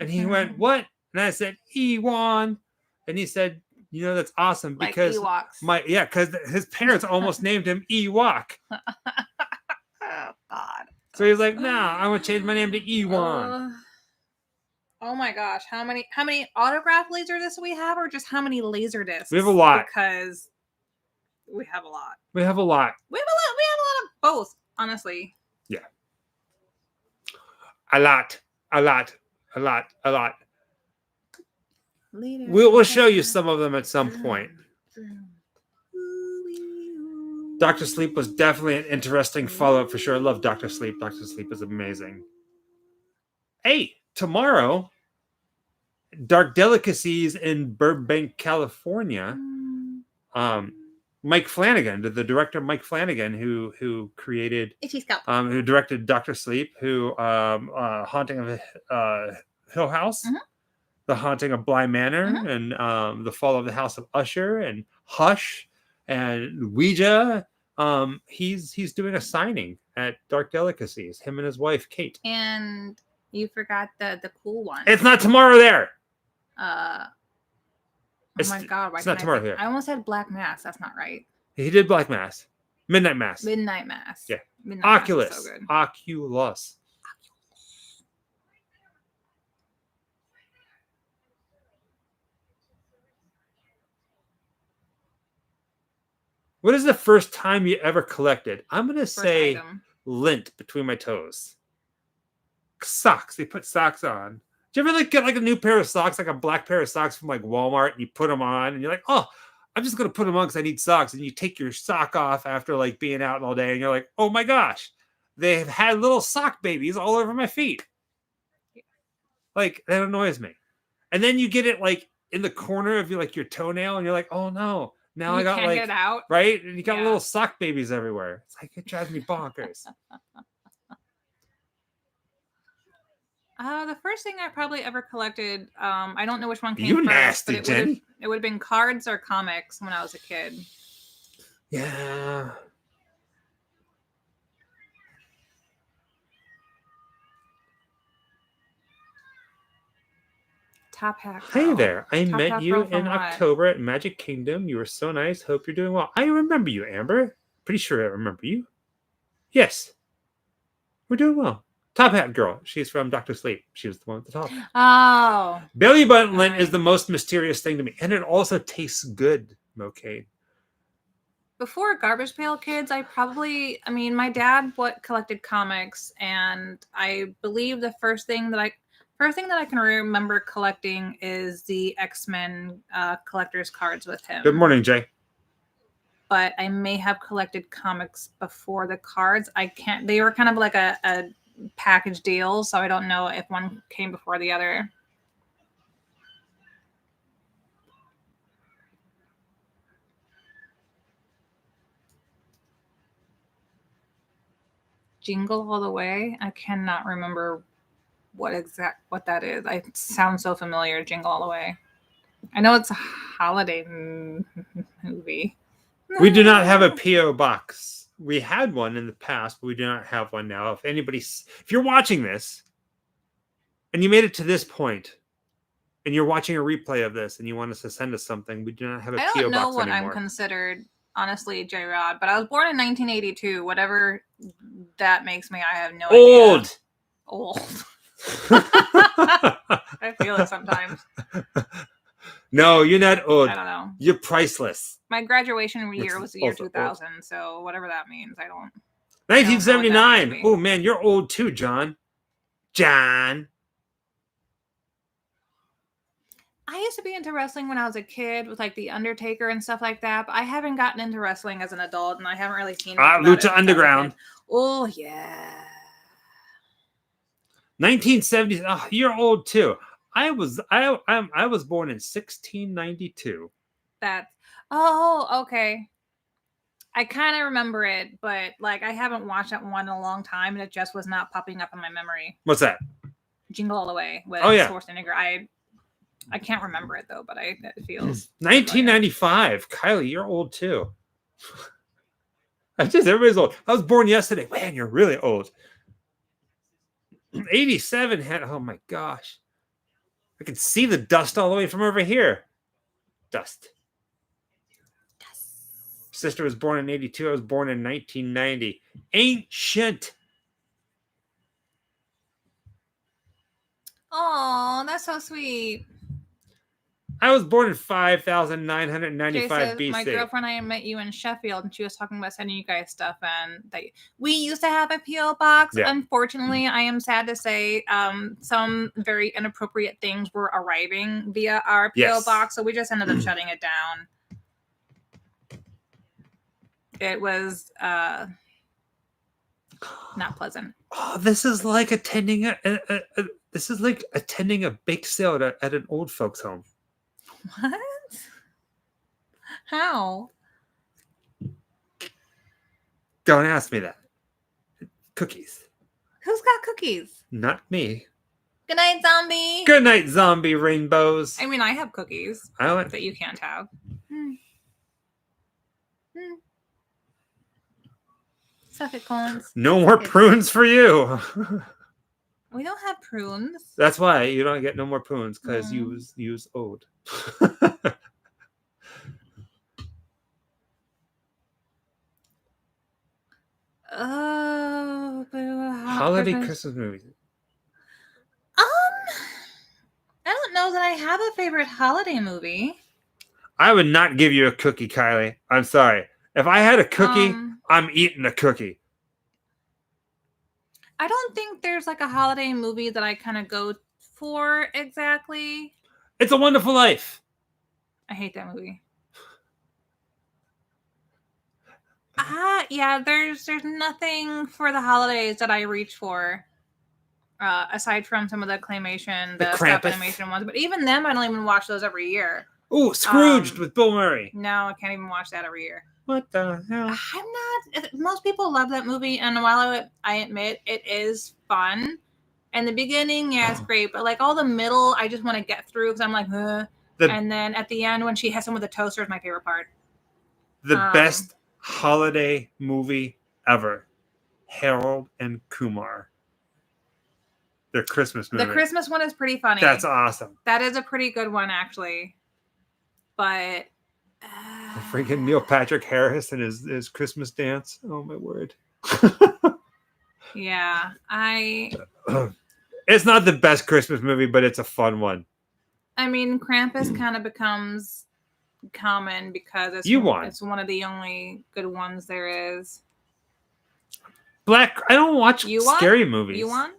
And he went, "What?" And I said, "Ewan." And he said, "You know, that's awesome because because his parents almost named him Ewok." Oh God. So he's like, "Nah, I'm gonna change my name to Ewan." Oh my gosh, how many autograph laser discs do we have, or just how many laser discs? We have a lot. Because we have a lot. We have a lot. We have a lot of both, honestly. Yeah. A lot. We'll show you some of them at some point. Dr. Sleep was definitely an interesting follow-up for sure. I love Dr. Sleep. Dr. Sleep is amazing. Hey, tomorrow, Dark Delicacies in Burbank, California. Mike Flanagan, the director Mike Flanagan, who created, who directed Dr. Sleep, who Haunting of Hill House, The Haunting of Bly Manor, and The Fall of the House of Usher, and Hush, and Ouija. He's doing a signing at Dark Delicacies. Him and his wife Kate. And you forgot the cool one. It's not tomorrow there. Oh my God! It's not tomorrow here. I almost said Black Mass. That's not right. He did Black Mass, Midnight Mass. Midnight Mass. Yeah. Midnight Oculus. Mass is so good. Oculus. What is the first time you ever collected? I'm going to say lint between my toes. Socks. They put socks on. Do you ever get a new pair of socks, like a black pair of socks from Walmart, and you put them on, and you're like, oh, I'm just going to put them on because I need socks. And you take your sock off after being out all day, and you're like, oh my gosh, they've had little sock babies all over my feet. That annoys me. And then you get it in the corner of your toenail, and you're like, oh no. Now I got can't get it out. Right? And you got little sock babies everywhere. It's it drives me bonkers. The first thing I probably ever collected, I don't know which one came you first. Nasty, but Jenny. It would have been cards or comics when I was a kid. Yeah. Top Hat Girl. Hey there. I met you in October at Magic Kingdom. You were so nice. Hope you're doing well. I remember you, Amber. Pretty sure I remember you. Yes. We're doing well. Top Hat Girl. She's from Dr. Sleep. She was the one at the top. Oh. Belly button lint is the most mysterious thing to me. And it also tastes good, Mocaine. Before Garbage Pail Kids, my dad collected comics, and I believe the first thing that I can remember collecting is the X-Men collector's cards with him. Good morning, Jay. But I may have collected comics before the cards. They were kind of like a package deal, so I don't know if one came before the other. Jingle All the Way. I cannot remember what that is. It sounds so familiar. Jingle All the Way. I know it's a holiday movie. We do not have a P.O. box. We had one in the past, but we do not have one now. If you're watching this and you made it to this point and you're watching a replay of this and you want us to send us something, we do not have a P.O. box anymore. I don't know what I'm considered, honestly, J-Rod, but I was born in 1982. Whatever that makes me, I have no idea. Old. I feel it sometimes. No, you're not old. I don't know. You're priceless. My graduation year It's was the year also old. 2000, so whatever that means, I don't. 1979. be. Oh man, you're old too, John. John. I used to be into wrestling when I was a kid with like The Undertaker and stuff like that, but I haven't gotten into wrestling as an adult, and I haven't really seen much about it Lucha since I was a Underground. kid. Oh yeah. 1970s. Oh, you're old too. I was born in 1692. That's okay. I kind of remember it, but like I haven't watched that one in a long time, and it just was not popping up in my memory. What's that? Jingle All the Way with Schwarzenegger. I can't remember it though, but it feels. 1995. Kylie, you're old too. Everybody's old. I was born yesterday. Man, you're really old. 87 had. Oh my gosh, I can see the dust all the way from over here. Dust. Sister was born in 82. I was born in 1990. Ancient. Oh, that's so sweet. I was born in 5,995 BC. My girlfriend and I met you in Sheffield, and she was talking about sending you guys stuff, and we used to have a PO box. Yeah. Unfortunately, I am sad to say, some very inappropriate things were arriving via our PO box, so we just ended up shutting it down. It was not pleasant. Oh, this is like attending a bake sale at an old folks' home. What? How? Don't ask me that. Cookies. Who's got cookies? Not me. Good night, zombie. Good night, zombie rainbows. I mean, I have cookies that you can't have. Suck it, Collins. No more prunes for you. We don't have prunes. That's why you don't get no more prunes, because you use old. Oh, holiday Christmas movies. I don't know that I have a favorite holiday movie. I would not give you a cookie, Kylie. I'm sorry. If I had a cookie, I'm eating a cookie. I don't think there's like a holiday movie that I kind of go for exactly. It's a Wonderful Life. I hate that movie. Yeah, there's nothing for the holidays that I reach for. Aside from some of the claymation, the stop animation ones. But even them, I don't even watch those every year. Ooh, Scrooged with Bill Murray. No, I can't even watch that every year. What the hell? Most people love that movie, and while I admit it is fun, and the beginning, it's great, but like all the middle, I just want to get through because I'm like, and then at the end when she has him with the toaster is my favorite part. The best holiday movie ever, Harold and Kumar. Their Christmas movie. The Christmas one is pretty funny. That's awesome. That is a pretty good one, actually. But freaking Neil Patrick Harris and his Christmas dance. Oh my word. Yeah, it's not the best Christmas movie, but it's a fun one. I mean, Krampus kind of becomes common because it's one of the only good ones there is. I don't watch scary movies. You won?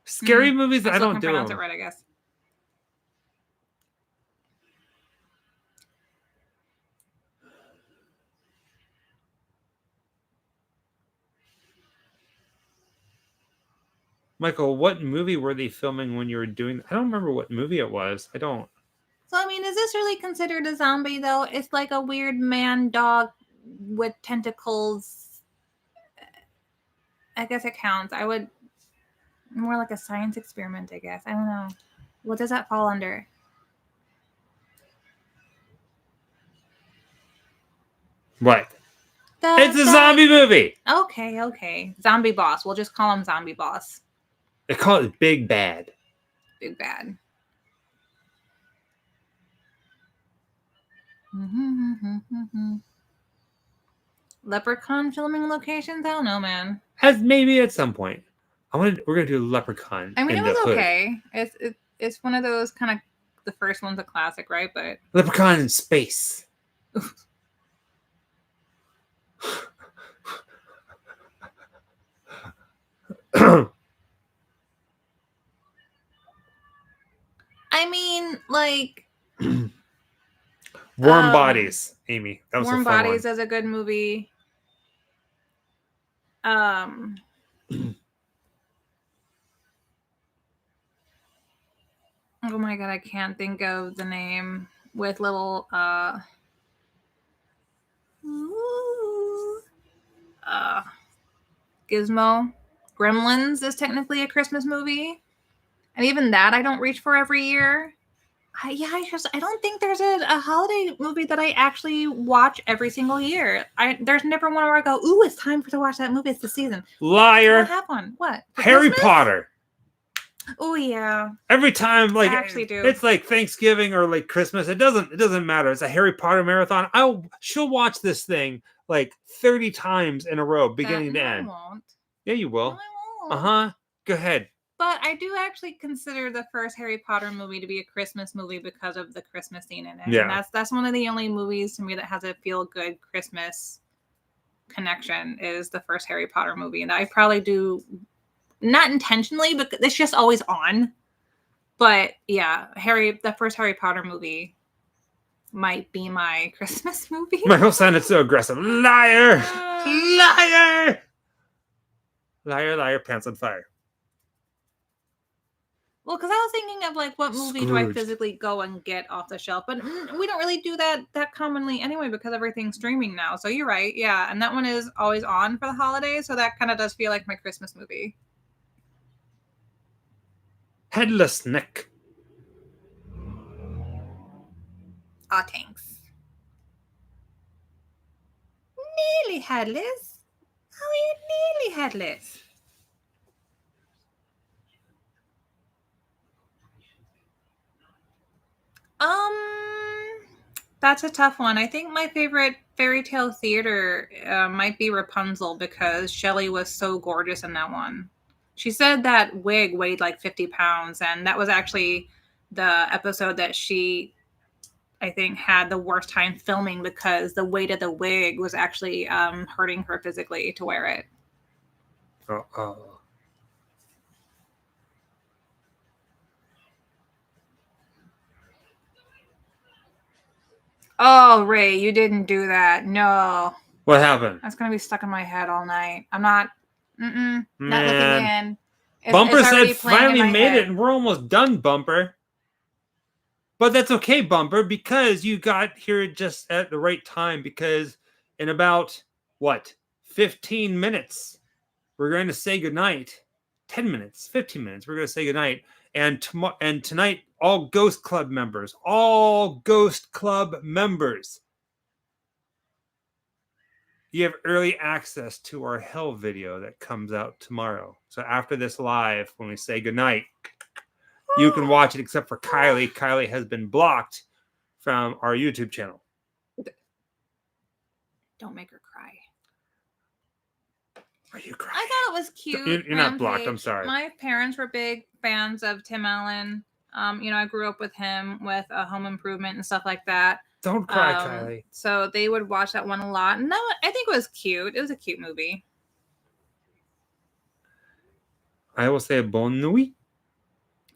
Scary movies, I don't do pronounce them. it right, I guess. Michael, what movie were they filming when you were doing? I don't remember what movie it was. I don't. So, I mean, is this really considered a zombie, though? It's like a weird man-dog with tentacles. I guess it counts. More like a science experiment, I guess. I don't know. What does that fall under? What? It's a zombie movie. Okay. Zombie Boss. We'll just call him Zombie Boss. They call it Big Bad. Big Bad. Leprechaun filming locations? I don't know, man. Maybe at some point. We're gonna do Leprechaun. I mean, it was okay. It's one of those kind of the first one's a classic, right? But Leprechaun in Space. I mean, like Warm Bodies, Amy. That was Warm a fun Bodies one. is a good movie. Oh my god, I can't think of the name with little Gizmo. Gremlins is technically a Christmas movie. And even that I don't reach for every year. I don't think there's a holiday movie that I actually watch every single year. There's never one where I go, ooh, it's time to watch that movie. It's the season. Liar. I don't have one. What? Harry Potter. Oh yeah. Every time, like, I actually do. It's like Thanksgiving or like Christmas. It doesn't matter. It's a Harry Potter marathon. She'll watch this thing like 30 times in a row, beginning to end. I won't. Yeah, you will. No, I won't. Go ahead. But I do actually consider the first Harry Potter movie to be a Christmas movie because of the Christmas scene in it. Yeah. And that's one of the only movies to me that has a feel-good Christmas connection is the first Harry Potter movie. And I probably do, not intentionally, but it's just always on. But yeah, the first Harry Potter movie might be my Christmas movie. Michael sounded so aggressive. Liar! Liar! Liar, liar, pants on fire. Well, because I was thinking of like what movie do I physically go and get off the shelf, but we don't really do that commonly anyway because everything's streaming now. So you're right, yeah, and that one is always on for the holidays, so that kind of does feel like my Christmas movie. Headless Nick. Aw, thanks. Nearly headless. How are you nearly headless? That's a tough one. I think my favorite fairy tale theater might be Rapunzel because Shelley was so gorgeous in that one. She said that wig weighed like 50 pounds, and that was actually the episode that she, I think, had the worst time filming because the weight of the wig was actually hurting her physically to wear it. Uh-oh. Oh, Ray, you didn't do that. No. What happened? That's going to be stuck in my head all night. I'm not not looking in. Bumper said finally made it, and we're almost done, Bumper. But that's okay, Bumper, because you got here just at the right time, because in about, 15 minutes, we're going to say goodnight. 10 minutes, 15 minutes, we're going to say goodnight. And tonight, all Ghost Club members, you have early access to our Hell video that comes out tomorrow. So after this live, when we say goodnight, you can watch it except for Kylie. Kylie has been blocked from our YouTube channel. Don't make her cry. Are you crying? I thought it was cute. You're not blocked. I'm sorry. My parents were big fans of Tim Allen. I grew up with him with Home Improvement and stuff like that. Don't cry, Kylie. So they would watch that one a lot. And I think it was cute. It was a cute movie. I will say bonne nuit.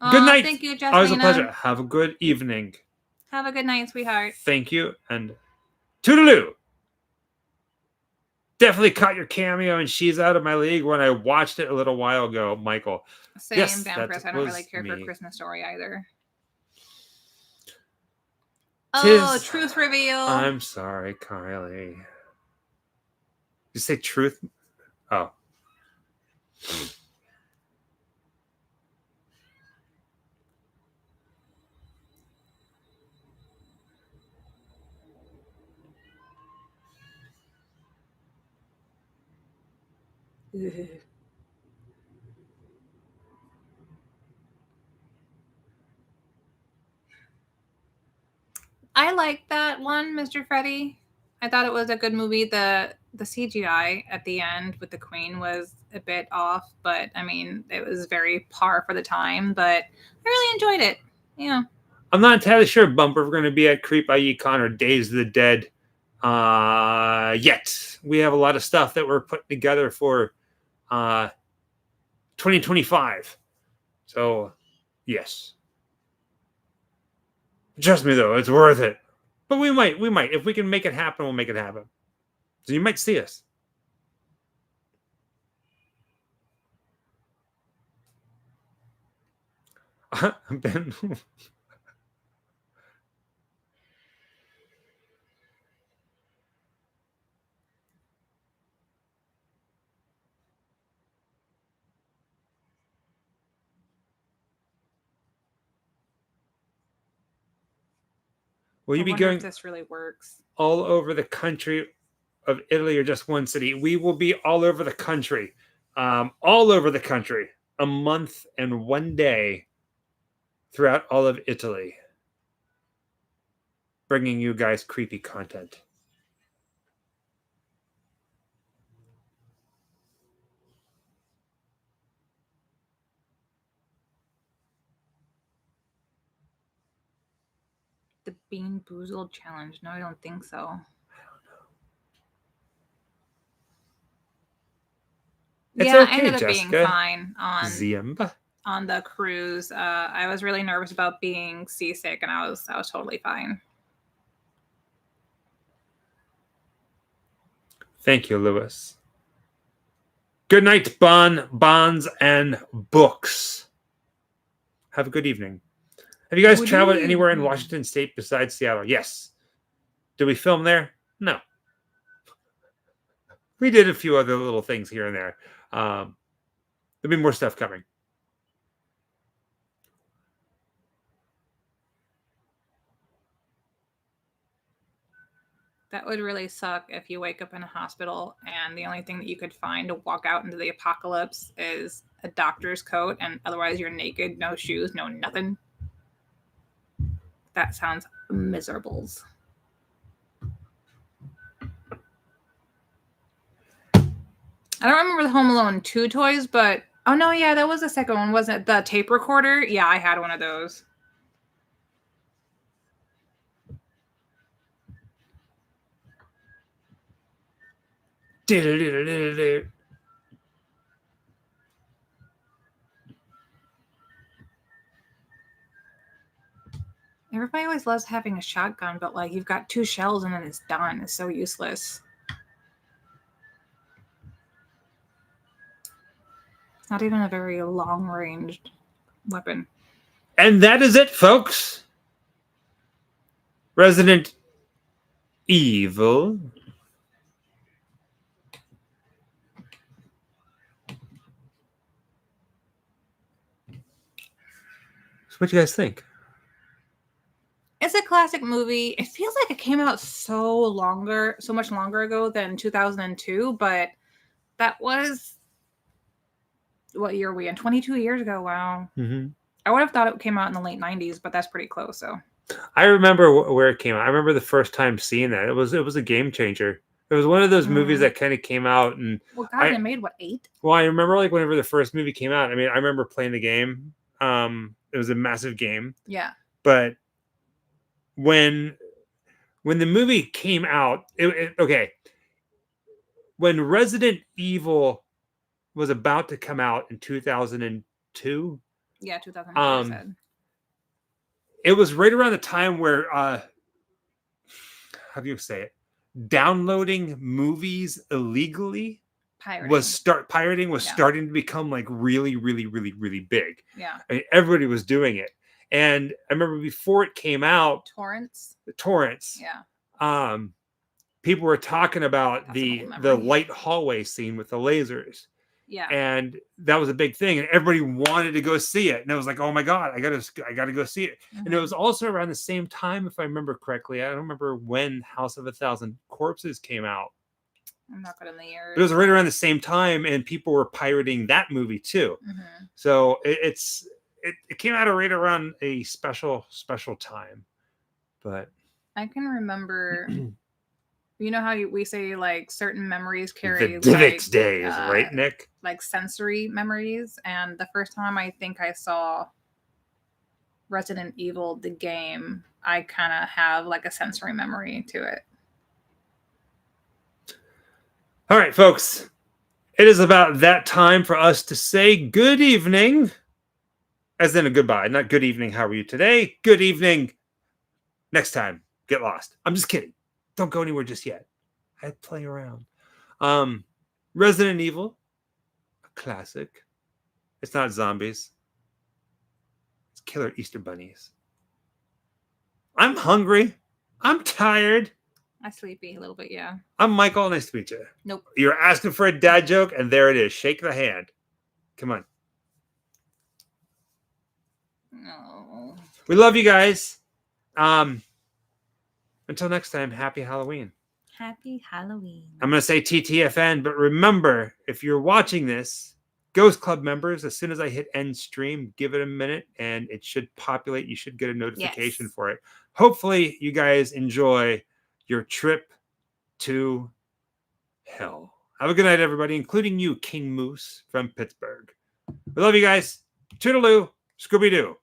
Good night. Thank you, Jasmine. Always a pleasure. Have a good evening. Have a good night, sweetheart. Thank you. And toodaloo. Definitely caught your cameo, and she's out of my league when I watched it a little while ago, Michael. Same, yes, damn, Chris. I don't really care for Christmas Story either. Oh, truth reveal. I'm sorry, Kylie. Did you say truth? Oh. I liked that one, Mr. Freddy. I thought it was a good movie. The CGI at the end with the Queen was a bit off, but I mean, it was very par for the time. But I really enjoyed it. Yeah. I'm not entirely sure, Bumper, if we're going to be at Creep IE Con or Days of the Dead yet. We have a lot of stuff that we're putting together for 2025. So, yes. Trust me, though, it's worth it. But we might. If we can make it happen, we'll make it happen. So you might see us. Ben. Will you be going if this really works? All over the country of Italy or just one city? We will be all over the country. All over the country. A month and 1 day throughout all of Italy. Bringing you guys creepy content. The Bean Boozled Challenge. No, I don't think so. It's yeah, okay, I ended up Jessica. being fine Ziemba. on the cruise. I was really nervous about being seasick, and I was totally fine. Thank you, Lewis. Good night, bonds, and books. Have a good evening. Have you guys traveled anywhere in Washington State besides Seattle? Yes. Did we film there? No. We did a few other little things here and there. There'll be more stuff coming. That would really suck if you wake up in a hospital and the only thing that you could find to walk out into the apocalypse is a doctor's coat, and otherwise you're naked, no shoes, no nothing. That sounds miserables. I don't remember the Home Alone 2 toys, but oh no, yeah, that was the second one, wasn't it? The tape recorder? Yeah, I had one of those. Everybody always loves having a shotgun, but like you've got 2 shells and then it's done. It's so useless. It's not even a very long-ranged weapon. And that is it, folks. Resident Evil. So what do you guys think? It's a classic movie. It feels like it came out so much longer ago than 2002, but that was, what year are we in? 22 years ago. Wow. Mm-hmm. I would have thought it came out in the late 90s, but that's pretty close. So I remember where it came out. I remember the first time seeing that. It was a game changer. It was one of those movies that kind of came out, and well, God, they made what, 8? Well, I remember like whenever the first movie came out. I mean, I remember playing the game. It was a massive game. Yeah. But when the movie came out, okay. When Resident Evil was about to come out in 2002. Yeah, 2002. It was right around the time where how do you say it? Downloading movies illegally pirating was starting to become like really, really, really, really big. Yeah. I mean, everybody was doing it. And I remember before it came out, the torrents. Yeah. People were talking about the light hallway scene with the lasers. Yeah. And that was a big thing, and everybody wanted to go see it. And I was like, "Oh my god, I gotta go see it." Mm-hmm. And it was also around the same time, if I remember correctly. I don't remember when House of a Thousand Corpses came out. I'm not good in the years. It was right around the same time, and people were pirating that movie too. Mm-hmm. So it came out right around a special time. But I can remember. You know how we say like certain memories carry the Divx days, right, Nick? Like sensory memories. And the first time I think I saw Resident Evil, the game, I kind of have like a sensory memory to it. All right, folks. It is about that time for us to say good evening. As in a goodbye, not good evening. How are you today? Good evening. Next time, get lost. I'm just kidding. Don't go anywhere just yet. I play around. Resident Evil, a classic. It's not zombies. It's killer Easter bunnies. I'm hungry. I'm tired. I'm sleepy a little bit, yeah. I'm Michael. Nice to meet you. Nope. You're asking for a dad joke, and there it is. Shake the hand. Come on. No. We love you guys. Until next time, happy Halloween. Happy Halloween. I'm going to say TTFN, but remember, if you're watching this, Ghost Club members, as soon as I hit end stream, give it a minute and it should populate. You should get a notification for it. Hopefully, you guys enjoy your trip to hell. Have a good night, everybody, including you, King Moose from Pittsburgh. We love you guys. Toodaloo. Scooby-Doo.